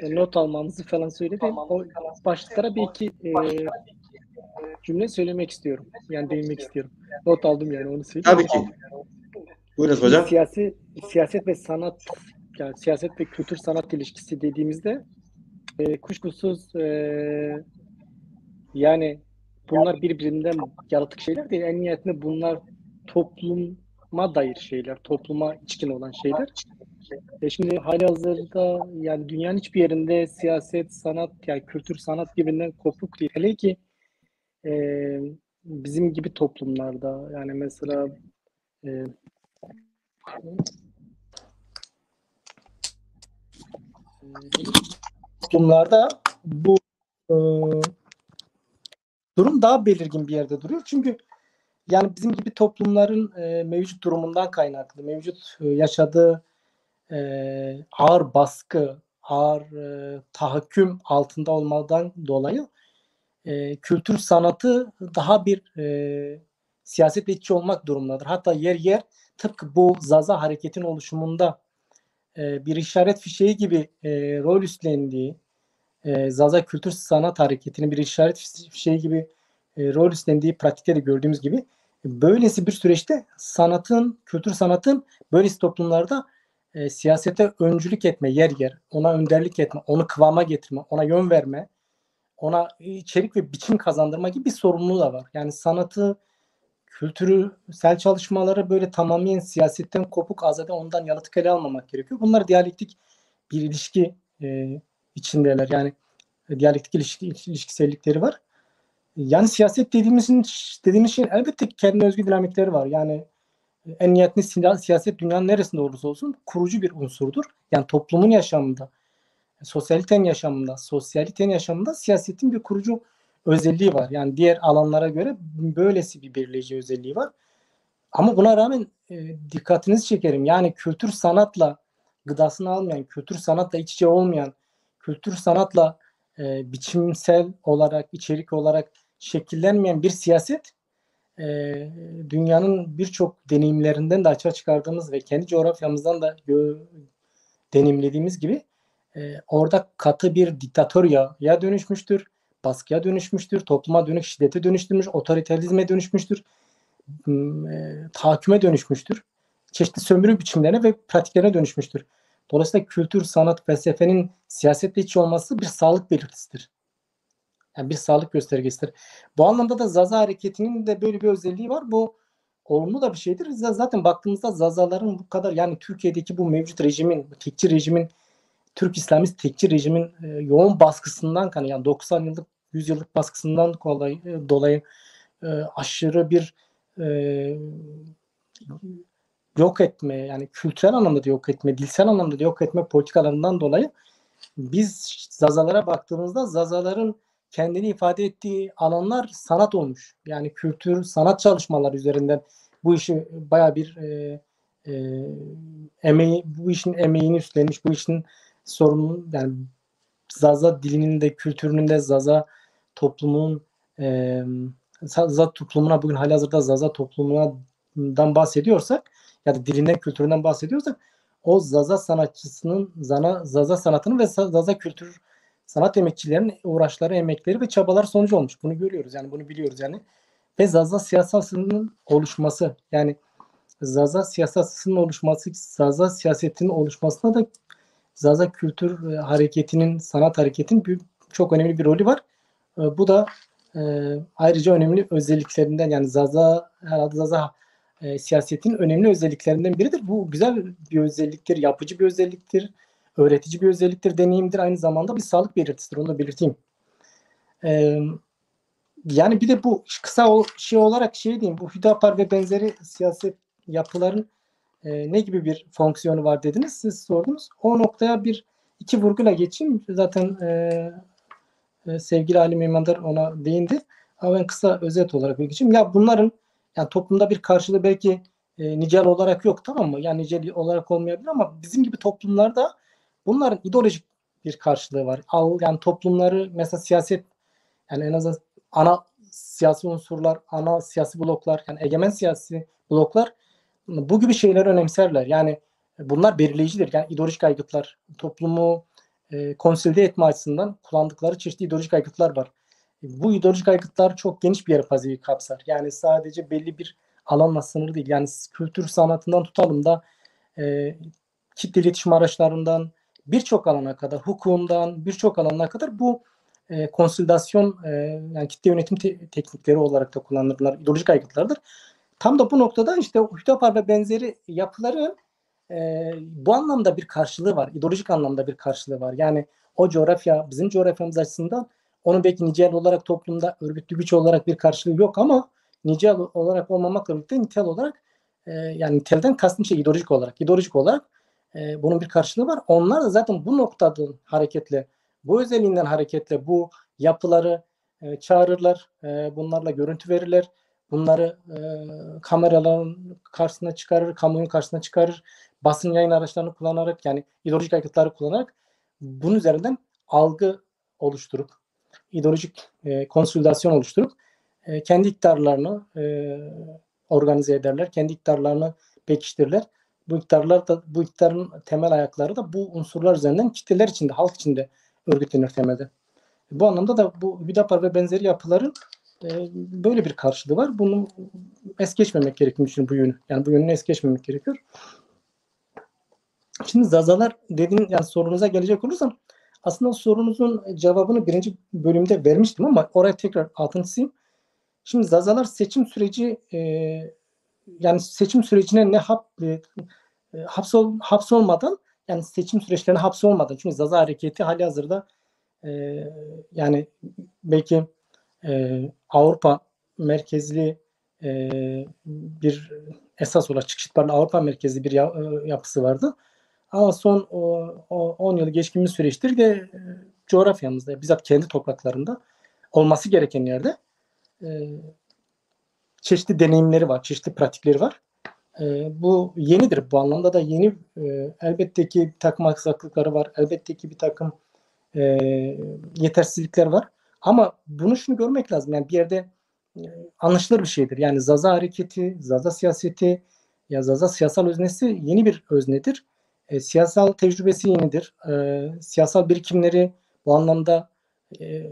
Not almamızı falan söyledi. O başlıklara bir iki cümle söylemek istiyorum. Yani değinmek istiyorum. Not aldım yani onu söyleyeyim. Tabii ki. Buyurun hocam. Siyaset ve sanat, yani siyaset ve kültür sanat ilişkisi dediğimizde kuşkusuz yani bunlar birbirinden yaratık şeyler değil. En nihayetinde bunlar topluma dair şeyler, topluma içkin olan şeyler. Şimdi halihazırda yani dünyanın hiçbir yerinde siyaset, sanat, yani kültür sanat birbirinden kopuk değil. Hele ki bizim gibi toplumlarda yani mesela toplumlarda bu durum daha belirgin bir yerde duruyor. Çünkü yani bizim gibi toplumların mevcut durumundan kaynaklı, mevcut yaşadığı ağır baskı, ağır tahakküm altında olmadan dolayı kültür sanatı daha bir siyasetle iç içe olmak durumundadır. Hatta yer yer tıpkı bu Zaza hareketin oluşumunda bir işaret fişeği gibi rol üstlendiği, Zaza kültür sanat hareketinin bir işaret fişeği gibi rol üstlendiği pratikte de gördüğümüz gibi böylesi bir süreçte sanatın, kültür sanatın böylesi toplumlarda siyasete öncülük etme, yer yer, ona önderlik etme, onu kıvama getirme, ona yön verme, ona içerik ve biçim kazandırma gibi bir sorumluluğu da var. Yani sanatı, kültürsel çalışmaları böyle tamamen siyasetten kopuk, azade, ondan yalıtık ele almamak gerekiyor. Bunlar diyalektik bir ilişki içindeler. Yani diyalektik ilişkisellikleri var. Yani siyaset dediğimiz şeyin elbette kendine özgü dinamikleri var. Yani en nihayetinde siyaset dünyanın neresinde olursa olsun kurucu bir unsurdur. Yani toplumun yaşamında, sosyalitenin yaşamında siyasetin bir kurucu özelliği var. Yani diğer alanlara göre böylesi bir belirleyici özelliği var. Ama buna rağmen dikkatinizi çekerim. Yani kültür sanatla gıdasını almayan, kültür sanatla iç içe olmayan, kültür sanatla biçimsel olarak, içerik olarak şekillenmeyen bir siyaset dünyanın birçok deneyimlerinden de açığa çıkardığımız ve kendi coğrafyamızdan da deneyimlediğimiz gibi orada katı bir diktatöryaya dönüşmüştür, baskıya dönüşmüştür, topluma dönük şiddete dönüştürmüş, otoriterizme dönüşmüştür, tahakküme dönüşmüştür, çeşitli sömürü biçimlerine ve pratiklerine dönüşmüştür. Dolayısıyla kültür, sanat, felsefenin siyasetle iç olması bir sağlık belirtisidir. Yani bir sağlık göstergesidir. Bu anlamda da Zaza hareketinin de böyle bir özelliği var. Bu olumlu da bir şeydir. Zaten baktığımızda Zazaların bu kadar, yani Türkiye'deki bu mevcut rejimin, tekçi rejimin, Türk İslamist tekçi rejimin yoğun baskısından kaynaklı, yani 90 yıllık, 100 yıllık baskısından dolayı aşırı bir yok etme, yani kültürel anlamda da yok etme, dilsel anlamda da yok etme politikalarından dolayı biz Zazalara baktığımızda Zazaların kendini ifade ettiği alanlar sanat olmuş. Yani kültür, sanat çalışmaları üzerinden bu işi bayağı bir bu işin emeğini üstlenmiş, bu işin sorumlu, yani Zaza dilinin de kültürünün de Zaza toplumunun Zaza toplumuna, bugün halihazırda Zaza toplumundan bahsediyorsak ya da dilinden, kültüründen bahsediyorsak o Zaza sanatçısının, Zaza sanatının ve Zaza kültür sanat emekçilerinin uğraşları, emekleri ve çabalar sonucu olmuş. Bunu görüyoruz, yani bunu biliyoruz yani. Ve Zaza siyasetinin oluşması, yani Zaza siyasetinin oluşması, Zaza siyasetinin oluşmasına da Zaza kültür hareketinin, sanat hareketinin çok önemli bir rolü var. Bu da ayrıca önemli özelliklerinden, yani herhalde Zaza siyasetin önemli özelliklerinden biridir. Bu güzel bir özelliktir, yapıcı bir özelliktir, öğretici bir özelliktir, deneyimdir. Aynı zamanda bir sağlık belirtisidir. Onu da belirteyim. Yani bir de bu kısa şey olarak diyeyim. Bu Hüdapar ve benzeri siyaset yapıların ne gibi bir fonksiyonu var dediniz. Siz sordunuz. O noktaya iki vurguyla geçeyim. Zaten sevgili Ali Meymandar ona değindi. Ama ben kısa özet olarak geçeyim. Ya bunların yani toplumda bir karşılığı belki nicel olarak yok, tamam mı? Yani nicel olarak olmayabilir ama bizim gibi toplumlarda bunların ideolojik bir karşılığı var. Yani toplumları mesela siyaset, yani en azından ana siyasi unsurlar, ana siyasi bloklar, yani egemen siyasi bloklar bu gibi şeyleri önemserler. Yani bunlar belirleyicidir. Yani ideolojik aygıtlar, toplumu konsolide etme açısından kullandıkları çeşitli ideolojik aygıtlar var. Bu ideolojik aygıtlar çok geniş bir yelpazeyi kapsar. Yani sadece belli bir alanla sınırlı değil. Yani kültür sanatından tutalım da kitle iletişim araçlarından birçok alana kadar, hukukundan birçok alana kadar bu konsolidasyon, yani kitle yönetim teknikleri olarak da kullanılırlar. İdeolojik aygıtlardır. Tam da bu noktada işte Hüdapar ve benzeri yapıların bu anlamda bir karşılığı var. İdeolojik anlamda bir karşılığı var. Yani o coğrafya, bizim coğrafyamız açısından onun belki nicel olarak toplumda örgütlü güç olarak bir karşılığı yok ama nicel olarak olmamakla birlikte nitel olarak, yani nitelden kastım ideolojik olarak bunun bir karşılığı var. Onlar da zaten bu noktadan hareketle, bu özelliğinden hareketle bu yapıları çağırırlar, bunlarla görüntü verirler. bunları kameraların karşısına çıkarır, kamuoyunun karşısına çıkarır, basın yayın araçlarını kullanarak, yani ideolojik aygıtları kullanarak bunun üzerinden algı oluşturup, ideolojik konsolidasyon oluşturup kendi iktidarlarını organize ederler, kendi iktidarlarını pekiştirirler. Bu iktidarın temel ayakları da bu unsurlar üzerinden kitleler içinde, halk içinde örgütlenir temelde. Bu anlamda da bu Hüdapar ve benzeri yapıların böyle bir karşılığı var. Bunu es geçmemek gerektiğini düşünüyorum, bu yönü. Yani bu yönünü es geçmemek gerekiyor. Şimdi Zazalar dediğin, yani sorunuza gelecek olursam, aslında sorunuzun cevabını birinci bölümde vermiştim ama oraya tekrar altını çizeyim. Şimdi Zazalar seçim süreci yani seçim sürecine hapsolmadan, yani seçim süreçlerine hapsolmadan, çünkü Zaza hareketi halihazırda yani belki Avrupa merkezli bir esas olarak çıkış itibariyle Avrupa merkezli bir yapısı vardı. Ama son 10 yılı geçkin bir süreçtir de coğrafyamızda, bizzat kendi topraklarında olması gereken yerde çeşitli deneyimleri var, çeşitli pratikleri var. Bu yenidir. Bu anlamda da yeni. Elbette ki bir takım aksaklıkları var. Elbette ki bir takım yetersizlikler var. Ama bunu şunu görmek lazım. Yani bir yerde anlaşılır bir şeydir. Yani Zaza hareketi, Zaza siyaseti, ya Zaza siyasal öznesi yeni bir öznedir. Siyasal tecrübesi yenidir. Siyasal birikimleri bu anlamda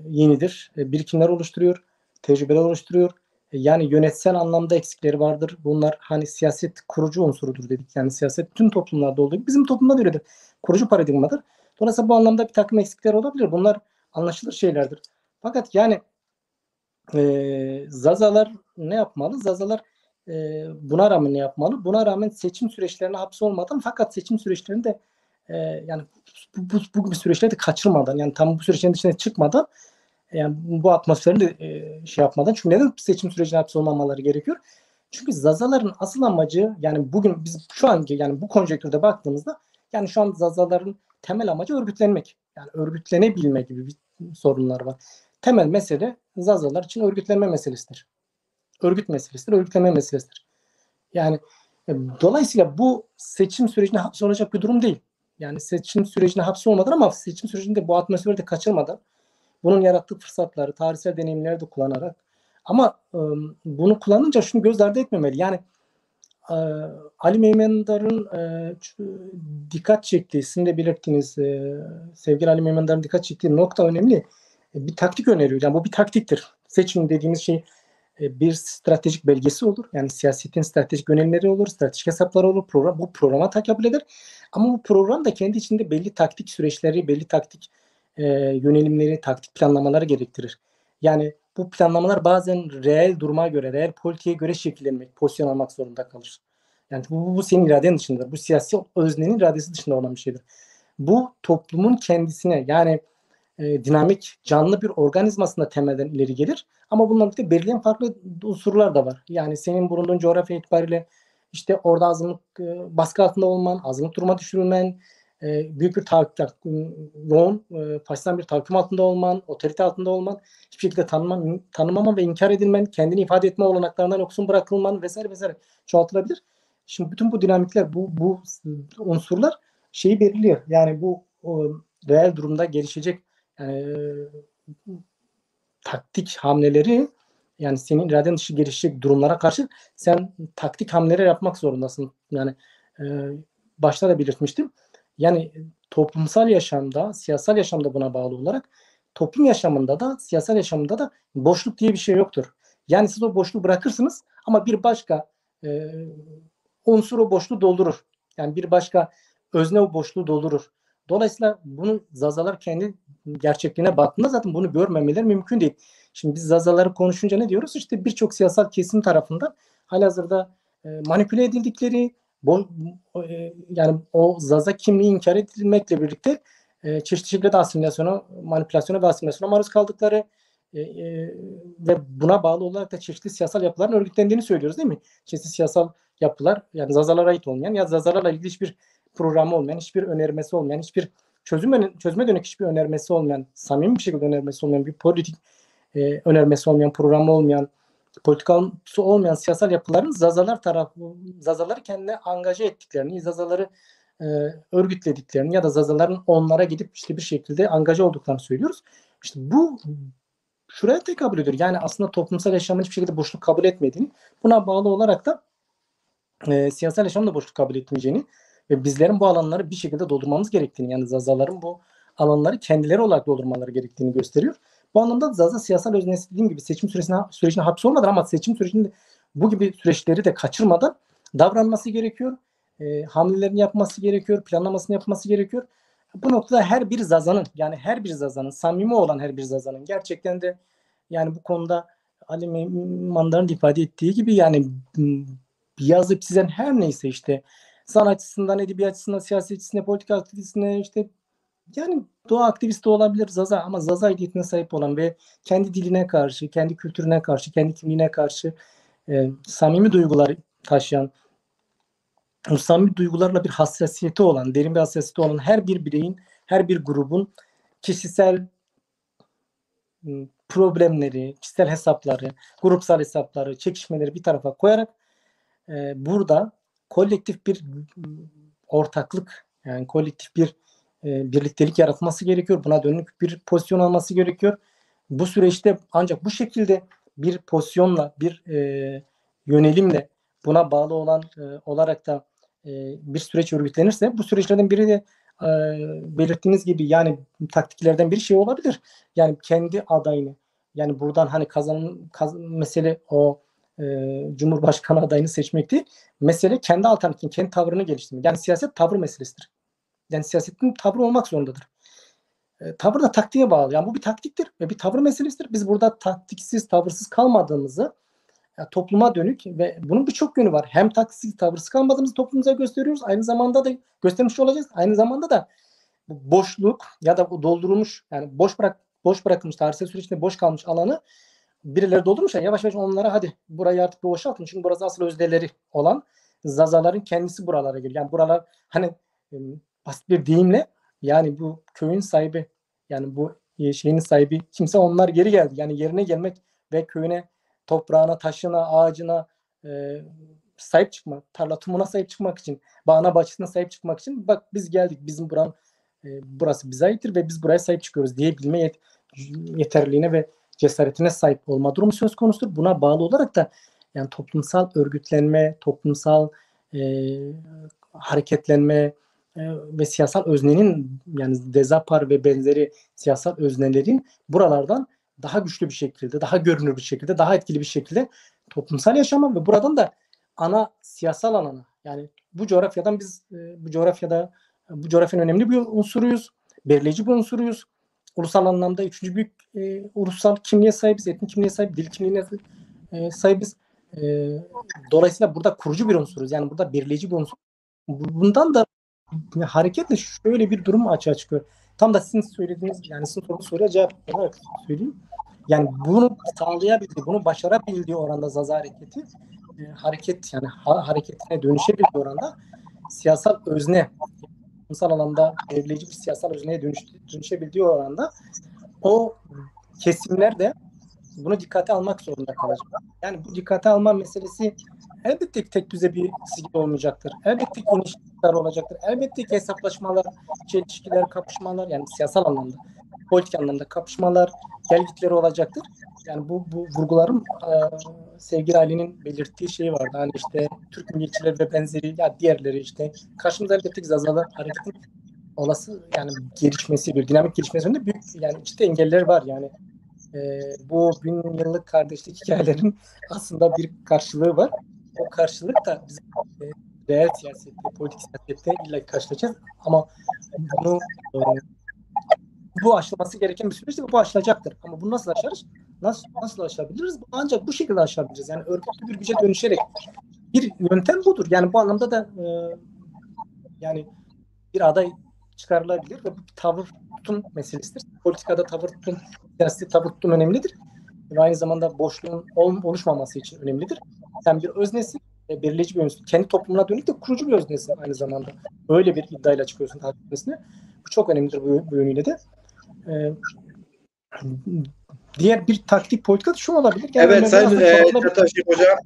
yenidir. Birikimler oluşturuyor, tecrübeler oluşturuyor. Yani yönetsel anlamda eksikleri vardır. Bunlar hani siyaset kurucu unsurudur dedik. Yani siyaset tüm toplumlarda olduğu gibi bizim toplumda da öyledir. Kurucu paradigmadır. Dolayısıyla bu anlamda bir takım eksikler olabilir. Bunlar anlaşılır şeylerdir. Fakat yani Zazalar ne yapmalı? Zazalar buna rağmen ne yapmalı? Buna rağmen seçim süreçlerine hapsolmadan, fakat seçim süreçlerini de yani bu gibi süreçleri de kaçırmadan, yani tam bu süreçlerin dışına çıkmadan, yani bu atmosferi de şey yapmadan. Çünkü neden seçim sürecine hapsolmamaları gerekiyor? Çünkü Zazaların asıl amacı, yani bugün biz şu anki, yani bu konjektürde baktığımızda, yani şu an Zazaların temel amacı örgütlenmek. Yani örgütlenebilme gibi bir sorunlar var. Temel mesele Zazalar için örgütlenme meselesidir. Örgüt meselesidir, örgütlenme meselesidir. Yani dolayısıyla bu seçim sürecine hapsolacak bir durum değil. Yani seçim sürecine hapsolmadan ama seçim sürecinde bu atmosferi de kaçırmadan, bunun yarattığı fırsatları, tarihsel deneyimleri de kullanarak, ama bunu kullanınca şunu göz ardı etmemeli. Yani Ali Meymendar'ın dikkat çektiği, sizin de belirttiğiniz sevgili Ali Meymendar'ın dikkat çektiği nokta önemli. Bir taktik öneriyor. Yani bu bir taktiktir. Seçim dediğimiz şey bir stratejik belgesi olur. Yani siyasetin stratejik yönelimleri olur, stratejik hesapları olur. Bu programa takip edilir. Ama bu program da kendi içinde belli taktik süreçleri, belli taktik yönelimleri, taktik planlamaları gerektirir. Yani bu planlamalar bazen reel duruma göre, reel politiğe göre şekillenmek, pozisyon almak zorunda kalır. Yani bu senin iraden dışındadır. Bu siyasi öznenin iradesi dışında olan bir şeydir. Bu toplumun kendisine, yani dinamik, canlı bir organizmasında temelden ileri gelir. Ama bununla birlikte belirleyen farklı unsurlar da var. Yani senin bulunduğun coğrafya itibariyle işte orada azınlık baskı altında olman, azınlık duruma düşürülmen, büyük bir yoğun faşistan bir tahakküm altında olman, otorite altında olman, hiçbir şekilde tanımaman ve inkar edilmen, kendini ifade etme olanaklarından yoksun bırakılman vesaire vesaire çoğaltılabilir. Şimdi bütün bu dinamikler, bu unsurlar şeyi belirliyor. Yani bu reel durumda gelişecek taktik hamleleri, yani senin iraden dışı gelişecek durumlara karşı sen taktik hamleler yapmak zorundasın. Yani başta da belirtmiştim. Yani toplumsal yaşamda, siyasal yaşamda buna bağlı olarak toplum yaşamında da, siyasal yaşamında da boşluk diye bir şey yoktur. Yani siz o boşluğu bırakırsınız ama bir başka unsur o boşluğu doldurur. Yani bir başka özne o boşluğu doldurur. Dolayısıyla bunu Zazalar kendi gerçekliğine baktığında zaten bunu görmemeleri mümkün değil. Şimdi biz Zazaları konuşunca ne diyoruz? İşte birçok siyasal kesim tarafından halihazırda manipüle edildikleri, yani o Zaza kimliği inkar edilmekle birlikte çeşitli şekilde asimilasyona, manipülasyona ve asimilasyona maruz kaldıkları ve buna bağlı olarak da çeşitli siyasal yapıların örgütlendiğini söylüyoruz, değil mi? Çeşitli siyasal yapılar, yani Zazalara ait olmayan ya Zazalarla ilgili hiçbir programı olmayan, hiçbir önermesi olmayan, hiçbir çözüme dönük hiçbir önermesi olmayan, samimi bir şekilde önermesi olmayan, bir politik önermesi olmayan, programı olmayan, politikası olmayan siyasal yapıların Zazaları kendine angaje ettiklerini, Zazaları örgütlediklerini ya da Zazaların onlara gidip işte bir şekilde angaje olduklarını söylüyoruz. İşte bu şuraya tekabül ediyor. Yani aslında toplumsal yaşamın hiçbir şekilde boşluk kabul etmediğini, buna bağlı olarak da siyasal yaşamın da boşluk kabul etmeyeceğini ve bizlerin bu alanları bir şekilde doldurmamız gerektiğini, yani Zazaların bu alanları kendileri olarak doldurmaları gerektiğini gösteriyor. Bu anlamda Zaza siyasal öznesi, dediğim gibi, seçim sürecine hapsolmadan ama seçim sürecinde bu gibi süreçleri de kaçırmadan davranması gerekiyor. Hamlelerini yapması gerekiyor, planlamasını yapması gerekiyor. Bu noktada her bir Zaza'nın, yani her bir Zaza'nın, samimi olan her bir Zaza'nın gerçekten de yani bu konuda Ali Mandar'ın ifade ettiği gibi yani yazıp çizen her neyse işte sanatçısından, edebiyatçısına, siyasetçisine, politika aktivistine, işte yani doğa aktivisti olabilir Zaza ama Zaza ehliyetine sahip olan ve kendi diline karşı, kendi kültürüne karşı, kendi kimliğine karşı samimi duygular taşıyan, samimi duygularla bir hassasiyeti olan, derin bir hassasiyeti olan her bir bireyin, her bir grubun kişisel problemleri, kişisel hesapları, grupsal hesapları, çekişmeleri bir tarafa koyarak burada kolektif bir ortaklık, yani kolektif bir birliktelik yaratması gerekiyor. Buna dönük bir pozisyon alması gerekiyor. Bu süreçte ancak bu şekilde bir pozisyonla, bir yönelimle buna bağlı olan olarak da bir süreç örgütlenirse, bu süreçlerden biri de belirttiğiniz gibi yani taktiklerden bir şey olabilir. Yani kendi adayını, yani buradan hani mesele o Cumhurbaşkanı adayını seçmek değil. Mesele kendi alternatifini, kendi tavrını geliştirmek. Yani siyaset tavır meselesidir. Yani siyasetin tavrı olmak zorundadır. Tavır da taktiğe bağlı. Yani bu bir taktiktir ve bir tavır meselesidir. Biz burada taktiksiz, tavırsız kalmadığımızı topluma dönük ve bunun birçok yönü var. Hem taktiksiz, tavırsız kalmadığımızı toplumumuza gösteriyoruz. Aynı zamanda da göstermiş olacağız. Aynı zamanda da bu boşluk ya da bu doldurulmuş, yani boş bırakılmış, tarihsel süreçte boş kalmış alanı birileri doldurmuş ya, yavaş yavaş onlara hadi burayı artık boşaltın. Çünkü burası asıl özdeleri olan Zazaların kendisi buralara geliyor. Yani buralar hani basit bir deyimle yani bu köyün sahibi, yani bu şeyin sahibi kimse, onlar geri geldi. Yani yerine gelmek ve köyüne, toprağına, taşına, ağacına sahip çıkmak, tarlatumuna sahip çıkmak için, bağına, bahçesine sahip çıkmak için bak biz geldik, bizim burası bize aittir ve biz buraya sahip çıkıyoruz diyebilme yeterliliğine ve cesaretine sahip olma durumu söz konusudur. Buna bağlı olarak da yani toplumsal örgütlenme, toplumsal hareketlenme ve siyasal öznenin, yani Dezapar ve benzeri siyasal öznelerin buralardan daha güçlü bir şekilde, daha görünür bir şekilde, daha etkili bir şekilde toplumsal yaşama ve buradan da ana siyasal alana, yani bu coğrafyadan biz bu coğrafyanın önemli bir unsuruyuz, belirleyici bir unsuruyuz. Ulusal anlamda üçüncü büyük ulusal kimliğe sahibiz, etnik kimliğe sahibiz, dil kimliğine sahibiz. Dolayısıyla burada kurucu bir unsuruz. Yani burada belirleyici bir unsur. Bundan da hareketle şöyle bir durum açığa çıkıyor. Tam da sizin söylediğiniz, yani sizin soruya cevap olarak söyleyeyim. Yani bunu sağlayabildiği, bunu başarabildiği oranda Zaza hareketi, hareket yani hareketine dönüşebildiği oranda siyasal özne, toplumsal alanda belirleyici bir siyasal özneye dönüşebildiği oranda o kesimler de bunu dikkate almak zorunda kalacak. Yani bu dikkate alma meselesi elbette ki tek düze bir çizgi olmayacaktır. Elbette ki inişler olacaktır. Elbette ki hesaplaşmalar, çelişkiler, kapışmalar, yani siyasal anlamda, politik anlamda kapışmalar, gelgitleri olacaktır. Yani bu vurgularım sevgili Ali'nin belirttiği şey vardı. Hani işte Türk milliyetçileri ve benzeri, ya diğerleri işte karşımıza elbette ki Zazalar hareketin olası yani gelişmesi, bir dinamik gelişmesinde büyük yani ciddi engeller var yani. Bu 1000 yıllık kardeşlik hikayelerinin aslında bir karşılığı var. O karşılık da bizim reel siyasette, politik siyasette illa karşılayacağız. Ama bunu bu aşılması gereken bir süreçte bu aşılacaktır. Ama bunu nasıl aşarız? Nasıl aşabiliriz? Ancak bu şekilde aşabiliriz. Yani örgütlü bir güce dönüşerek. Bir yöntem budur. Yani bu anlamda da yani bir aday çıkarılabilir ve bu tavır tutum meselesidir. Politikada tavır tutum, siyasi tavır tutum önemlidir. Ve aynı zamanda boşluğun oluşmaması için önemlidir. Sen bir öznesin, belirleyici bir öznesin. Kendi toplumuna dönük de kurucu bir öznesin aynı zamanda. Öyle bir iddiayla çıkıyorsun tartışmasına. Bu çok önemlidir bu yönüyle de. Diğer bir taktik politika şu olabilir. Evet Sayın Mesela Taşik Hocam.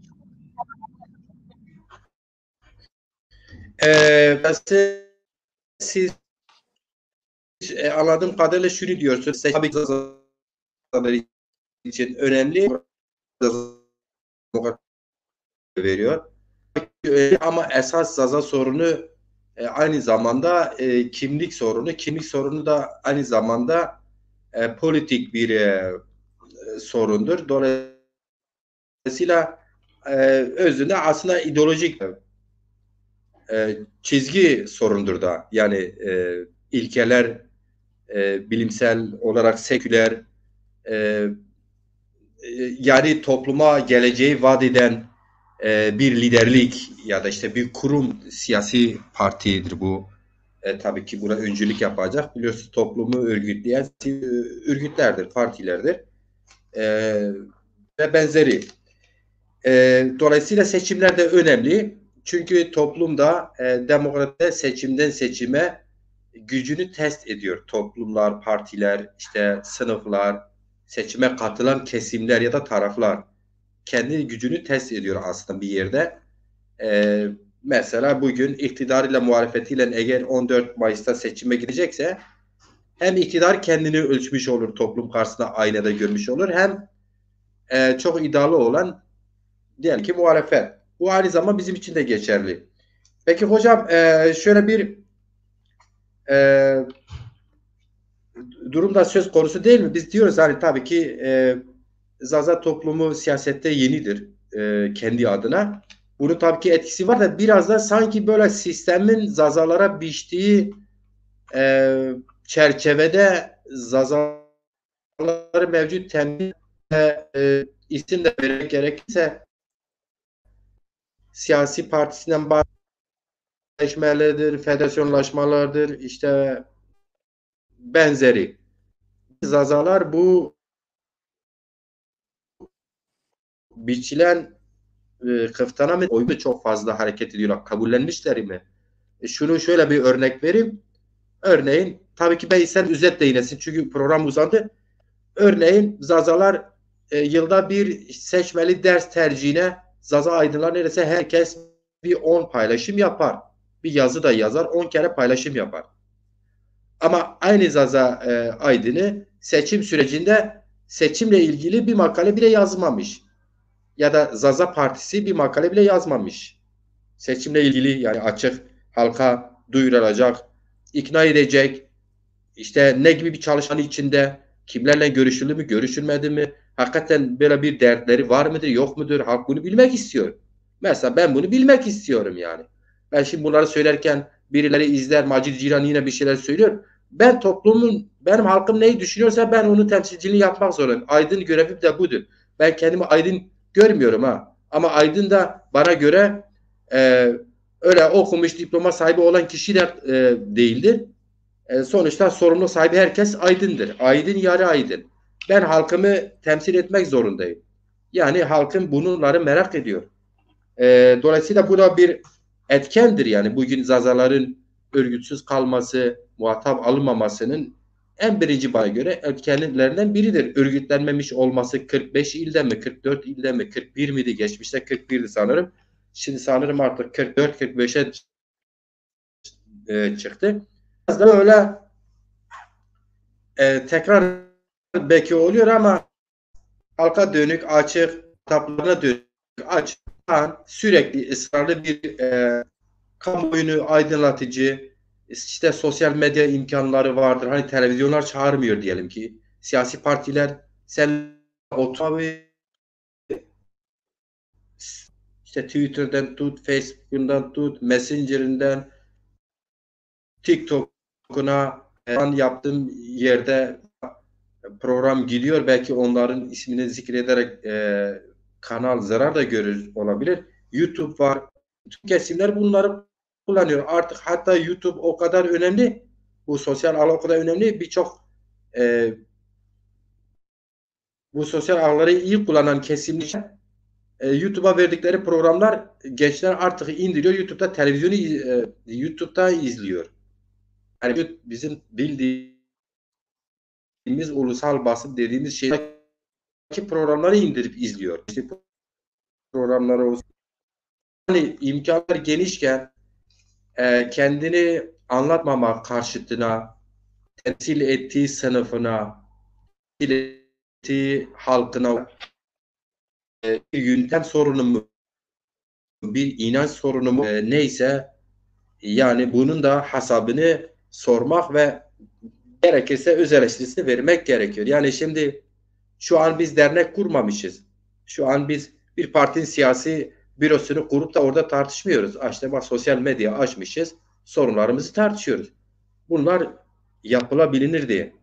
Ben siz anladığım kadarıyla şunu diyorsunuz. Tabii ki için önemli veriyor. Ama esas Zaza sorunu aynı zamanda kimlik sorunu. Kimlik sorunu da aynı zamanda politik bir sorundur. Dolayısıyla özünde aslında ideolojik çizgi sorundur da. Yani ilkeler bilimsel olarak seküler yani topluma geleceği vaat eden bir liderlik ya da işte bir kurum siyasi partidir bu. Tabii ki buna öncülük yapacak. Biliyorsunuz toplumu örgütleyen örgütlerdir, partilerdir. Ve benzeri. Dolayısıyla seçimler de önemli. Çünkü toplumda demokrasi seçimden seçime gücünü test ediyor. Toplumlar, partiler, işte sınıflar, seçime katılan kesimler ya da taraflar kendi gücünü test ediyor aslında bir yerde. Mesela bugün iktidarıyla muhalefetiyle eğer 14 Mayıs'ta seçime gidecekse hem iktidar kendini ölçmüş olur, toplum karşısında aynada görmüş olur, hem çok iddialı olan diyelim ki muhalefet. Bu aynı zamanda bizim için de geçerli. Peki hocam şöyle bir durumda söz konusu değil mi? Biz diyoruz hani tabii ki Zaza toplumu siyasette yenidir kendi adına. Bunun tabii ki etkisi var da biraz da sanki böyle sistemin Zazalara biçtiği çerçevede Zazaları mevcut temin isim de vermek gerekirse siyasi partisinden bahsetmelerdir, federasyonlaşmalardır, işte benzeri. Zazalar bu biçilen kıftana mı oyu çok fazla hareket ediyorlar. Kabullenmişler mi? Şunu şöyle bir örnek vereyim. Örneğin tabii ki ben ister üzet değinesin çünkü program uzandı. Örneğin Zazalar yılda bir seçmeli ders tercihine Zaza aydınlar neredeyse herkes bir 10 paylaşım yapar. Bir yazı da yazar 10 kere paylaşım yapar. Ama aynı Zaza aydını seçim sürecinde seçimle ilgili bir makale bile yazmamış. Ya da Zaza Partisi bir makale bile yazmamış. Seçimle ilgili yani açık halka duyurulacak, ikna edecek, işte ne gibi bir çalışmanın içinde, kimlerle görüşüldü mü, görüşülmedi mi, hakikaten böyle bir dertleri var mıdır, yok mudur, halk bunu bilmek istiyor. Mesela ben bunu bilmek istiyorum yani. Ben şimdi bunları söylerken birileri izler, Macit Ciran yine bir şeyler söylüyor. Ben toplumun, benim halkım neyi düşünüyorsa ben onun temsilciliğini yapmak zorundayım. Aydın görevim de budur. Ben kendimi aydın görmüyorum ha. Ama aydın da bana göre e, öyle okumuş diploma sahibi olan kişi de değildir. Sonuçta sorumlu sahibi herkes aydındır. Aydın yarı aydın. Ben halkımı temsil etmek zorundayım. Yani halkım bunları merak ediyor. Dolayısıyla bu da bir etkendir yani. Bugün Zazaların örgütsüz kalması, muhatap alınmamasının en birinci bana göre etkenlerinden biridir. Örgütlenmemiş olması 45 ilde mi, 44 ilde mi, 41 miydi? Geçmişte 41'di sanırım. Şimdi sanırım artık 44-45'e çıktı. Biraz da öyle tekrar belki oluyor ama halka dönük, açık, kitaplarına dönük, açık, sürekli ısrarlı bir kamuoyunu aydınlatıcı, işte sosyal medya imkanları vardır. Hani televizyonlar çağırmıyor diyelim ki. Siyasi partiler sen otur işte Twitter'dan tut, Facebook'undan tut, Messenger'inden TikTok'una yaptığım yerde program gidiyor. Belki onların ismini zikrederek kanal zarar da görür olabilir. YouTube var. Tüm kesimler bunları kullanıyor. Artık hatta YouTube o kadar önemli. Bu sosyal ağ o kadar önemli. Birçok bu sosyal ağları iyi kullanan kesimler YouTube'a verdikleri programlar gençler artık indiriyor. YouTube'da televizyonu YouTube'da izliyor. Yani bizim bildiğimiz dediğimiz ulusal basın dediğimiz şeydeki programları indirip izliyor. İşte programları olsun. Yani imkanlar genişken kendini anlatmamak karşıtına, temsil ettiği sınıfına, temsil ettiği halkına bir yöntem sorunu mu, bir inanç sorunu mu neyse yani bunun da hesabını sormak ve gerekirse öz eleştirisini vermek gerekiyor. Yani şimdi şu an biz dernek kurmamışız. Şu an biz bir partinin siyasi bürosunu kurup da orada tartışmıyoruz. İşte bak sosyal medya açmışız, sorunlarımızı tartışıyoruz. Bunlar yapılabilir diye.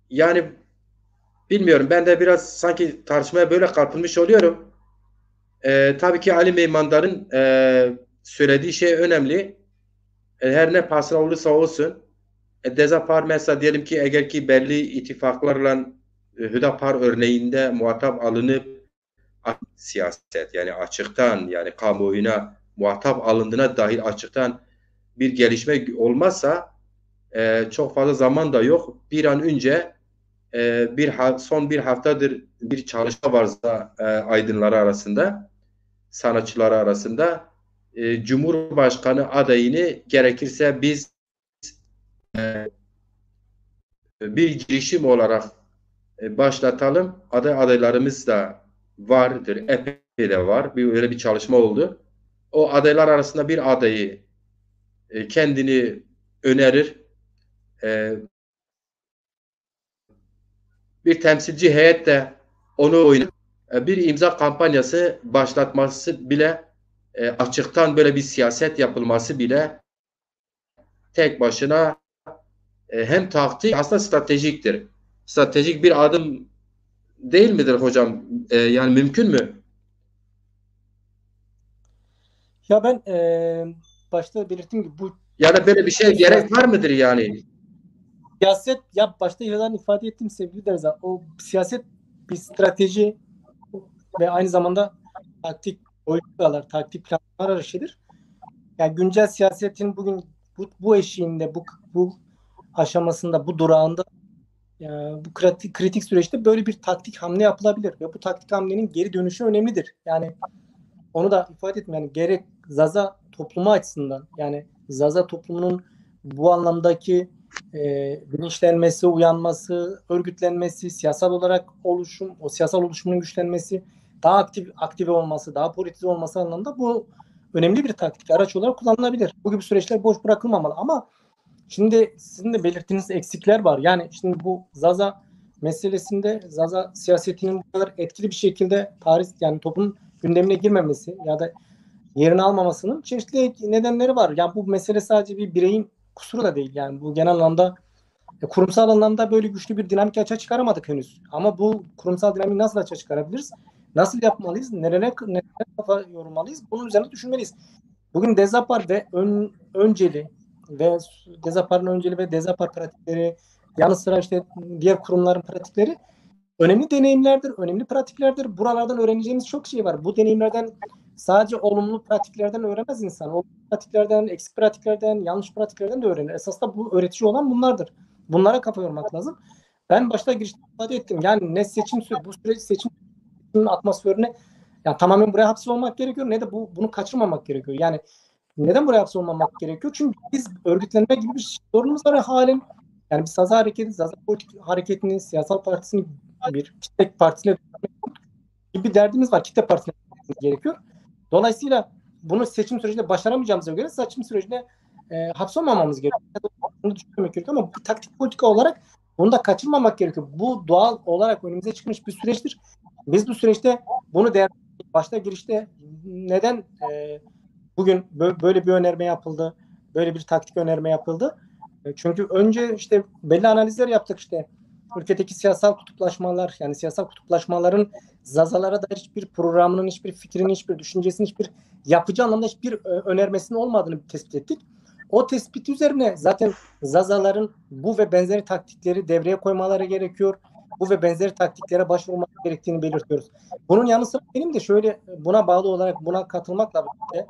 Yani bilmiyorum ben de biraz sanki tartışmaya böyle katılmış oluyorum. Tabii ki Ali Meymandar'ın söylediği şey önemli. Her ne pahasına olursa olsun Dezapar mesela diyelim ki eğer ki belli ittifaklarla Hüdapar örneğinde muhatap alınıp siyaset yani açıktan yani kamuoyuna muhatap alındığına dair açıktan bir gelişme olmazsa çok fazla zaman da yok. Bir an önce son bir haftadır bir çalışma varsa aydınları arasında, sanatçıları arasında Cumhurbaşkanı adayını gerekirse biz bir girişim olarak başlatalım. Adaylarımız da vardır. Epey de var. Öyle bir çalışma oldu. O adaylar arasında bir adayı kendini önerir. Bir temsilci heyet de onu oynar. Bir imza kampanyası başlatması bile açıktan böyle bir siyaset yapılması bile tek başına hem taktik aslında stratejiktir. Stratejik bir adım değil midir hocam? Yani mümkün mü? Ya ben başta belirttiğim gibi bu Yani böyle bir şey gerek var mıdır yani? siyaset ya başta yıldan ifade ettiğim sevgili Derza o siyaset bir strateji ve aynı zamanda taktik politikalar, taktik planlar arayışıdır. Yani güncel siyasetin bugün bu eşiğinde, bu aşamasında, bu durağında bu kritik süreçte böyle bir taktik hamle yapılabilir ve bu taktik hamlenin geri dönüşü önemlidir. Yani onu da ifade ettim. Yani gerek Zaza toplumu açısından yani Zaza toplumunun bu anlamdaki bilinçlenmesi, uyanması, örgütlenmesi, siyasal olarak o siyasal oluşumun güçlenmesi, daha aktive olması, daha politize olması anlamında bu önemli bir taktik, araç olarak kullanılabilir. Bu gibi süreçler boş bırakılmamalı ama şimdi sizin de belirttiğiniz eksikler var. Yani şimdi bu Zaza meselesinde Zaza siyasetinin bu kadar etkili bir şekilde yani toplumun gündemine girmemesi ya da yerini almamasının çeşitli nedenleri var. Yani bu mesele sadece bir bireyin kusuru da değil. Yani bu genel anlamda kurumsal anlamda böyle güçlü bir dinamik açığa çıkaramadık henüz. Ama bu kurumsal dinamiği nasıl açığa çıkarabiliriz? Nasıl yapmalıyız? Nereye kafa yormalıyız? Bunun üzerine düşünmeliyiz. Bugün Dezapar ve önceli ve Dezapar'ın önceli ve Dezapar pratikleri yanı sıra işte diğer kurumların pratikleri önemli deneyimlerdir, önemli pratiklerdir. Buralardan öğreneceğimiz çok şey var. Bu deneyimlerden sadece olumlu pratiklerden öğrenmez insan. Olumlu pratiklerden, eksik pratiklerden, yanlış pratiklerden de öğrenir. Esas da bu öğretici olan bunlardır. Bunlara kafa yormak lazım. Ben başta girişte ifade ettim. Yani ne bu süreç seçimin atmosferine yani tamamen buraya hapsolmak gerekiyor ne de bunu kaçırmamak gerekiyor. Yani neden buraya hapsolmamak gerekiyor? Çünkü biz örgütlenme gibi bir sorunumuz var halen. Yani bir Zaza hareketi, Zaza politik hareketinin, siyasal partisini bir kitle partisiyle gibi bir derdimiz var. Kitle partisine gerekiyor. Dolayısıyla bunu seçim sürecinde başaramayacağımıza göre seçim sürecinde hapsolmamamız gerekiyor. Bunu düşünmek gerekiyor ama bu taktik politika olarak bunu da kaçırmamak gerekiyor. Bu doğal olarak önümüze çıkmış bir süreçtir. Biz bu süreçte bunu başta girişte neden bugün böyle bir önerme yapıldı, böyle bir taktik önerme yapıldı? Çünkü önce işte belli analizler yaptık işte. Ülkedeki siyasal kutuplaşmalar yani siyasal kutuplaşmaların Zazalara dair hiçbir programının, hiçbir fikrinin, hiçbir düşüncesinin, hiçbir yapıcı anlamda hiçbir önermesinin olmadığını tespit ettik. O tespit üzerine zaten Zazaların bu ve benzeri taktikleri devreye koymaları gerekiyor. Bu ve benzeri taktiklere başvurmak gerektiğini belirtiyoruz. Bunun yanı sıra benim de şöyle buna bağlı olarak buna katılmakla birlikte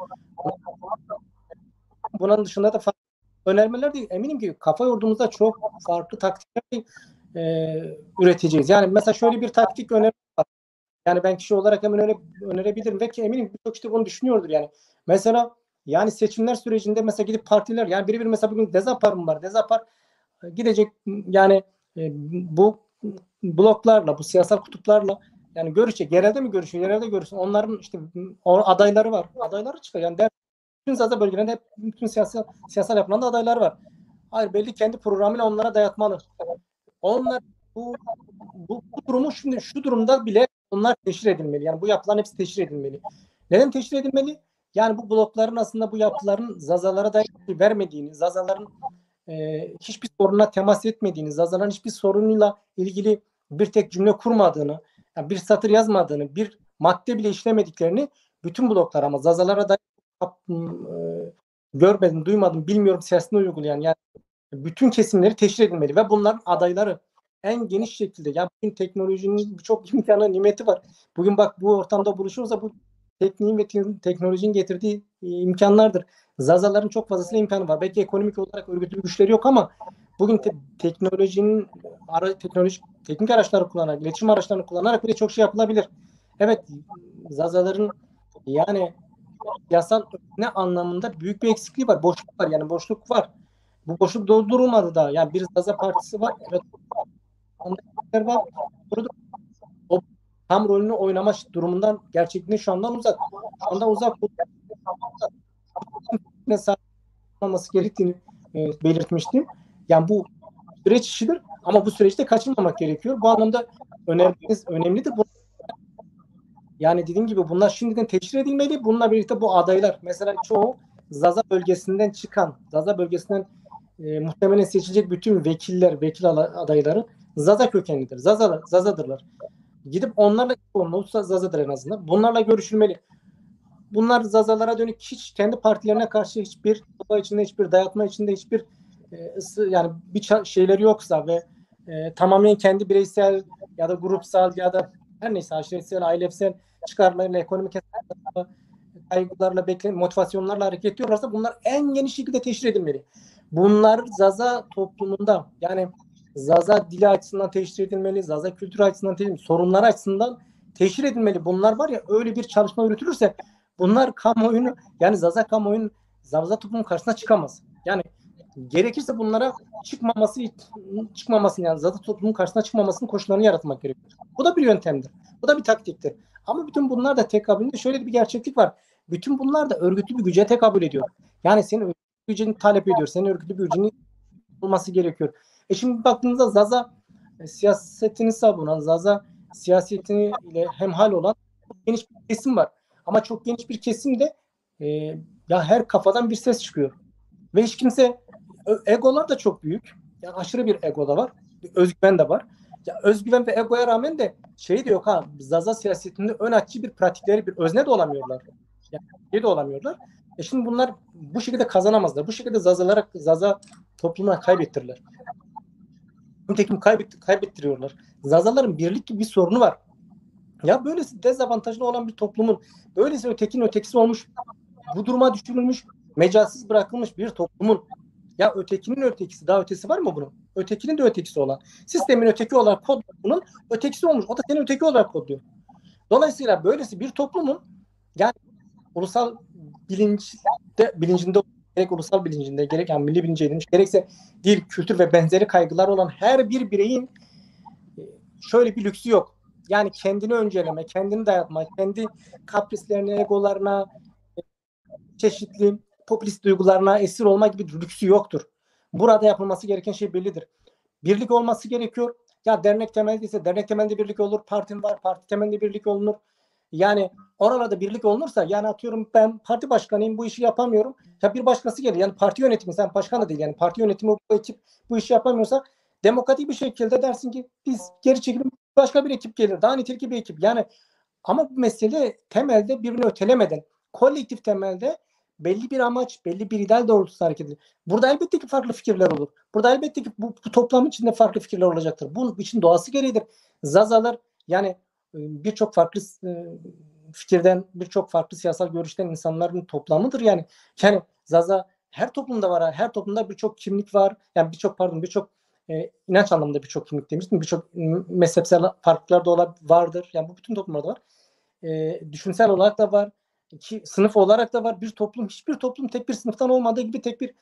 bunun dışında da önermeler değil. Eminim ki kafa yorduğumuzda çok farklı taktikler üreteceğiz. Yani mesela şöyle bir taktik öneri var. Yani ben kişi olarak hemen öyle önerebilirim ve ki eminim birçok kişi bunu düşünüyordur yani. Mesela yani seçimler sürecinde mesela gidip partiler yani biri mesela bugün Dezapar mı var? Dezapar gidecek yani bu bloklarla, bu siyasal kutuplarla yani görüşecek. Yerelde mi görüşüyor? Yerelde görüşsün. Onların işte o adayları var. Adayları çıkıyor. Yani bütün Zaza bölgelerinde hep bütün siyasal yapılan adaylar var. Hayır belli kendi programıyla onlara dayatmalı. Onlar bu durumu şimdi şu durumda bile onlar teşhir edilmeli. Yani bu yapıların hepsi teşhir edilmeli. Neden teşhir edilmeli? Yani bu blokların aslında bu yapıların Zazalara da vermediğini, Zazaların hiçbir soruna temas etmediğini, Zazaların hiçbir sorunuyla ilgili bir tek cümle kurmadığını, yani bir satır yazmadığını, bir madde bile işlemediklerini bütün bloklar ama Zazalara da görmedim, duymadım, bilmiyorum siyasını uygulayan yani bütün kesimleri teşhir edilmeli ve bunların adayları en geniş şekilde yani bugün teknolojinin birçok imkanı, nimeti var. Bugün bak bu ortamda buluşuyorsa bu tekniğin ve teknolojinin getirdiği imkanlardır. Zazaların çok fazlasıyla imkanı var. Belki ekonomik olarak örgütlü güçleri yok ama bugün teknolojinin teknik araçları kullanarak, iletişim araçlarını kullanarak bile çok şey yapılabilir. Evet, Zazaların yani yasal ne anlamında büyük bir eksikliği var. Boşluk var yani boşluk var. Bu boşluk doldurulmadı da. Yani bir Zaza Partisi var. Evet. Var. O tam rolünü oynama durumundan gerçekliğini şu andan uzak. Şu anda uzak ne sağlanması gerektiğini belirtmiştim. Yani bu süreç işidir ama bu süreçte kaçınmamak gerekiyor. Bu anlamda önermeniz önemlidir. Yani dediğim gibi bunlar şimdiden teşhir edilmeli. Bununla birlikte bu adaylar mesela çoğu Zaza bölgesinden çıkan, Zaza bölgesinden muhtemelen seçilecek bütün vekil adayları Zaza kökenlidir. Zazadırlar. Gidip onlarla Zaza'dır en azından. Bunlarla görüşülmeli. Bunlar Zazalara dönük hiç kendi partilerine karşı hiçbir içinde hiçbir dayatma içinde hiçbir yani bir şeyleri yoksa ve tamamen kendi bireysel ya da grupsal ya da her neyse aşiresel, ailesel çıkarlarıyla, ekonomik kaygılarla, motivasyonlarla hareket ediyorlarsa bunlar en geniş şekilde teşhir edilmeli. Bunlar Zaza toplumunda yani Zaza dili açısından teşhir edilmeli, Zaza kültürü açısından teşhir edilmeli, sorunlar açısından teşhir edilmeli. Bunlar var ya öyle bir çalışma yürütülürse bunlar kamuoyunu yani Zaza kamuoyunun Zaza toplumun karşısına çıkamaz. Yani gerekirse bunlara çıkmamasını yani Zaza toplumun karşısına çıkmamasının koşullarını yaratmak gerekiyor. Bu da bir yöntemdir. Bu da bir taktiktir. Ama bütün bunlar da tekabülünde şöyle bir gerçeklik var. Bütün bunlar da örgütlü bir güce tekabül ediyor. Yani senin örgütlü gücünü talep ediyor. Senin örgütlü bir gücünün olması gerekiyor. Şimdi baktığınızda Zaza siyasetini savunan, Zaza siyasetini hemhal olan çok geniş bir kesim var. Ama çok geniş bir kesim de ya her kafadan bir ses çıkıyor. Ve hiç kimse egolar da çok büyük. Yani aşırı bir ego da var. Özgüven de var. Ya özgüven ve egoya rağmen de şey de yok ha. Zaza siyasetinde ön açıcı bir pratikleri, bir özne de olamıyorlar. Yani şey de olamıyorlar. Şimdi bunlar bu şekilde kazanamazlar. Bu şekilde Zaza toplumuna kaybettirirler. Nitekim kaybettiriyorlar. Zazaların birlik gibi bir sorunu var. Ya böylesi dezavantajlı olan bir toplumun, böylesi ötekinin ötekisi olmuş, bu duruma düşürülmüş, mecalsiz bırakılmış bir toplumun ya ötekinin ötekisi daha ötesi var mı bunun? Ötekinin de ötekisi olan. Sistemin öteki olarak kodlamanın ötekisi olmuş. O da senin öteki olarak kodluyor. Dolayısıyla böylesi bir toplumun yani ulusal bilincinde gerek ulusal bilincinde gerek yani milli bilince edilmiş gerekse dil, kültür ve benzeri kaygılar olan her bir bireyin şöyle bir lüksü yok. Yani kendini önceleme, kendini dayatma, kendi kaprislerine, egolarına, çeşitli popülist duygularına esir olma gibi bir lüksü yoktur. Burada yapılması gereken şey bellidir. Birlik olması gerekiyor. Ya dernek temeldiyse dernek temelinde birlik olur. Partim var, parti temelinde birlik olunur. Yani oralarda birlik olunursa yani atıyorum ben parti başkanıyım bu işi yapamıyorum. Ya bir başkası gelir yani parti yönetimi sen başkan da değil yani parti yönetimi bu ekip bu işi yapamıyorsa demokratik bir şekilde dersin ki biz geri çekelim başka bir ekip gelir. Daha nitelikli bir ekip yani ama bu mesele temelde birini ötelemeden kolektif temelde belli bir amaç, belli bir ideal doğrultusunda hareket edilir. Burada elbette ki farklı fikirler olur. Burada elbette ki bu toplam içinde farklı fikirler olacaktır. Bunun için doğası gereğidir. Zazalar yani birçok farklı fikirden, birçok farklı siyasal görüşten insanların toplamıdır yani. Yani Zaza her toplumda var. Her toplumda birçok kimlik var. Yani birçok inanç anlamında birçok kimlik demiştim. Birçok mezhepsel farklılıklar da vardır. Yani bu bütün toplumlarda var. Düşünsel olarak da var. Sınıf olarak da var. Hiçbir toplum tek bir sınıftan olmadığı gibi tek bir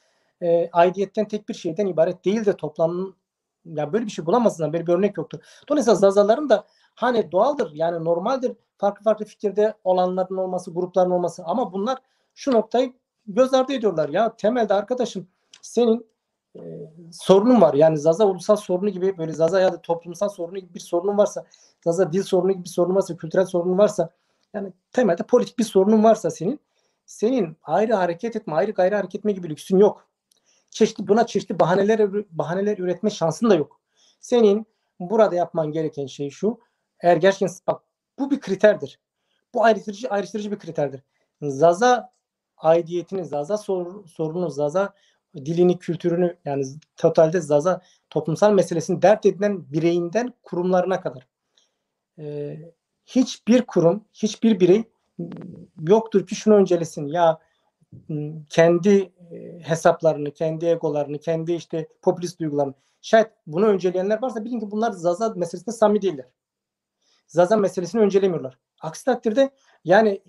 aidiyetten, tek bir şeyden ibaret değil de toplamın, ya böyle bir şey bulamazsın. Böyle bir örnek yoktur. Dolayısıyla Zazaların da hani doğaldır. Yani normaldir. Farklı fikirde olanların olması, grupların olması. Ama bunlar şu noktayı göz ardı ediyorlar. Ya temelde arkadaşım senin sorunun var. Yani Zaza ulusal sorunu gibi, böyle Zaza ya da toplumsal sorunu gibi bir sorunun varsa, Zaza dil sorunu gibi bir sorunun varsa, kültürel sorunun varsa, yani temelde politik bir sorunun varsa senin ayrı hareket etme, ayrı gayrı hareket etme gibi lüksün yok. Çeşitli bahaneler üretme şansın da yok. Senin burada yapman gereken şey şu. Eğer gerçekten bak, bu bir kriterdir. Bu ayrıştırıcı bir kriterdir. Zaza aidiyetini, Zaza sorunu, Zaza dilini, kültürünü, yani totalde Zaza toplumsal meselesini dert edinen bireyinden kurumlarına kadar. Hiçbir kurum, hiçbir birey yoktur ki şunu öncelesin. Ya kendi hesaplarını, kendi egolarını, kendi işte popülist duygularını. Şayet bunu önceleyenler varsa bilin ki bunlar Zaza meselesinde samimi değiller. Zaza meselesini öncelemiyorlar. Aksi takdirde yani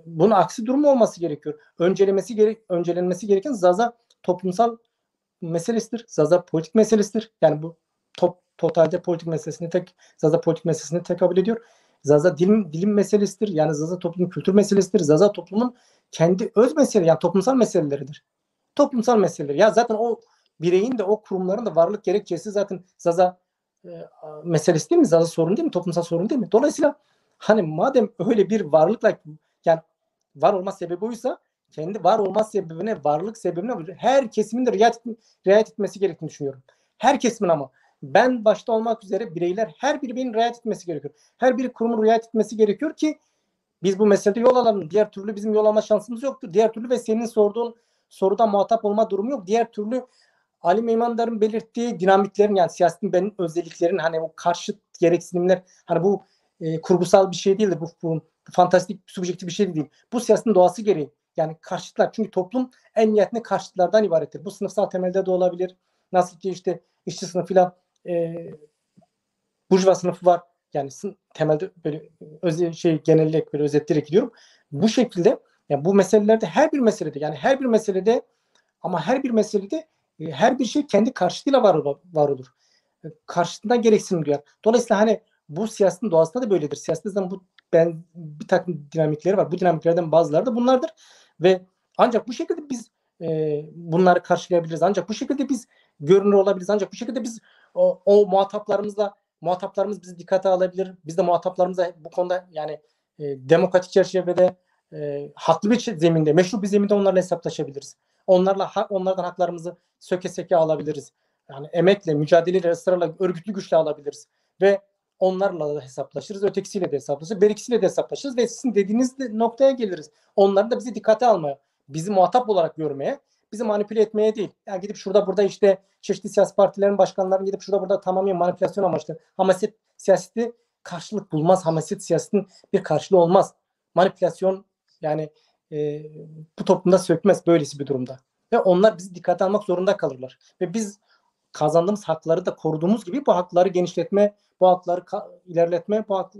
bunun aksi durumu olması gerekiyor. Öncelenmesi gereken Zaza toplumsal meselesidir. Zaza politik meselesidir. Yani bu totalde politik meselesini Zaza politik meselesini tekabül ediyor. Zaza dilim meselesidir. Yani Zaza toplumun kültür meselesidir. Zaza toplumun kendi öz meseleleri, yani toplumsal meseleleridir. Toplumsal meseleler. Ya zaten o bireyin de o kurumların da varlık gerekçesi zaten Zaza meselesi değil mi? Zaza sorun değil mi? Toplumsal sorun değil mi? Dolayısıyla hani madem öyle bir varlıkla, yani var olma sebebi oysa, kendi var olma sebebine, varlık sebebine her kesimin de riayet etmesi gerektiğini düşünüyorum. Her kesimin, ama ben başta olmak üzere bireyler, her birinin riayet etmesi gerekiyor. Her bir kurumun riayet etmesi gerekiyor ki biz bu meselede yol alalım. Diğer türlü bizim yol alma şansımız yoktur. Diğer türlü ve senin sorduğun soruda muhatap olma durumu yok. Diğer türlü Ali Meymandar'ın belirttiği dinamiklerin, yani siyasetin benim özelliklerin, hani o karşıt gereksinimler, hani bu kurgusal bir şey değil de bu fantastik, subjektif bir şey değil. Bu siyasetin doğası gereği. Yani karşıtlar. Çünkü toplum en nihayetinde karşıtlardan ibarettir. Bu sınıfsal temelde de olabilir. Nasıl ki işte işçi sınıfıyla burjuva sınıfı var. Yani temelde böyle genelleyerek, böyle özetleyerek gidiyorum. Bu şekilde yani bu meselelerde, her bir meselede her bir şey kendi karşıtıyla var olur. Karşıtından gereksinim duyar. Dolayısıyla hani bu siyasetin doğasında da böyledir. Siyasette bir takım dinamikleri var. Bu dinamiklerden bazıları da bunlardır. Ve ancak bu şekilde biz bunları karşılayabiliriz. Ancak bu şekilde biz görünür olabiliriz. Ancak bu şekilde biz o muhataplarımız bizi dikkate alabilir. Biz de muhataplarımıza bu konuda yani demokratik çerçevede haklı bir zeminde, meşru bir zeminde onlarla hesaplaşabiliriz. Onlardan haklarımızı söke seke alabiliriz. Yani emekle, mücadeleyle, ısrarla, örgütlü güçle alabiliriz. Ve onlarla da hesaplaşırız. Ötekisiyle de hesaplaşırız. Berikisiyle de hesaplaşırız. Ve sizin dediğiniz noktaya geliriz. Onları da bizi dikkate almaya, bizi muhatap olarak görmeye, bizi manipüle etmeye değil. Yani gidip şurada burada işte çeşitli siyasi partilerin başkanlarının gidip şurada burada tamamen manipülasyon amaçlı. Hamaset siyaseti karşılık bulmaz. Hamaset siyasetin bir karşılığı olmaz. Manipülasyon yani bu toplumda sökmez böylesi bir durumda. Ve onlar bizi dikkate almak zorunda kalırlar. Ve biz kazandığımız hakları da koruduğumuz gibi bu hakları genişletme, bu hakları ilerletme, bu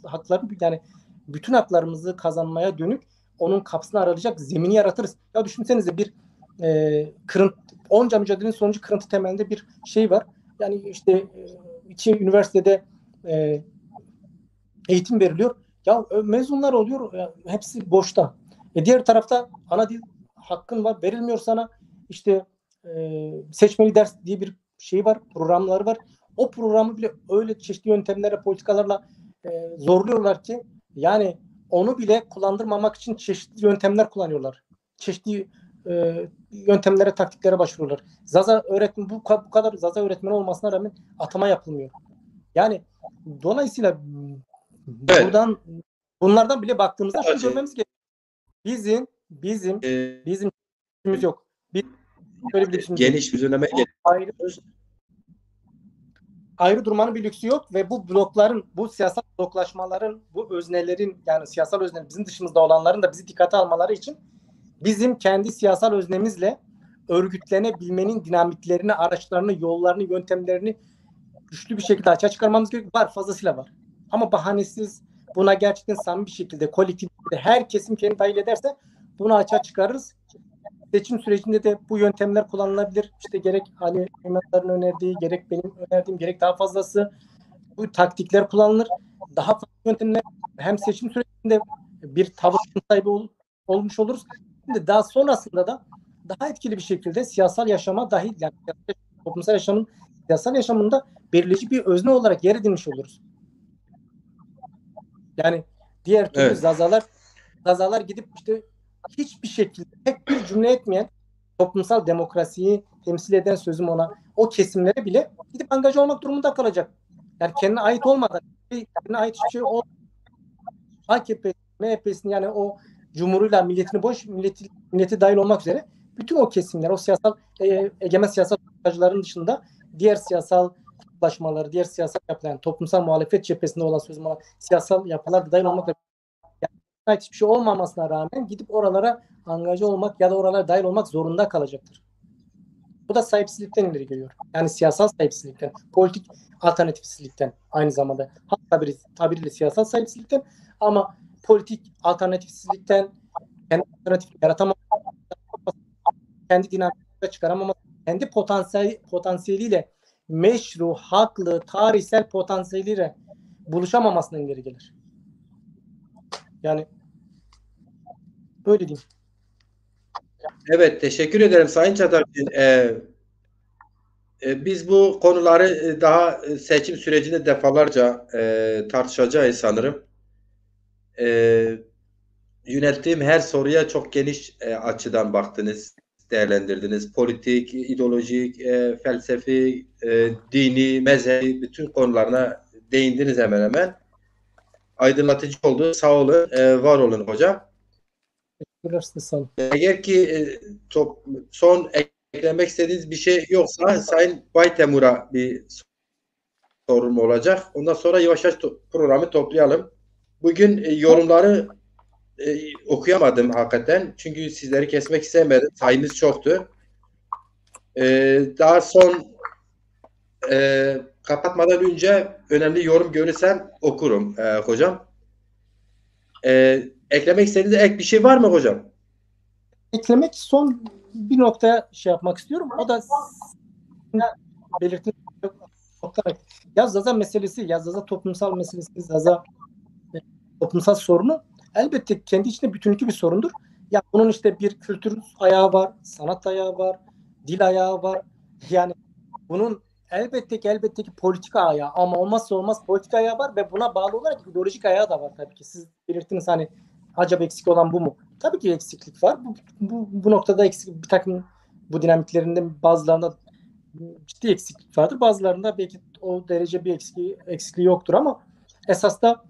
hakları yani bütün haklarımızı kazanmaya dönük onun kapısını aralayacak zemini yaratırız. Ya düşünsenize bir onca mücadelenin sonucu kırıntı temelinde bir şey var. Yani işte iki üniversitede eğitim veriliyor. Ya mezunlar oluyor. Ya, hepsi boşta. Diğer tarafta ana dil hakkın var. Verilmiyor sana. İşte seçmeli ders diye bir şey var. Programları var. O programı bile öyle çeşitli yöntemlerle, politikalarla zorluyorlar ki yani onu bile kullandırmamak için çeşitli yöntemler kullanıyorlar. Çeşitli yöntemlere, taktiklere başvuruyorlar. Zaza öğretmen bu kadar Zaza öğretmeni olmasına rağmen atama yapılmıyor. Yani dolayısıyla buradan bunlardan bile baktığımızda şunu görmemiz gerekiyor. Bizim işimiz yok. Biz böyle bir işimiz geniş düzenleme ayrı durmanın bir lüksü yok ve bu blokların, bu siyasal bloklaşmaların, bu öznelerin, yani siyasal öznelerin bizim dışımızda olanların da bizi dikkate almaları için bizim kendi siyasal öznemizle örgütlenebilmenin dinamiklerini, araçlarını, yollarını, yöntemlerini güçlü bir şekilde açığa çıkarmamız gerekiyor. Var, fazlasıyla var. Ama bahanesiz, buna gerçekten samimi bir şekilde, kolektif her kesim kendini dahil ederse bunu açığa çıkarırız. Seçim sürecinde de bu yöntemler kullanılabilir. İşte gerek Ali Mehmetler'in önerdiği, gerek benim önerdiğim, gerek daha fazlası bu taktikler kullanılır. Daha farklı yöntemler, hem seçim sürecinde bir tavır sahibi olmuş oluruz. Şimdi daha sonrasında da daha etkili bir şekilde siyasal yaşama dahil, yani toplumsal yaşamın siyasal yaşamında belirleyici bir özne olarak yer edinmiş oluruz. Yani diğer türlü zazalar gidip işte hiçbir şekilde tek bir cümle etmeyen, toplumsal demokrasiyi temsil eden, sözüm ona, o kesimlere bile gidip angaj olmak durumunda kalacak. Yani kendine ait olmadan, kendine ait hiçbir şey olmadan, AKP, MHP'sini, yani o cumhuruyla milletini boş, milleti dahil olmak üzere bütün o kesimler, o siyasal egemen siyasal politikacıların dışında diğer siyasal kutuplaşmaları, diğer siyasal yapılar, yani toplumsal muhalefet cephesinde olan, sözüm ona, siyasal yapılar da dahil olmak üzere, yani hiçbir şey olmamasına rağmen gidip oralara angaja olmak ya da oralara dahil olmak zorunda kalacaktır. Bu da sahipsizlikten ileri geliyor. Yani siyasal sahipsizlikten, politik alternatifsizlikten, aynı zamanda tabiriyle siyasal sahipsizlikten, ama politik alternatifsizlikten, kendi alternatif yaratamaması, kendi dinamikleri çıkaramaması, kendi potansiyeliyle, meşru, haklı, tarihsel potansiyeliyle buluşamamasından ileri gelir. Yani böyle diyeyim. Evet, teşekkür ederim Sayın Çatalçın. Biz bu konuları daha seçim sürecinde defalarca tartışacağız sanırım. Yönelttiğim her soruya çok geniş açıdan baktınız, değerlendirdiniz. Politik, ideolojik, felsefi, dini, mezhebi bütün konularına değindiniz hemen hemen. Aydınlatıcı oldu. Sağ olun, var olun hocam. Eğer ki son eklemek istediğiniz bir şey yoksa Sayın Baytemur'a bir sorum olacak. Ondan sonra yavaş yavaş programı toplayalım. Bugün yorumları okuyamadım hakikaten. Çünkü sizleri kesmek istemedim. Sayımız çoktu. Daha son kapatmadan önce önemli yorum görürsem okurum hocam. Eklemek istediğiniz ek bir şey var mı hocam? Eklemek, son bir noktaya şey yapmak istiyorum. O da belirttiğim nokta. Ya Zaza meselesi, ya Zaza toplumsal meselesi, Zaza toplumsal sorunu elbette kendi içinde bütünlüklü bir sorundur. Ya bunun işte bir kültür ayağı var, sanat ayağı var, dil ayağı var. Yani bunun elbette ki politika ayağı, ama olmazsa olmaz politika ayağı var ve buna bağlı olarak ideolojik ayağı da var tabii ki. Siz belirttiniz, hani acaba eksik olan bu mu? Tabii ki eksiklik var. Bu noktada eksik, bir takım bu dinamiklerinden bazılarında ciddi eksiklik vardır. Bazılarında belki o derece bir eksikliği yoktur, ama esas da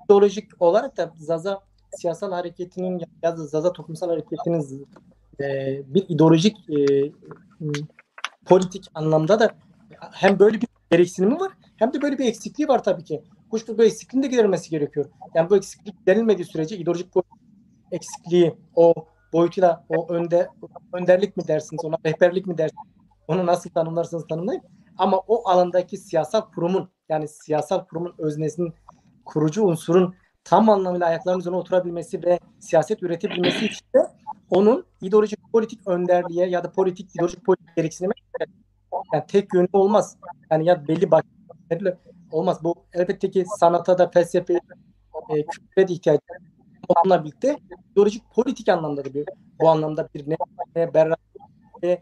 ideolojik olarak da Zaza siyasal hareketinin ya da Zaza toplumsal hareketinin bir ideolojik politik anlamda da hem böyle bir gereksinimi var, hem de böyle bir eksikliği var tabii ki. Bu eksikliğin de giderilmesi gerekiyor. Yani bu eksiklik giderilmediği sürece ideolojik eksikliği o boyutuyla, o önderlik mi dersiniz, ona rehberlik mi dersiniz, onu nasıl tanımlarsanız tanımlayın. Ama o alandaki siyasal kurumun, yani siyasal kurumun öznesinin, kurucu unsurun tam anlamıyla ayaklarının üzerine oturabilmesi ve siyaset üretebilmesi için de onun ideolojik politik önderliğe ya da ideolojik politik gereksinime, yani tek yönlü olmaz. Yani ya belli başlıklarla olmaz. Bu elbette ki sanata da, felsefeye, kültüre de ihtiyacı var. Onunla birlikte ideolojik politik anlamda da bu anlamda bir berraklığa,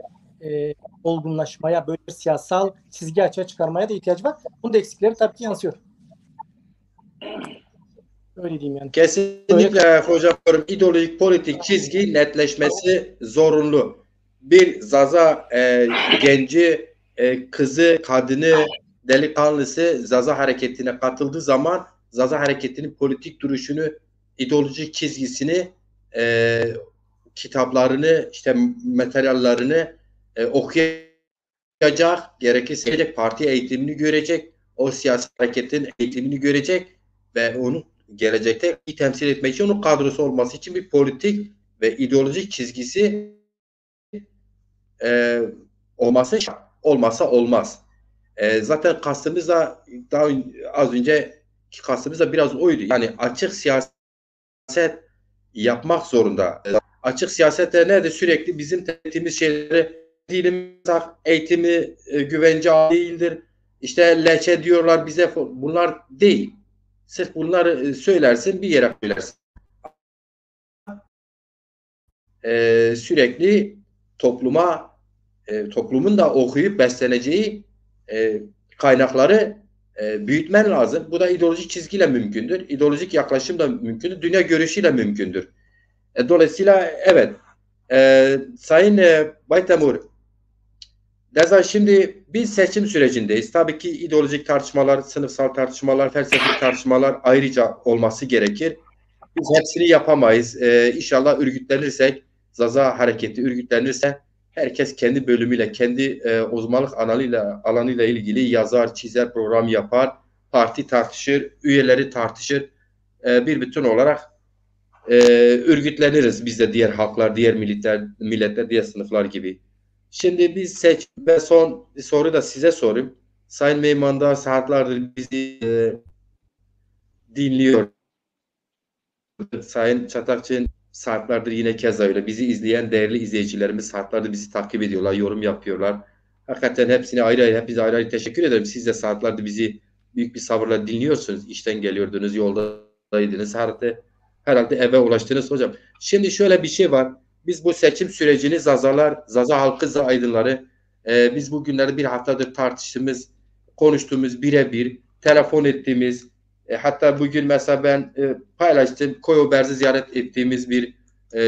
olgunlaşmaya, böyle bir siyasal çizgi açığa çıkarmaya da ihtiyacı var. Bunun da eksikleri tabii ki yansıyor. Öyle diyeyim yani. Kesinlikle hocam, ideolojik politik çizgi netleşmesi zorunlu. Bir Zaza genci, kızı, kadını, delikanlısı Zaza hareketine katıldığı zaman Zaza hareketinin politik duruşunu, ideolojik çizgisini, kitaplarını, işte materyallerini okuyacak, gerekirse parti eğitimini görecek, o siyasi hareketin eğitimini görecek ve onu gelecekte iyi temsil etmek için onun kadrosu olması için bir politik ve ideolojik çizgisi olması şart. Olmasa olmaz. Zaten kastımız da daha az önce kastımız da biraz oydu. Yani açık siyaset yapmak zorunda. Açık siyasette nedir? Sürekli bizim dediğimiz şeyleri dilimiz, eğitimi güvence değildir. İşte leçe diyorlar bize. Bunlar değil. Sırf bunları söylersin, bir yere söylersin. Sürekli toplumun da okuyup besleneceği kaynakları büyütmen lazım. Bu da ideolojik çizgiyle mümkündür. İdeolojik yaklaşımla mümkündür. Dünya görüşüyle mümkündür. Dolayısıyla evet. Sayın Baytemur, şimdi biz seçim sürecindeyiz. Tabii ki ideolojik tartışmalar, sınıfsal tartışmalar, felsefi tartışmalar ayrıca olması gerekir. Biz hepsini yapamayız. İnşallah örgütlenirsek, Zaza hareketi örgütlenirse herkes kendi bölümüyle, kendi uzmanlık alanıyla ilgili yazar, çizer, program yapar, parti tartışır, üyeleri tartışır. Bir bütün olarak örgütleniriz biz de diğer halklar, diğer milletler, diğer sınıflar gibi. Şimdi biz ve son bir soru da size sorayım. Sayın Meyman'da saatlerdir bizi dinliyor. Sayın Çatakçı'nın saatlerdir yine keza öyle. Bizi izleyen değerli izleyicilerimiz saatlerdir bizi takip ediyorlar, yorum yapıyorlar. Hakikaten hepsine hepinize ayrı ayrı teşekkür ederim. Siz de saatlerdir bizi büyük bir sabırla dinliyorsunuz. İşten geliyordunuz, yoldaydınız. Herhalde eve ulaştınız hocam. Şimdi şöyle bir şey var. Biz bu seçim sürecini Zaza halkı, Zaza aydınları biz bugünlerde bir haftadır tartıştığımız, konuştuğumuz, birebir telefon ettiğimiz, hatta bugün mesela ben paylaştım, Koyoberz'i ziyaret ettiğimiz bir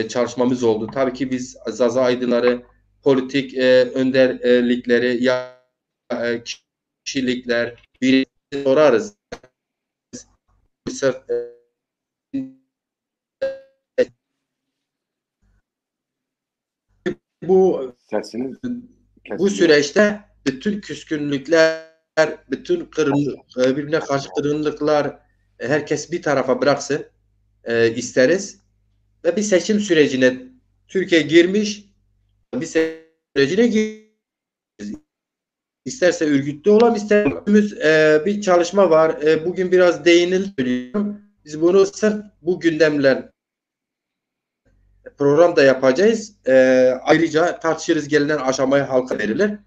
çalışmamız oldu. Tabii ki biz Zaza aydınları politik önderlikleri ya kişilikler bir sorarız. Bu süreçte bütün küskünlükler, bütün birbirine karşı kırgınlıklar herkes bir tarafa bıraksın isteriz. Ve bir seçim sürecine Türkiye girmiş, bir sürecine girmiş. İsterse örgütlü olalım, isterse bir çalışma var. Bugün biraz değinildi. Biz bunu sırf bu gündemler program da yapacağız. Ayrıca tartışırız, gelinen aşamaya halka verilir.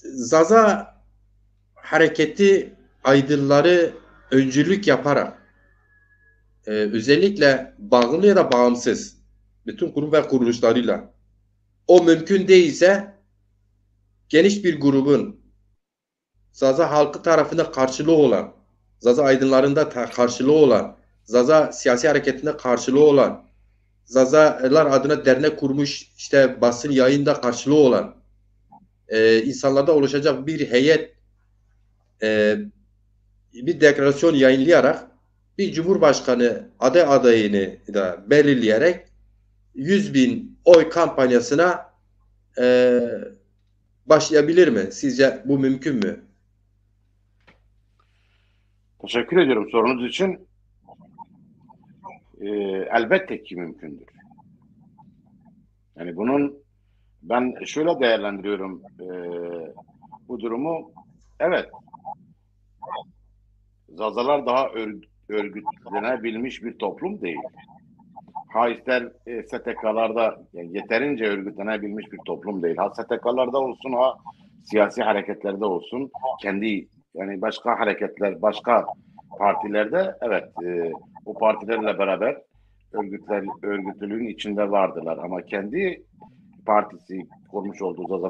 Zaza hareketi aydınları öncülük yaparak özellikle bağımlı ya da bağımsız bütün kurum ve kuruluşlarıyla o mümkün değilse geniş bir grubun Zaza halkı tarafında karşılığı olan, Zaza aydınlarında karşılığı olan, Zaza siyasi hareketinde karşılığı olan, Zazalar adına dernek kurmuş, işte basın yayında karşılığı olan insanlarda oluşacak bir heyet bir deklarasyon yayınlayarak bir cumhurbaşkanı adayını da belirleyerek 100.000 oy kampanyasına başlayabilir mi? Sizce bu mümkün mü? Teşekkür ediyorum sorunuz için. Elbette ki mümkündür. Yani bunun ben şöyle değerlendiriyorum bu durumu. Evet. Zazalar daha örgütlenebilmiş bir toplum değil. Ha ister STK'larda yani yeterince örgütlenebilmiş bir toplum değil. Ha STK'larda olsun, ha siyasi hareketlerde olsun, kendi yani başka hareketler, başka partilerde evet o partilerle beraber örgütlülüğün içinde vardılar ama kendi partisi kurmuş olduğu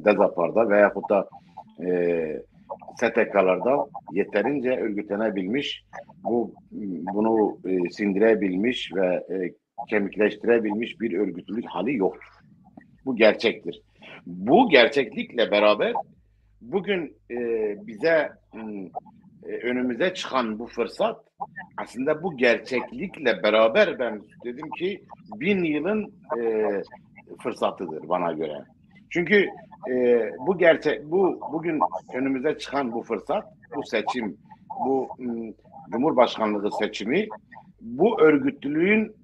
Dezapar'da veyahut da STK'larda yeterince örgütlenebilmiş, bunu sindirebilmiş ve kemikleştirebilmiş bir örgütlülük hali yoktur. Bu gerçektir. Bu gerçeklikle beraber bugün bize önümüze çıkan bu fırsat aslında bu gerçeklikle beraber ben dedim ki 1000 yılın fırsatıdır bana göre. Çünkü bugün önümüze çıkan bu fırsat, bu seçim, bu Cumhurbaşkanlığı seçimi, bu örgütlülüğün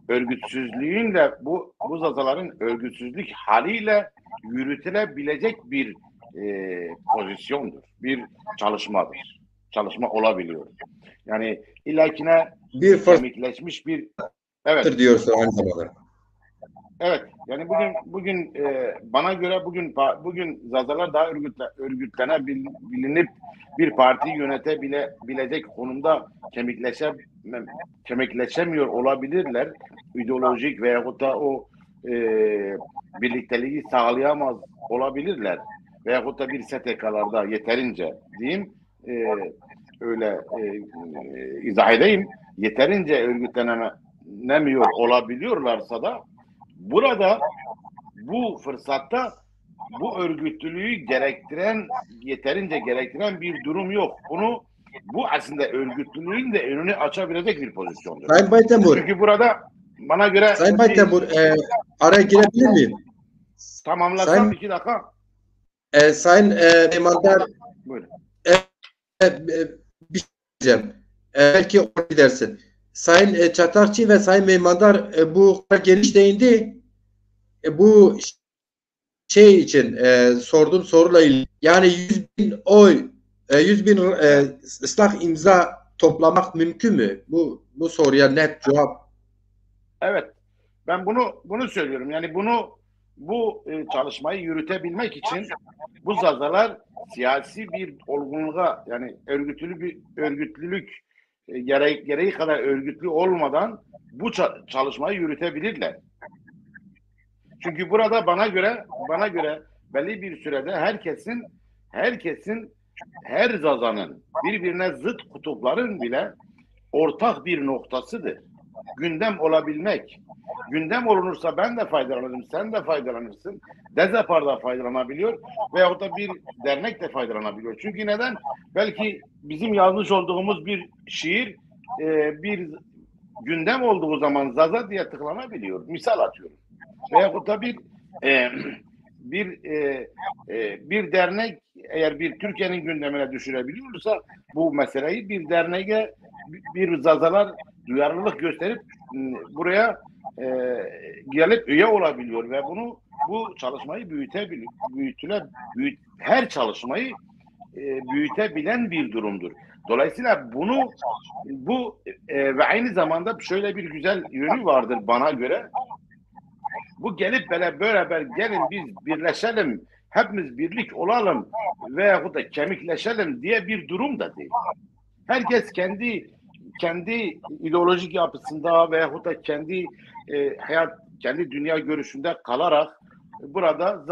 örgütsüzlüğün de bu zazaların örgütsüzlük haliyle yürütülebilecek bir pozisyondur. Bir çalışmadır. Çalışma olabiliyor. Yani illakine Bir fırsattır kemikleşmiş bir evet. diyorsun aynı zamanda. Evet. Yani bugün bana göre bugün zazalar daha örgütlenebilinip bir parti yönetebilecek konumda kemikleşemiyor olabilirler. İdeolojik veyahut da o birlikteliği sağlayamaz olabilirler. Veyahut da bir STK'larda yeterince diyeyim öyle izah edeyim. Yeterince örgütlenemiyor olabiliyorlarsa da burada bu fırsatta bu örgütlülüğü yeterince gerektiren bir durum yok. Bu aslında örgütlülüğün de önünü açabilecek bir pozisyondur. Sayın Baytemur. Çünkü burada bana göre Sayın Baytemur, araya girebilir miyim? Tamamlasam 2 dakika. Sayın Memandar, Buyurun. bir şey diyeceğim. Belki oraya gidersin. Sayın Çatakçı ve Sayın Memandar bu kadar geniş değindi. Bu şey için sorduğum soruyla ilgili. Yani 100.000 oy, 100.000 ıslak imza toplamak mümkün mü? Bu soruya net cevap. Evet. Ben bunu söylüyorum. Yani bu çalışmayı yürütebilmek için bu zazalar siyasi bir olgunluğa yani örgütlülük gereği kadar örgütlü olmadan bu çalışmayı yürütebilirler. Çünkü burada bana göre belli bir sürede herkesin her zazanın birbirine zıt kutupların bile ortak bir noktasıdır. Gündem olabilmek. Gündem olunursa ben de faydalanırım, sen de faydalanırsın. Dezapar da faydalanabiliyor veyahut da bir dernek de faydalanabiliyor. Çünkü neden? Belki bizim yazmış olduğumuz bir şiir bir gündem olduğu zaman Zaza diye tıklanabiliyor. Misal atıyorum. Veyahut da bir dernek eğer bir Türkiye'nin gündemine düşürebiliyorsa bu meseleyi bir derneğe bir zazalar duyarlılık gösterip buraya gelip üye olabiliyor ve bu çalışmayı her çalışmayı büyütebilen bir durumdur. Dolayısıyla bu ve aynı zamanda şöyle bir güzel yönü vardır bana göre. Bu gelip beraber gelin biz birleşelim, hepimiz birlik olalım veyahut da kemikleşelim diye bir durum da değil. Herkes kendi ideolojik yapısında veyahut da kendi dünya görüşünde kalarak burada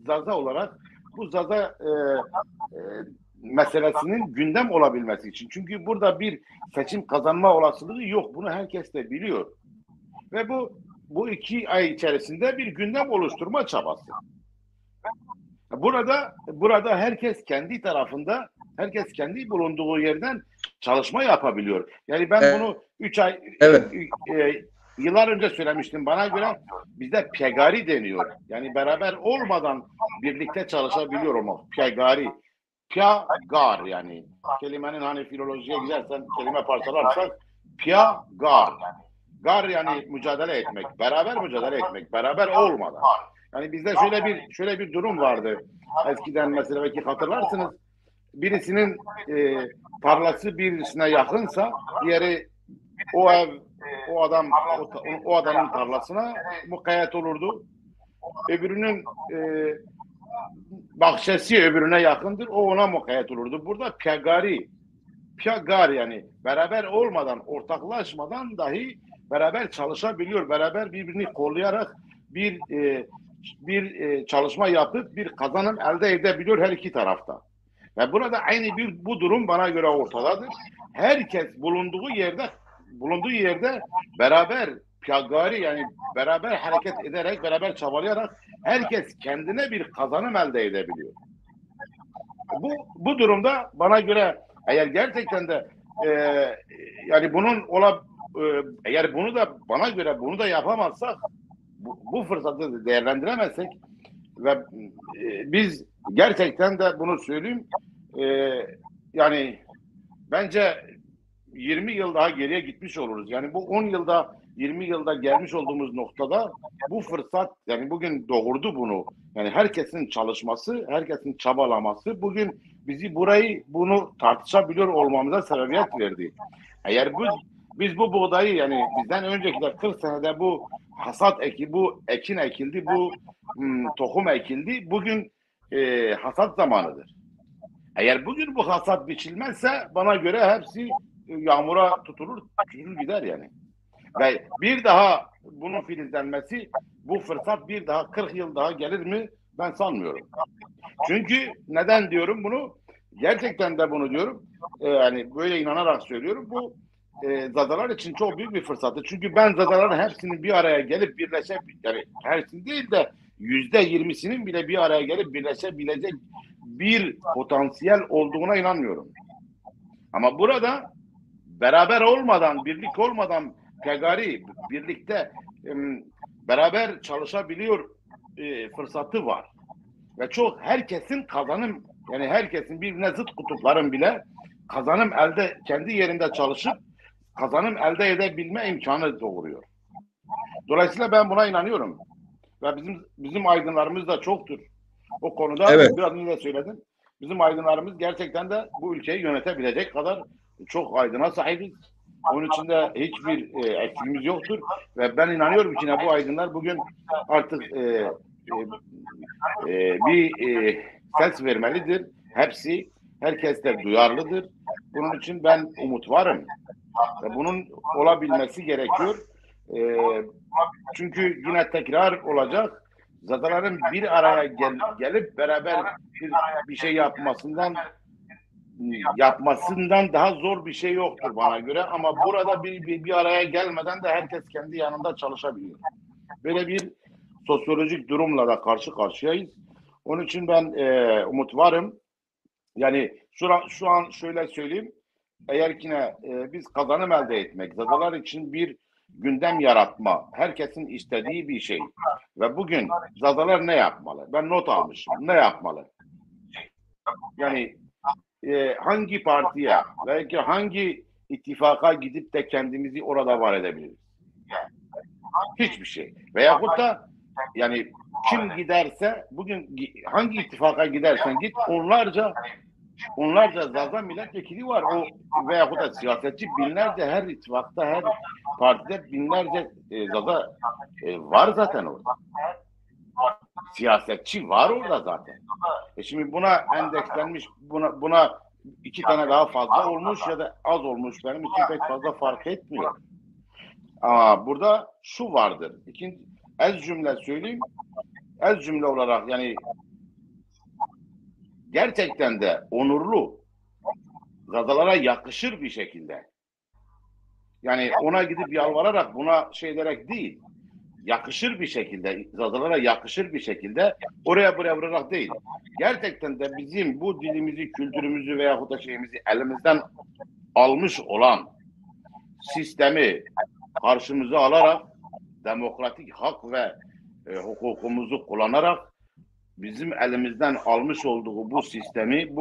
zaza olarak bu zaza meselesinin gündem olabilmesi için. Çünkü burada bir seçim kazanma olasılığı yok. Bunu herkes de biliyor. Ve bu 2 ay içerisinde bir gündem oluşturma çabası. Burada herkes kendi tarafında, herkes kendi bulunduğu yerden çalışma yapabiliyor. Yani ben bunu 3 ay yıllar önce söylemiştim. Bana göre bizde pegari deniyor. Yani beraber olmadan birlikte çalışabiliyor olmak. Pegari. Piagar yani. Kelimenin hani filolojiye gidersen kelime parçalarsak piagar. Gar yani mücadele etmek, beraber mücadele etmek, beraber olmadan. Yani bizde şöyle bir durum vardı. Eskiden mesela belki hatırlarsınız. Birisinin tarlası birisine yakınsa diğeri o adamın tarlasına mukayyet olurdu. Öbürünün bahçesi öbürüne yakındır. O ona mukayyet olurdu. Burada piagar yani beraber olmadan, ortaklaşmadan dahi beraber çalışabiliyor. Beraber birbirini kollayarak bir çalışma yapıp bir kazanım elde edebiliyor her iki tarafta. Ve burada aynı bu durum bana göre ortadadır. Herkes bulunduğu yerde beraber piyagari yani beraber hareket ederek, beraber çabalayarak herkes kendine bir kazanım elde edebiliyor. Bu durumda bana göre eğer gerçekten de yani eğer bunu da bana göre bunu da yapamazsak bu fırsatı değerlendiremezsek ve biz gerçekten de bunu söyleyeyim yani bence 20 yıl daha geriye gitmiş oluruz. Yani bu 10 yılda 20 yılda gelmiş olduğumuz noktada bu fırsat, yani bugün doğurdu bunu. Yani herkesin çalışması, herkesin çabalaması bugün bizi bunu tartışabiliyor olmamıza sebebiyet verdi. Eğer biz bu buğdayı, yani bizden öncekiler 40 senede bu bu ekin ekildi, bu tohum ekildi. Bugün hasat zamanıdır. Eğer bugün bu hasat biçilmezse bana göre hepsi yağmura tutulur gider yani. Ve bir daha bunun filizlenmesi, bu fırsat bir daha 40 yıl daha gelir mi? Ben sanmıyorum. Çünkü neden diyorum bunu? Gerçekten de bunu diyorum. Yani böyle inanarak söylüyorum. Bu Zazalar için çok büyük bir fırsattı. Çünkü ben Zazaların hepsinin bir araya gelip yani hepsinin değil de %20'sinin bile bir araya gelip birleşebilecek bir potansiyel olduğuna inanmıyorum. Ama burada beraber olmadan, birlik olmadan birlikte beraber çalışabiliyor fırsatı var. Ve herkesin yani herkesin birbirine zıt kutupların bile kendi yerinde çalışıp kazanım elde edebilme imkanı doğuruyor. Dolayısıyla ben buna inanıyorum. Ve bizim aydınlarımız da çoktur. O konuda biraz önce de söyledim. Bizim aydınlarımız gerçekten de bu ülkeyi yönetebilecek kadar çok aydına sahibiz. Onun için de hiçbir eksiğimiz yoktur. Ve ben inanıyorum ki bu aydınlar bugün artık bir ses vermelidir. Herkes de duyarlıdır. Bunun için ben umut varım. Ve bunun olabilmesi gerekiyor. Çünkü yine tekrar olacak. Zazaların bir araya gelip beraber bir şey yapmasından daha zor bir şey yoktur bana göre. Ama burada bir araya gelmeden de herkes kendi yanında çalışabiliyor. Böyle bir sosyolojik durumla da karşı karşıyayız. Onun için ben umut varım. Yani şu an şöyle söyleyeyim. Eğer yine biz kazanım elde etmek, Zazalar için bir gündem yaratma, herkesin istediği bir şey. Ve bugün Zazalar ne yapmalı? Ben not almışım. Ne yapmalı? Yani hangi partiye belki hangi ittifaka gidip de kendimizi orada var edebiliriz? Hiçbir şey. Veyahut da yani kim giderse bugün hangi ittifaka gidersen git onlarca Zaza milletvekili var. Veyahut da siyasetçi binlerce, her ittifakta, her partide binlerce Zaza var zaten orada. Siyasetçi var orada zaten. Şimdi buna endekslenmiş, buna 2 tane daha fazla olmuş ya da az olmuş, benim için pek fazla fark etmiyor. Ama burada şu vardır. Ez cümle söyleyeyim. Ez cümle olarak yani gerçekten de onurlu, Zazalara yakışır bir şekilde. Yani ona gidip yalvararak, buna şey ederek değil, yakışır bir şekilde, Zazalara yakışır bir şekilde oraya buraya vurarak değil. Gerçekten de bizim bu dilimizi, kültürümüzü veyahut da şeyimizi elimizden almış olan sistemi karşımıza alarak demokratik hak ve hukukumuzu kullanarak bizim elimizden almış olduğu bu sistemi,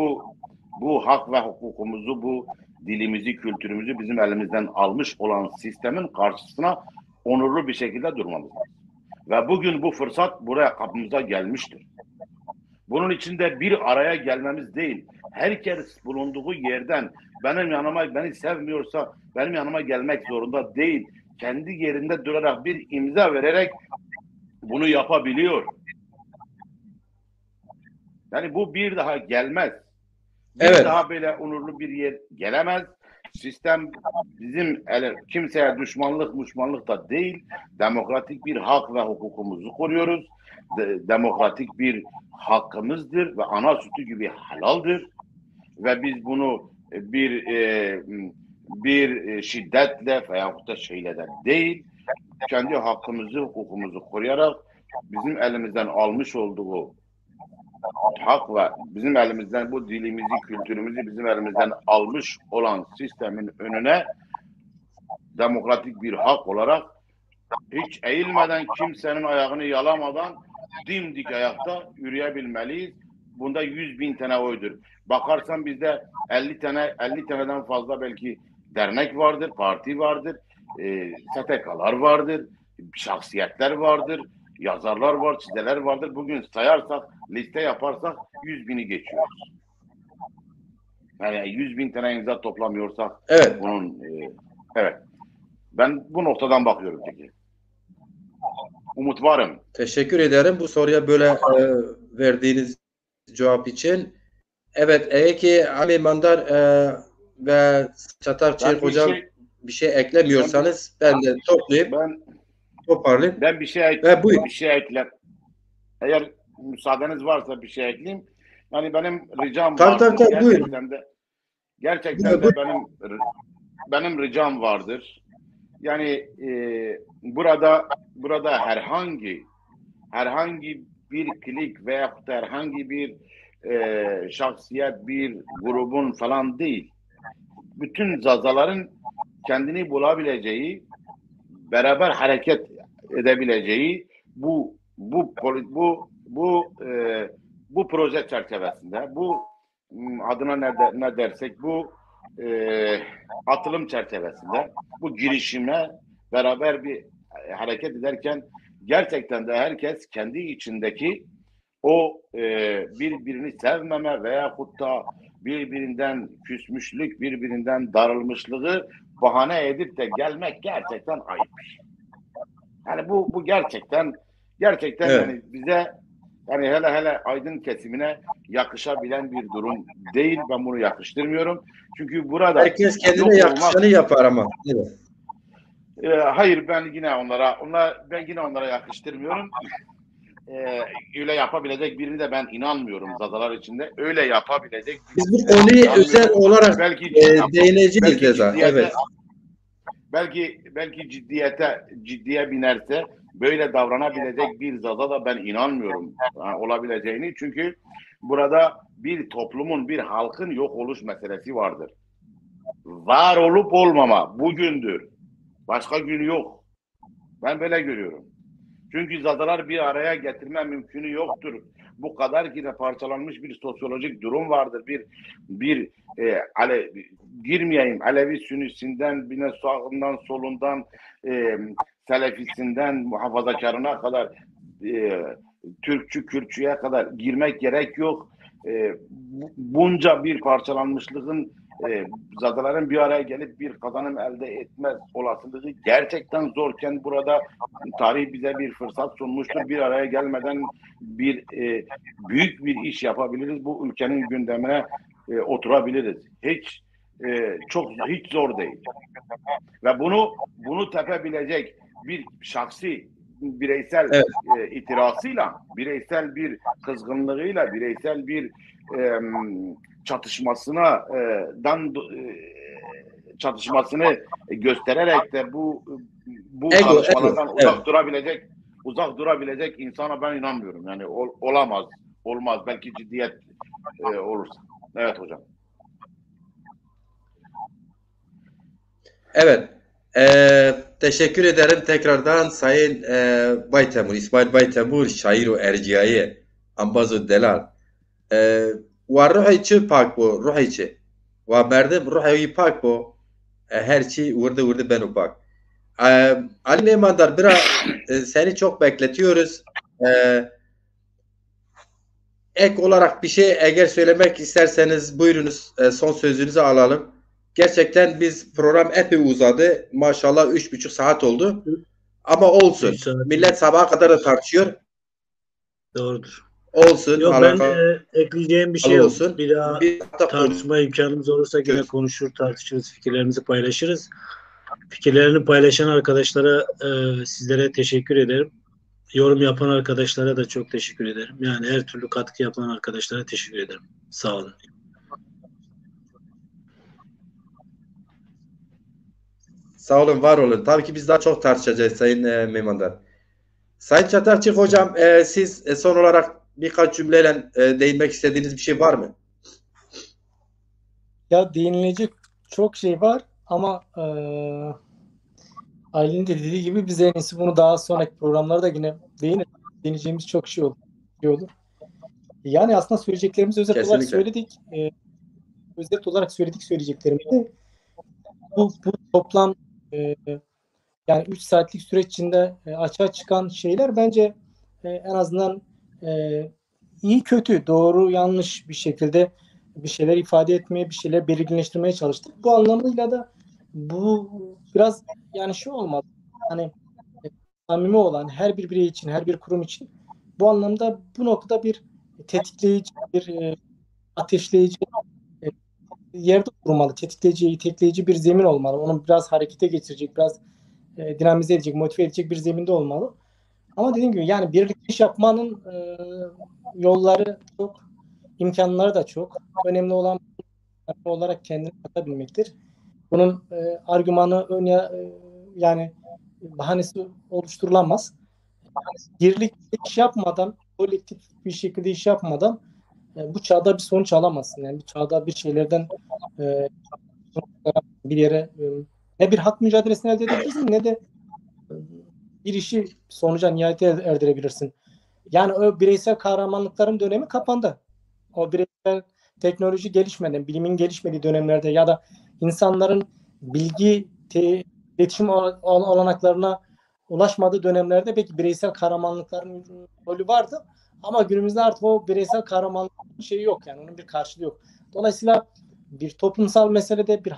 bu hak ve hukukumuzu, bu dilimizi, kültürümüzü bizim elimizden almış olan sistemin karşısına onurlu bir şekilde durmamız lazım. Ve bugün bu fırsat buraya kapımıza gelmiştir. Bunun için de bir araya gelmemiz değil. Herkes bulunduğu yerden beni sevmiyorsa benim yanıma gelmek zorunda değil. Kendi yerinde durarak bir imza vererek bunu yapabiliyor. Yani bu bir daha gelmez. Bir daha böyle onurlu bir yer gelemez. Sistem kimseye düşmanlık da değil. Demokratik bir hak ve hukukumuzu koruyoruz. Demokratik bir hakkımızdır ve ana sütü gibi helaldir. Ve biz bunu bir şiddetle veyahut da şeyle de değil, kendi hakkımızı, hukukumuzu koruyarak bizim elimizden almış olduğu hak ve bizim elimizden bu dilimizi, kültürümüzü bizim elimizden almış olan sistemin önüne demokratik bir hak olarak hiç eğilmeden, kimsenin ayağını yalamadan dimdik ayakta yürüyebilmeliyiz. Bunda 100.000 tane oydur. Bakarsan bizde 50 taneden fazla belki dernek vardır, parti vardır. STK'lar vardır, şahsiyetler vardır, yazarlar var, çizeler vardır. Bugün sayarsak, liste yaparsak 100.000'i geçiyoruz. Yani 100.000 tane imza toplamıyorsak Evet. bunun evet. Ben bu noktadan bakıyorum peki. Umut varım. Teşekkür ederim bu soruya böyle verdiğiniz cevap için. Evet, eğer ki Ali Mandar ve Çatakçı hocam bir şey eklemiyorsanız ben de toplayıp toparlayayım. Ben bir şey ekler. Eğer müsaadeniz varsa bir şey ekleyeyim. Yani benim ricam vardır. Gerçekten de benim ricam vardır. Yani burada herhangi bir klik veya herhangi bir şahsiyet, bir grubun falan değil. Bütün zazaların kendini bulabileceği, beraber hareket edebileceği bu proje çerçevesinde, bu adına ne dersek bu atılım çerçevesinde, bu girişime beraber bir hareket ederken gerçekten de herkes kendi içindeki o birbirini sevmeme veyahut da birbirinden küsmüşlük, birbirinden darılmışlığı bahane edip de gelmek gerçekten ayıp. Yani bu gerçekten evet. Yani bize yani hele aydın kesimine yakışabilen bir durum değil. Ben bunu yakıştırmıyorum. Çünkü burada herkes kendine yakışanı yapar ama. Evet. Hayır ben yine onlara yakıştırmıyorum. Öyle yapabilecek birini de ben inanmıyorum zazalar içinde. Öyle yapabilecek. Biz bu konuyu özel olarak değineceğiz de evet. Belki ciddiye binerse böyle davranabilecek bir zaza da ben inanmıyorum olabileceğini. Çünkü burada bir toplumun, bir halkın yok oluş meselesi vardır. Var olup olmama bugündür. Başka gün yok. Ben böyle görüyorum. Çünkü zazalar bir araya getirme mümkünü yoktur. Bu kadar yine parçalanmış bir sosyolojik durum vardır. Girmeyeyim Alevi Sünnisinden, yine sağından solundan, Selefisinden muhafazakarına kadar, Türkçü Kürtçüye kadar girmek gerek yok. Bunca bir parçalanmışlığın zazaların bir araya gelip bir kazanım elde etme olasılığı gerçekten zorken burada tarih bize bir fırsat sunmuştur. Bir araya gelmeden büyük bir iş yapabiliriz. Bu ülkenin gündemine oturabiliriz. Hiç zor değil. Ve bunu tepebilecek bir şahsi bireysel itirazıyla, bireysel bir kızgınlığıyla, bireysel bir çatışmasını göstererek de bu çalışmalardan uzak durabilecek insana ben inanmıyorum. Yani olmaz. Belki ciddiyet olursa. Evet hocam. Evet. Teşekkür ederim tekrardan Sayın Baytemur, İsmail Baytemur, şair o erciyayı, ambazo delal. Ve ruhi çi pak bu, ruhi çi. Ve merdim ruhi pak bu, her şey vurdu benu pak. Ali Mehmandar, seni çok bekletiyoruz. Ek olarak bir şey eğer söylemek isterseniz buyurunuz, son sözünüzü alalım. Gerçekten program epey uzadı. Maşallah 3,5 saat oldu. Ama olsun. Millet sabaha kadar da tartışıyor. Doğrudur. Olsun. Yok ben ekleyeceğim bir şey olsun. Yok. Bir daha tartışma imkanımız olursa yine konuşur, tartışırız, fikirlerimizi paylaşırız. Fikirlerini paylaşan arkadaşlara sizlere teşekkür ederim. Yorum yapan arkadaşlara da çok teşekkür ederim. Yani her türlü katkı yapan arkadaşlara teşekkür ederim. Sağ olun. Sağ olun, var olun. Tabii ki biz daha çok tartışacağız Sayın Mehmandar. Sayın Çatakçı hocam, siz son olarak birkaç cümleyle değinmek istediğiniz bir şey var mı? Ya değinilecek çok şey var ama Aylin'in de dediği gibi biz en iyisi bunu daha sonraki programlarda yine değineceğimiz çok şey olur. Yani aslında söyleyeceklerimizi özet olarak söyledik. Özet olarak söyledik söyleyeceklerimizi. Bu toplam yani 3 saatlik süreç içinde açığa çıkan şeyler bence en azından iyi kötü, doğru yanlış bir şekilde bir şeyler ifade etmeye, bir şeyler belirginleştirmeye çalıştık. Bu anlamıyla da bu biraz yani şu olmalı. Hani samimi olan her bir birey için, her bir kurum için bu anlamda bu noktada bir tetikleyici, bir ateşleyici yerde durmalı. Tetikleyici, itekleyici bir zemin olmalı. Onu biraz harekete geçirecek, biraz dinamize edecek, motive edecek bir zeminde olmalı. Ama dediğim gibi yani birlikte iş yapmanın yolları çok, imkanları da çok. Önemli olan olarak kendini katabilmektir. Bunun argümanı yani bahanesi oluşturulamaz. Birlikte iş yapmadan, kolektif bir şekilde iş yapmadan bu çağda bir sonuç alamazsın. Yani bu çağda bir şeylerden bir yere ne bir hak mücadelesini elde edebilirsin ne de bir işi sonuca nihayete erdirebilirsin. Yani o bireysel kahramanlıkların dönemi kapandı. O bireysel teknoloji gelişmeden, bilimin gelişmediği dönemlerde ya da insanların bilgi, iletişim olanaklarına ulaşmadığı dönemlerde belki bireysel kahramanlıkların rolü vardı. Ama günümüzde artık o bireysel kahramanlık şeyi yok, yani onun bir karşılığı yok. Dolayısıyla bir toplumsal meselede bir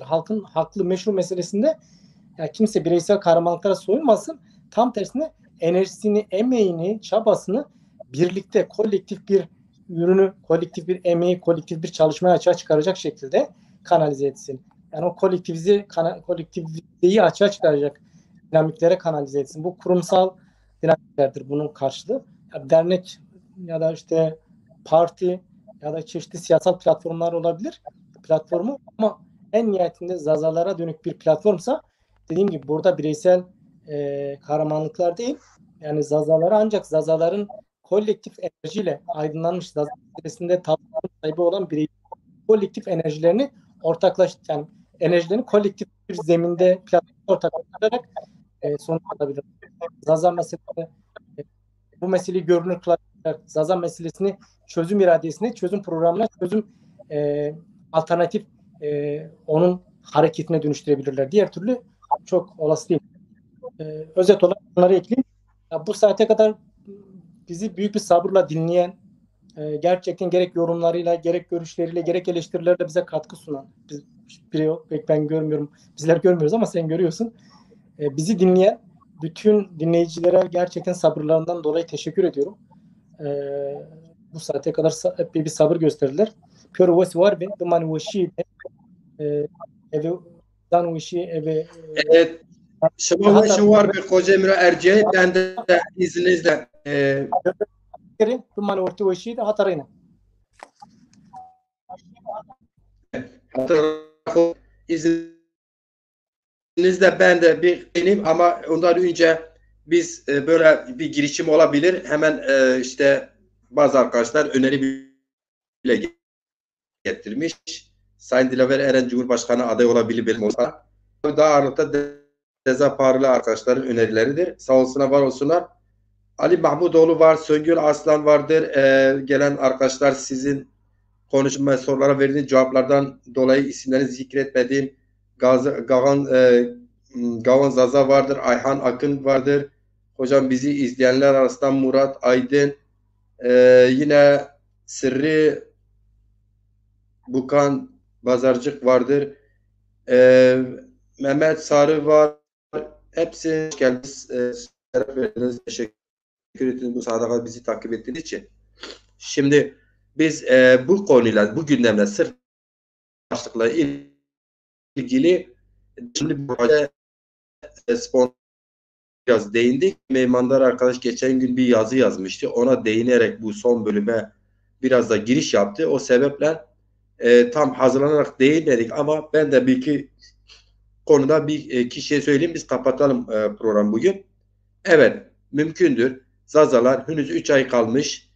halkın haklı meşru meselesinde yani kimse bireysel kahramanlıklara soyunmasın. Tam tersine enerjisini, emeğini, çabasını birlikte kolektif bir ürünü, kolektif bir emeği, kolektif bir çalışmaya açığa çıkaracak şekilde kanalize etsin. Yani o kolektiviteyi açığa çıkaracak dinamiklere kanalize etsin. Bu kurumsal dinamiklerdir bunun karşılığı. Yani dernek ya da işte parti ya da çeşitli siyasal platformlar olabilir. Platformu ama en nihayetinde zazalara dönük bir platformsa dediğim gibi burada bireysel kahramanlıklar değil, yani zazaları ancak zazaların kolektif enerjiyle aydınlanmış zaza meselesinde sahibi olan birey kolektif enerjilerini yani enerjilerini kolektif bir zeminde ortaklaşarak sonuç alabilir. Zaza meselesi bu meseleyi görünür kılarak Zaza meselesini çözüm iradesine, çözüm programına, çözüm alternatif onun hareketine dönüştürebilirler. Diğer türlü çok olası değil. Özet olarak bunları ekleyeyim. Ya, bu saate kadar bizi büyük bir sabırla dinleyen, gerçekten gerek yorumlarıyla, gerek görüşleriyle, gerek eleştirilerle bize katkı sunan, biri yok, pek ben görmüyorum, bizler görmüyoruz ama sen görüyorsun. Bizi dinleyen bütün dinleyicilere gerçekten sabırlarından dolayı teşekkür ediyorum. Bu saate kadar hep bir sabır gösterdiler. Pür vesi var ve duman vişi eve dan vişi eve Evet. Şema vişi var bir Kocaemre Erce. Ben de izninizle duman orta vişi de hatarına. İzninizle ben de bir ineyim ama ondan önce biz böyle bir girişim olabilir. Hemen işte bazı arkadaşlar öneri bile getirmiş. Sayın Dilaver Eren Cumhurbaşkanı aday olabilir benim olsa. Daha ağırlıkta Dezaparlı arkadaşların önerileridir. Sağ olsunlar, var olsunlar. Ali Mahmudoğlu var, Söngül Aslan vardır. Gelen arkadaşlar sizin konuşma sorulara verdiğiniz cevaplardan dolayı isimlerini zikretmediğim Gavan Zaza vardır, Ayhan Akın vardır. Hocam bizi izleyenler arasında Murat Aydın, yine Sırrı Bukan Bazarcık vardır. Mehmet Sarı var. Hepsi hoş geldiniz. Teşekkür ederim bu saate bizi takip ettiğiniz için. Şimdi biz bu konuyla, bu gündemle sırf başlıkla ilgili şimdi biraz değindik. Meymandar arkadaş geçen gün bir yazı yazmıştı. Ona değinerek bu son bölüme biraz da giriş yaptı. O sebeple tam hazırlanarak değinmedik ama ben de bir iki konuda bir iki şey söyleyeyim. Biz kapatalım programı bugün. Evet, mümkündür. Zazalar henüz 3 ay kalmış.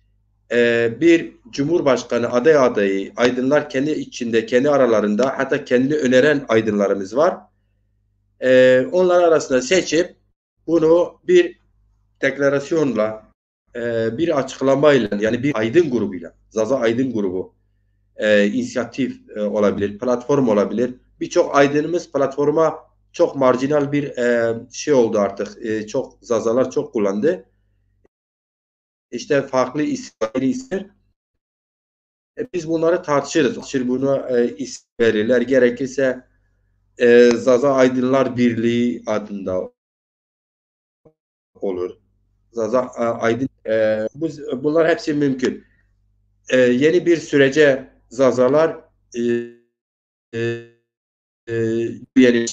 Bir Cumhurbaşkanı adayı aydınlar kendi içinde, kendi aralarında hatta kendi öneren aydınlarımız var. Onlar arasında seçip bunu bir deklarasyonla, bir açıklamayla, yani bir aydın grubuyla, Zaza Aydın grubu inisiyatif olabilir, platform olabilir. Birçok aydınımız platforma çok marjinal bir şey oldu artık. Çok Zazalar çok kullandı. İşte farklı isimler. Biz bunları tartışırız. Buna isim verirler. Gerekirse Zaza Aydınlar Birliği adında olur. Zaza Aydın bunlar hepsi mümkün. Yeni bir sürece Zazalar yeni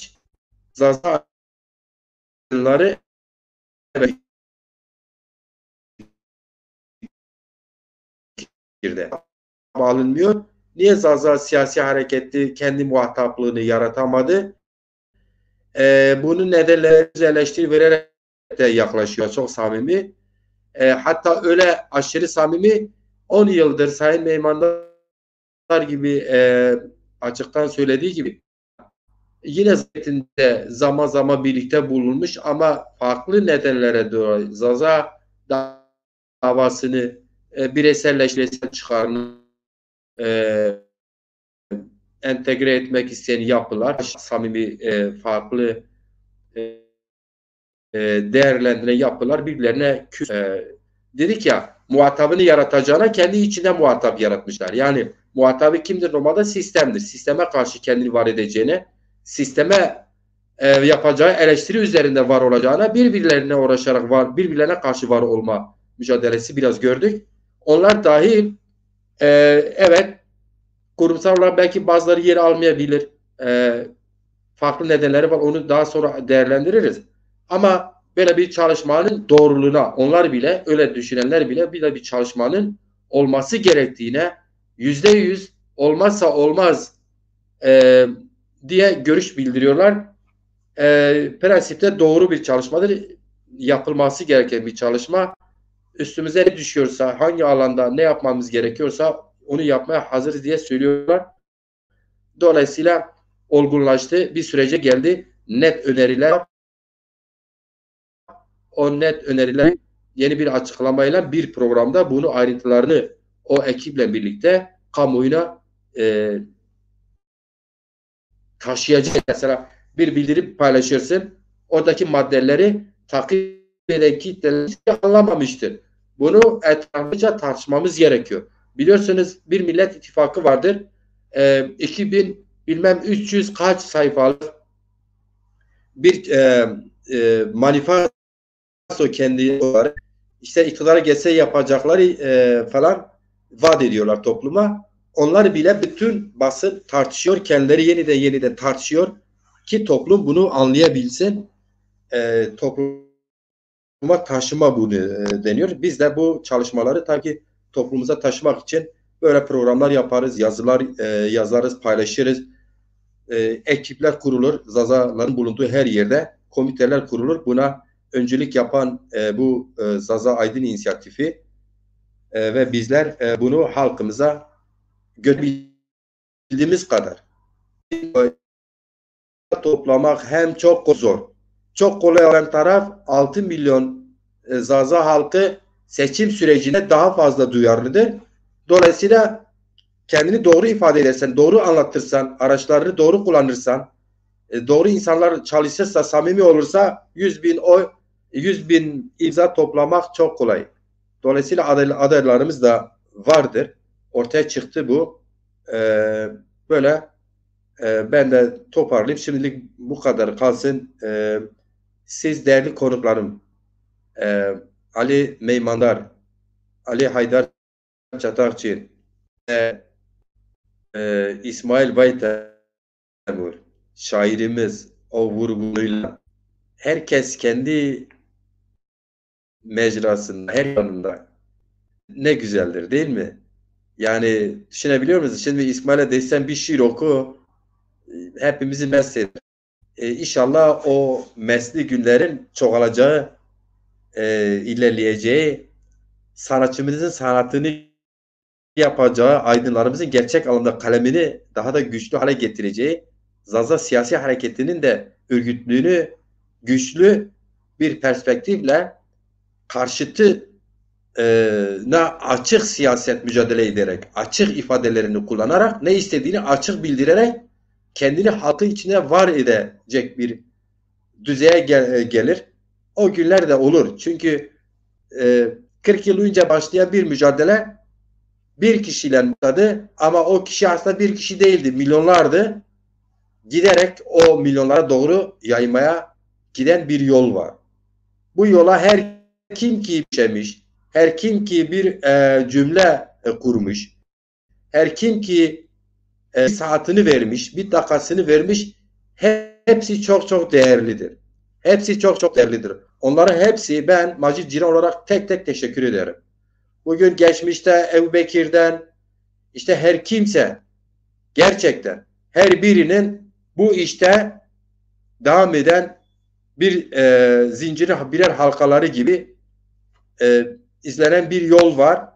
Zaza Aydınları girdi. Alınmıyor. Niye Zaza siyasi hareketi kendi muhataplığını yaratamadı? Bunun nedenleri eleştiri vererek de yaklaşıyor. Çok samimi. Hatta öyle aşırı samimi 10 yıldır Sayın Meymanlar gibi açıktan söylediği gibi yine ziyaretinde zaman zaman birlikte bulunmuş ama farklı nedenlere dolayı Zaza davasını bireyselleştirme çıkarını entegre etmek isteyen yapılar samimi farklı değerlendiren yapılar birbirlerine dedik ya muhatabını yaratacağına kendi içinde muhatap yaratmışlar. Yani muhatabı kimdir? Normalde sistemdir. Sisteme karşı kendini var edeceğine, sisteme yapacağı eleştiri üzerinde var olacağına birbirlerine uğraşarak birbirlerine karşı var olma mücadelesi biraz gördük. Onlar dahil evet kurumsal olarak belki bazıları yer almayabilir. Farklı nedenleri var. Onu daha sonra değerlendiririz. Ama böyle bir çalışmanın doğruluğuna onlar bile öyle düşünenler bile bir çalışmanın olması gerektiğine %100 olmazsa olmaz diye görüş bildiriyorlar. Prensipte doğru bir çalışmadır. Yapılması gereken bir çalışma. Üstümüze ne düşüyorsa, hangi alanda ne yapmamız gerekiyorsa onu yapmaya hazırız diye söylüyorlar. Dolayısıyla olgunlaştı. Bir sürece geldi. Net öneriler. O net öneriler yeni bir açıklamayla bir programda bunu ayrıntılarını o ekiple birlikte kamuoyuna taşıyacak. Mesela bir bildirip paylaşırsın. Oradaki maddeleri takip eden kitleler anlamamıştır. Bunu etraflıca tartışmamız gerekiyor. Biliyorsunuz bir Millet İttifakı vardır. 2000 bilmem 300 kaç sayfalık bir manifesto kendi olarak işte iktidara geçse yapacakları falan vaat ediyorlar topluma. Onlar bile bütün basın tartışıyor. Kendileri yeniden tartışıyor ki toplum bunu anlayabilsin. Topluma taşıma bunu deniyor. Biz de bu çalışmaları tabii ki toplumumuza taşımak için böyle programlar yaparız, yazılar yazarız, paylaşırız. Ekipler kurulur. Zazaların bulunduğu her yerde komiteler kurulur. Buna öncülük yapan bu Zaza Aydın inisiyatifi ve bizler bunu halkımıza görebildiğimiz kadar toplamak hem çok zor. Çok kolay olan taraf 6 milyon Zaza halkı seçim sürecine daha fazla duyarlıdır. Dolayısıyla kendini doğru ifade edersen, doğru anlatırsan, araçlarını doğru kullanırsan, doğru insanlar çalışırsa, samimi olursa 100 bin imza toplamak çok kolay. Dolayısıyla adaylarımız da vardır. Ortaya çıktı bu. Böyle ben de toparlayayım. Şimdilik bu kadar kalsın. Siz değerli konuklarım Ali Meymandar, Ali Haydar Çatakçı, İsmail Baytemur, şairimiz o vurguyla herkes kendi mecrasında, her yanında ne güzeldir değil mi? Yani düşünebiliyor musunuz? Şimdi İsmail'e desem bir şiir oku, hepimizi mest eder. İnşallah o mesli günlerin çoğalacağı, ilerleyeceği, sanatçımızın sanatını yapacağı, aydınlarımızın gerçek anlamda kalemini daha da güçlü hale getireceği, Zaza siyasi hareketinin de örgütlüğünü güçlü bir perspektifle karşıtına açık siyaset mücadele ederek, açık ifadelerini kullanarak, ne istediğini açık bildirerek kendini halkın içine var edecek bir düzeye gelir. O günler de olur. Çünkü 40 yıl önce başlayan bir mücadele bir kişiyle başladı ama o kişi aslında bir kişi değildi. Milyonlardı. Giderek o milyonlara doğru yaymaya giden bir yol var. Bu yola her kim ki işemiş, her kim ki bir cümle kurmuş, her kim ki bir saatini vermiş, bir dakikasını vermiş, hepsi çok çok değerlidir. Hepsi çok çok değerlidir. Onların hepsi ben Macit Ciran olarak tek tek teşekkür ederim. Bugün geçmişte Ebu Bekir'den işte her kimse gerçekten her birinin bu işte devam eden bir zinciri birer halkaları gibi izlenen bir yol var.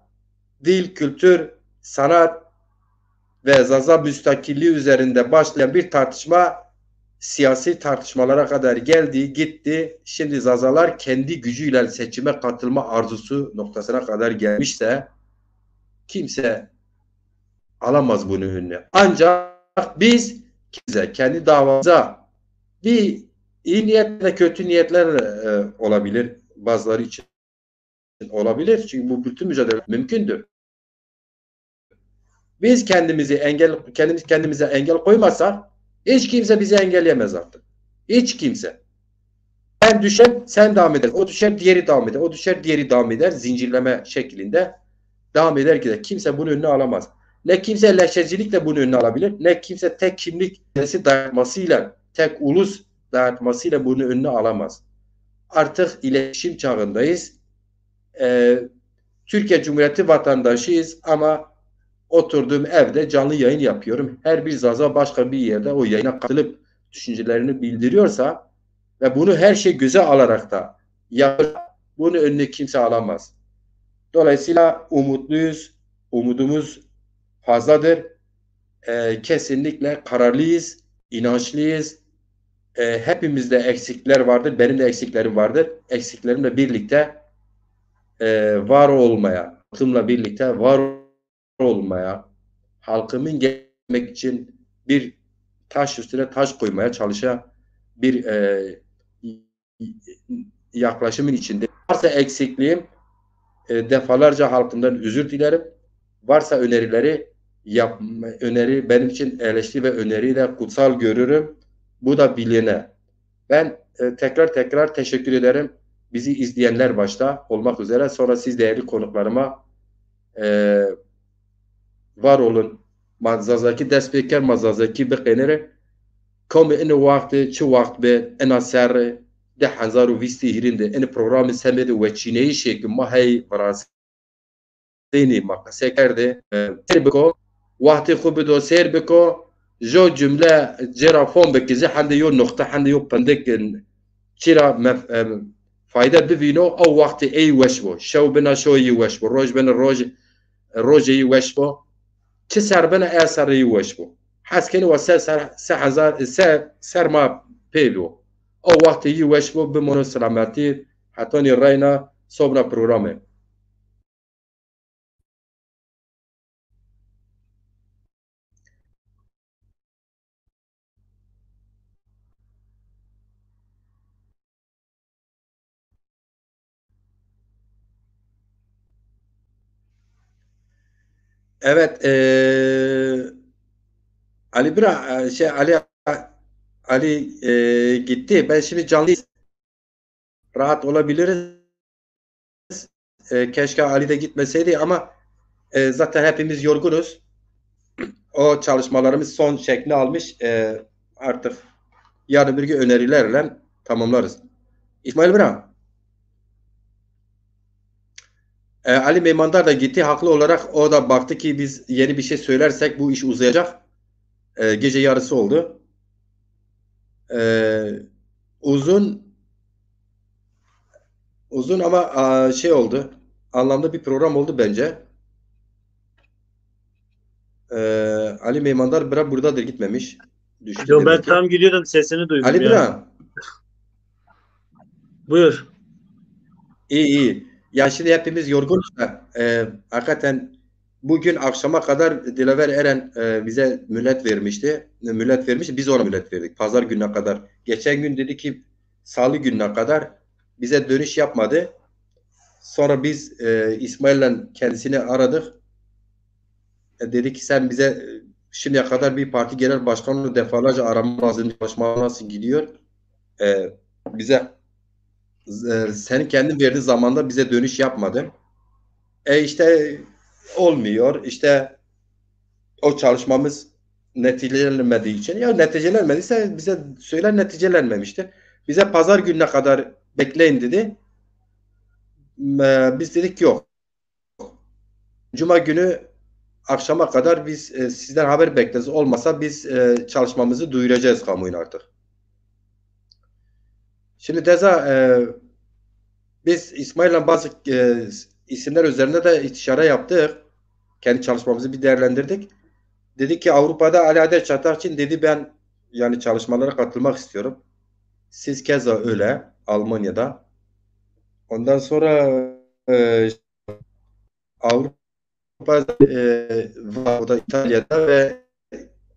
Dil, kültür, sanat ve Zaza müstakilliği üzerinde başlayan bir tartışma siyasi tartışmalara kadar geldi, gitti. Şimdi Zazalar kendi gücüyle seçime katılma arzusu noktasına kadar gelmişse kimse alamaz bunun önüne. Ancak biz kendi davamıza bir iyi niyetle kötü niyetler olabilir. Bazıları için olabilir. Çünkü bu bütün mücadele mümkündür. Biz kendimize engel koymazsak hiç kimse bizi engelleyemez artık. Hiç kimse. Ben düşer, sen devam eder. O düşer, diğeri devam eder. O düşer, diğeri devam eder. Zincirleme şeklinde devam eder gider. Kimse bunun önüne alamaz. Ne kimse leşecilikle bunun önüne alabilir. Ne kimse tek kimlik dayatmasıyla, tek ulus dayatmasıyla bunun önüne alamaz. Artık iletişim çağındayız. Türkiye Cumhuriyeti vatandaşıyız ama oturduğum evde canlı yayın yapıyorum. Her bir Zaza başka bir yerde o yayına katılıp düşüncelerini bildiriyorsa ve bunu her şey göze alarak da yapar, bunun önüne kimse alamaz. Dolayısıyla umutluyuz. Umudumuz fazladır. Kesinlikle kararlıyız, inançlıyız. Hepimizde eksikler vardır. Benim de eksiklerim vardır. Eksiklerimle birlikte var olmaya, halkımla birlikte var olmaya, halkımın gelmek için bir taş üstüne taş koymaya çalışan bir yaklaşımın içinde. Varsa eksikliğim defalarca halkımdan özür dilerim. Varsa öneri benim için eleştiri ve öneriyi de kutsal görürüm. Bu da biline. Ben tekrar teşekkür ederim. Bizi izleyenler başta olmak üzere. Sonra siz değerli konuklarıma var olun. Mazazaki desteker mazazaki beqenere comme en vakti çi vakt be en ser de 2020 hirinde en programı semede ve çineyi şekli mahay Fransızını makase kerde serbeko vakti xubi do serbeko jo cümle cerafon bekizi hande yo nokta hande yo pendekin çira fayda bivino o vakti ey weşbo şev bena şoyi weşbo roj bena roji weşbo چه سر بنا اثر یوش بو حس کنی و سه هزار سر ما پیلو او وقت یوش بو به منو سلامتی حتی نی راینا صبح پروگرامه Evet, Ali Bira Ali gitti. Ben şimdi canlı rahat olabiliriz. Keşke Ali de gitmeseydi ama zaten hepimiz yorgunuz. O çalışmalarımız son şekli almış. Artık yarın bir gün önerilerle tamamlarız. İsmail Bira. Ali Meymandar da gitti. Haklı olarak o da baktı ki biz yeni bir şey söylersek bu iş uzayacak. Gece yarısı oldu. Uzun ama şey oldu. Anlamlı bir program oldu bence. Ali Meymandar Bira buradadır, gitmemiş. Düştü Yo, ben demek ki. tam gidiyordum, sesini duydum Ali ya. Bira. Buyur. İyi. Ya şimdi hepimiz yorgunuz da hakikaten bugün akşama kadar Dilaver Eren bize mühlet vermişti. Biz ona mühlet verdik. Pazar gününe kadar. Geçen gün dedi ki Salı gününe kadar bize dönüş yapmadı. Sonra biz İsmail'le kendisini aradık. Dedi ki sen bize şimdiye kadar bir parti genel başkanını defalarca arama lazım. Çalışma nasıl gidiyor? Bize senin kendin verdiğin zamanda bize dönüş yapmadı. İşte olmuyor. İşte o çalışmamız neticelenmediği için, ya neticelenmediyse bize söyler, neticelenmemiştir. Bize pazar gününe kadar bekleyin dedi. Biz dedik yok. Cuma günü akşama kadar biz sizden haber bekleriz. Olmasa biz çalışmamızı duyuracağız kamuoyuna artık. Şimdi biz İsmail'le bazı isimler üzerinde de istişare yaptık. Kendi çalışmamızı bir değerlendirdik. Dedi ki Avrupa'da Ali Adel Çatakçı'nın dedi ben yani çalışmalara katılmak istiyorum. Siz keza öyle Almanya'da. Ondan sonra Avrupa'da o da İtalya'da ve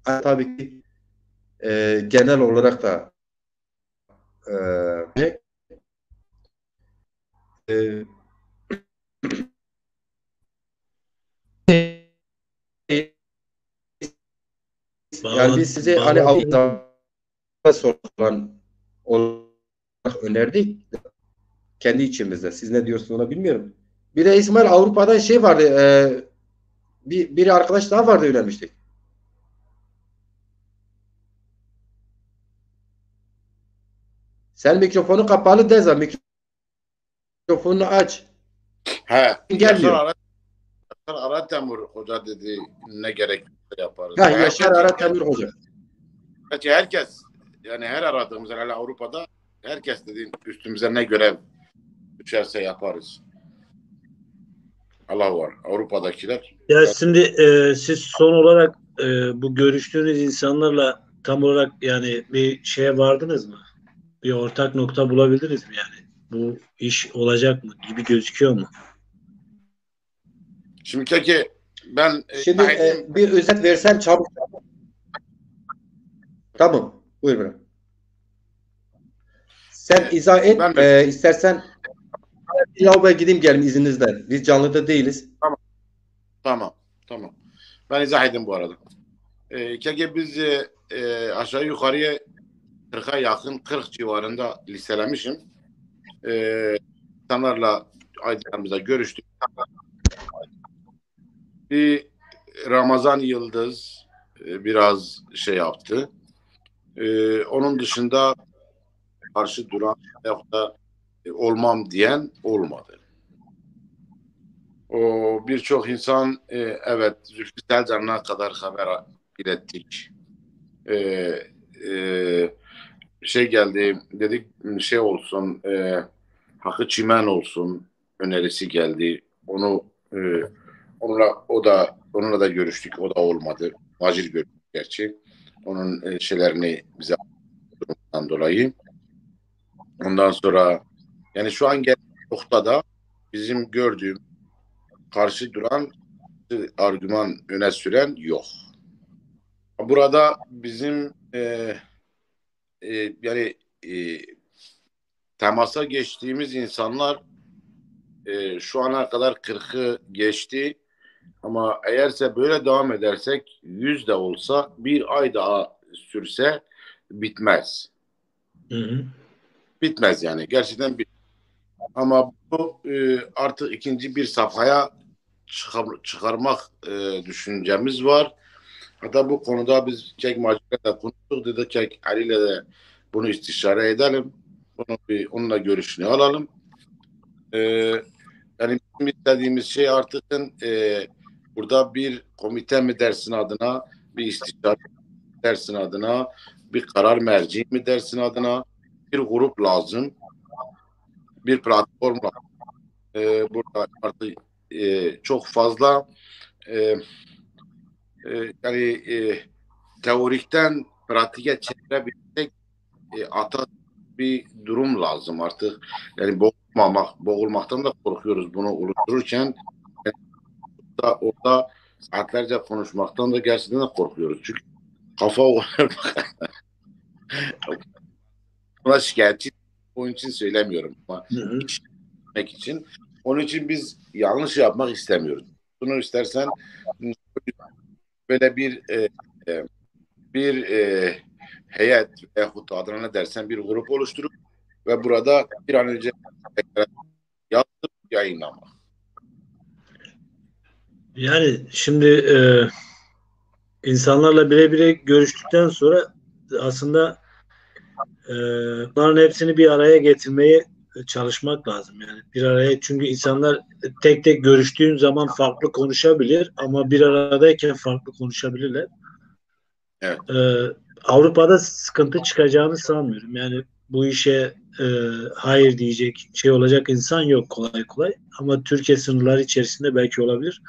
tabii ki genel olarak da yani biz size hani Avrupa'da sorulan olarak önerdik. Kendi içimizde. Siz ne diyorsunuz ona bilmiyorum. Bir de İsmail Avrupa'da şey vardı. Bir arkadaş daha vardı önermiştik. Sen mikrofonu kapalı Deza. Mikrofonunu aç. He. Gelmiyor. Yaşar Aratemur Hoca dedi ne gerek yaparız. Ha, Yaşar Aratemur Hoca. Gerçi herkes yani her aradığımız herhalde Avrupa'da herkes dediğin üstümüze ne görev düşerse yaparız. Allah var. Avrupa'dakiler. Ya şimdi siz son olarak bu görüştüğünüz insanlarla tam olarak yani bir şeye vardınız mı? Bir ortak nokta bulabildiniz mi yani? Bu iş olacak mı gibi gözüküyor mu? Şimdi peki ben Şimdi bir özet versem çabuk. Tamam. Buyur bana. Sen izah et. İstersen lavaboya gideyim gelim izninizle. Biz canlıda değiliz. Tamam. Ben izah edeyim bu arada. Kege biz aşağı yukarıya 40'a yakın 40 civarında listelemişim. İnsanlarla ailelerimize görüştük. Bir Ramazan Yıldız biraz şey yaptı. Onun dışında karşı duran da olmam diyen olmadı. O birçok insan evet Zülfü Selcan'a kadar haber ilettik. Şey geldi dedik şey olsun Hakkı Çimen olsun önerisi geldi. Onunla da görüştük. O da olmadı. Acil görüştük gerçi. Onun şeylerini bize dolayı. Ondan sonra yani şu an geldiği noktada bizim gördüğüm karşı duran argüman öne süren yok. Burada bizim yani temasa geçtiğimiz insanlar şu ana kadar 40'ı geçti. Ama eğerse böyle devam edersek 100 de olsa bir ay daha sürse bitmez. Hı. Bitmez yani. Gerçekten bitmez. Ama bu artık ikinci bir safhaya çıkarmak düşüncemiz var. Hatta bu konuda biz Kek Macir'le konuştuk. Dedik Kek Ali'yle de bunu istişare edelim. Onunla görüşünü alalım. Yani bizim istediğimiz şey artık burada bir komite mi dersin adına, bir istişare dersin adına, bir karar merci mi dersin adına bir grup lazım. Bir platform lazım. Burada artık çok fazla yani teorikten pratiğe çevirebilecek bir durum lazım artık. Yani boğulmaktan da korkuyoruz bunu oluştururken. Orada saatlerce konuşmaktan da gerçekten de korkuyoruz. Çünkü kafa buna şikayetçi Onun için söylemiyorum ama Hı hı. işlemek için. Onun için biz yanlış yapmak istemiyoruz. Bunu istersen böyle bir heyet veyahut da adına ne dersen bir grup oluşturup ve burada bir an önce yazıp yayınlamak. Yani şimdi insanlarla birebir görüştükten sonra aslında bunların hepsini bir araya getirmeye çalışmak lazım. Yani bir araya, çünkü insanlar tek tek görüştüğün zaman farklı konuşabilir ama bir aradayken farklı konuşabilirler. Evet. Avrupa'da sıkıntı çıkacağını sanmıyorum. Yani bu işe hayır diyecek şey olacak insan yok kolay kolay. Ama Türkiye sınırları içerisinde belki olabilir.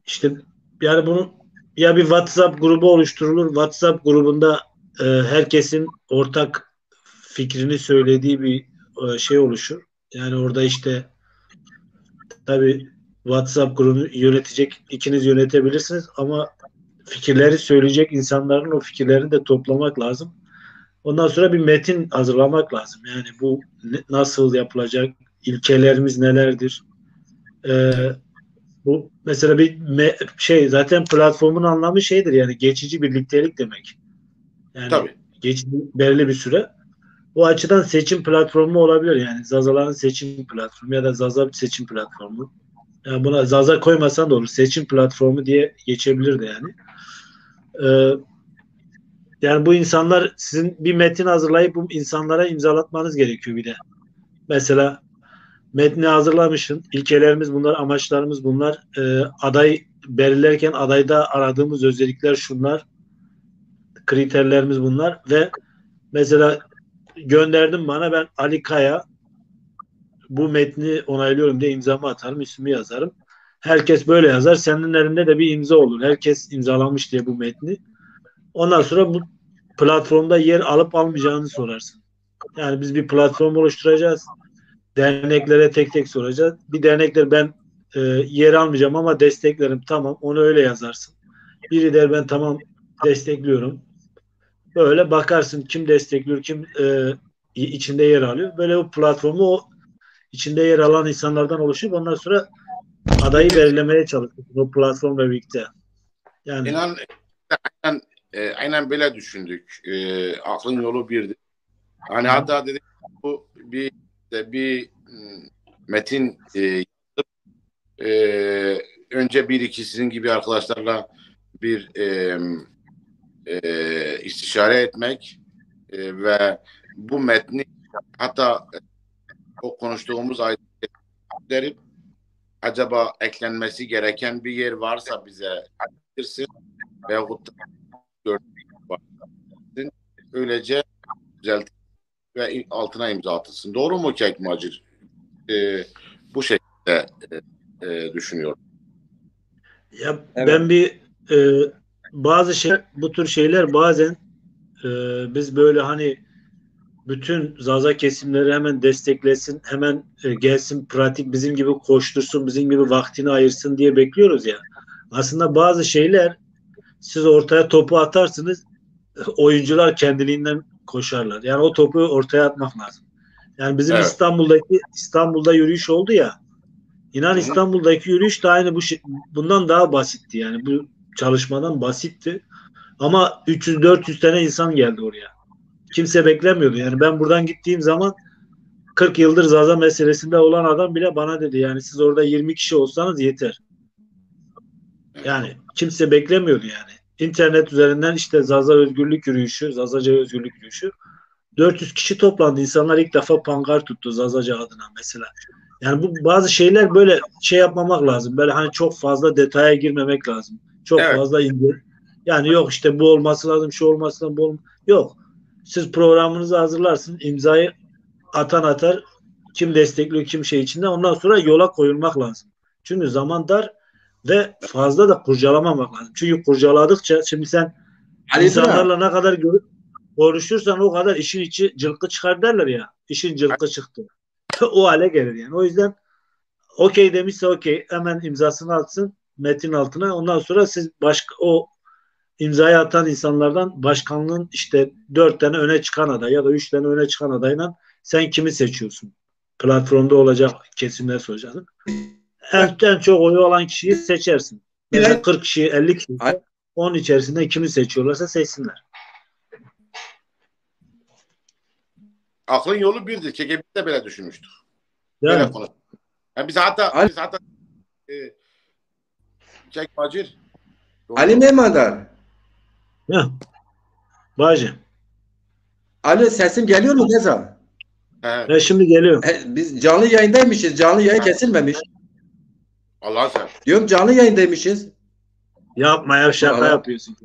İşte yani bunu ya bir WhatsApp grubu oluşturulur. WhatsApp grubunda herkesin ortak fikrini söylediği bir şey oluşur. Yani orada işte tabii WhatsApp grubunu yönetecek, ikiniz yönetebilirsiniz ama fikirleri söyleyecek insanların o fikirlerini de toplamak lazım. Ondan sonra bir metin hazırlamak lazım. Yani bu nasıl yapılacak, ilkelerimiz nelerdir? Bu mesela bir şey, zaten platformun anlamı şeydir, yani geçici birliktelik demek. Yani Tabii. geçici belirli bir süre. Bu açıdan seçim platformu olabilir, yani Zazaların seçim platformu ya da Zaza seçim platformu. Yani buna Zaza koymasan da olur. Seçim platformu diye geçebilirdi yani. Ee, Yani bu insanlar, sizin bir metin hazırlayıp bu insanlara imzalatmanız gerekiyor bir de. Mesela metni hazırlamışsın. İlkelerimiz bunlar, amaçlarımız bunlar. Aday belirlerken adayda aradığımız özellikler şunlar. Kriterlerimiz bunlar ve mesela gönderdim bana, ben Ali Kaya bu metni onaylıyorum diye imzamı atarım, ismimi yazarım. Herkes böyle yazar. Senin elinde de bir imza olur. Herkes imzalamış diye bu metni. Ondan sonra bu platformda yer alıp almayacağını sorarsın. Yani biz bir platform oluşturacağız. Derneklere tek tek soracağız. Bir dernekler ben yer almayacağım ama desteklerim. Tamam, onu öyle yazarsın. Biri der ben tamam destekliyorum. Böyle bakarsın kim destekliyor, kim içinde yer alıyor. Böyle bu platformu o içinde yer alan insanlardan oluşup ondan sonra adayı belirlemeye çalışıyorsun o platformla birlikte. Yani İnan aynen böyle düşündük. Aklın yolu birdi. Hani hatta dedik bu bir metin önce bir iki sizin gibi arkadaşlarla bir istişare etmek ve bu metni hatta o konuştuğumuz ayetleri acaba eklenmesi gereken bir yer varsa bize bildirsin veyahut da görsün. Öylece düzeltin ve altına imza atılsın. Doğru mu Kek Macir? Bu şekilde düşünüyorum. ya Evet. ben bir bazı şey, bu tür şeyler bazen biz böyle hani bütün Zaza kesimleri hemen desteklesin, hemen gelsin pratik bizim gibi koştursun, bizim gibi vaktini ayırsın diye bekliyoruz ya. Aslında bazı şeyler siz ortaya topu atarsınız, oyuncular kendiliğinden koşarlar. Yani o topu ortaya atmak lazım. Yani bizim Evet. İstanbul'da yürüyüş oldu ya. İnan Hı-hı. İstanbul'daki yürüyüş de aynı bundan daha basitti. Yani bu çalışmadan basitti. Ama 300-400 tane insan geldi oraya. Kimse beklemiyordu. Yani ben buradan gittiğim zaman 40 yıldır Zaza meselesinde olan adam bile bana dedi yani siz orada 20 kişi olsanız yeter. Yani kimse beklemiyordu yani. İnternet üzerinden işte Zaza özgürlük yürüyüşü, Zazaca özgürlük yürüyüşü 400 kişi toplandı. İnsanlar ilk defa pankart tuttu Zazaca adına mesela. Yani bu bazı şeyler böyle şey yapmamak lazım. Böyle hani çok fazla detaya girmemek lazım. Çok Evet. fazla yani yok işte bu olması lazım, şu olması lazım, bu yok. Siz programınızı hazırlarsın, imzayı atan atar, kim destekliyor, kim şey içinde. Ondan sonra yola koyulmak lazım. Çünkü zaman dar ve fazla da kurcalamamak lazım. Çünkü kurcaladıkça şimdi sen Ali insanlarla ne kadar konuşursan o kadar işin içi cılkı çıkar derler ya. İşin cılkı çıktı. O hale gelir yani. O yüzden okey demişse okey, hemen imzasını atsın metin altına. Ondan sonra siz o imzayı atan insanlardan başkanlığın işte 4 tane öne çıkan aday ya da 3 tane öne çıkan adayla Sen kimi seçiyorsun? Platformda olacak kesimler soracağım. En çok oyu olan kişiyi seçersin. Mesela 40 kişi, 50 kişi, onun içerisinde kimi seçiyorlarsa seçsinler. Aklın yolu birdir. KGB de böyle düşünmüştük. Yani. Böyle konu. Yani biz hatta Çek Bacır. Ali Memandar. Ya. Bacı. Ali sesim geliyor mu Geza? Şimdi geliyor. Biz canlı yayındaymışız. Canlı yayın kesilmemiş. Allah'a sen. Diyorum canlı yayındaymışız. Yapma ya, şaka yapıyorsun.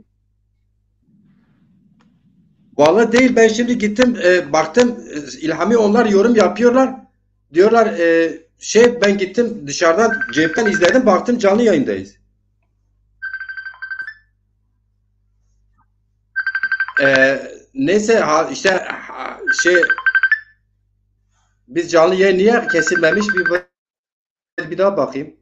Vallahi değil, ben şimdi gittim baktım İlhami onlar yorum yapıyorlar. Diyorlar ben gittim dışarıdan cepten izledim, baktım canlı yayındayız. Neyse işte biz canlı yayın niye kesilmemiş bir daha bakayım.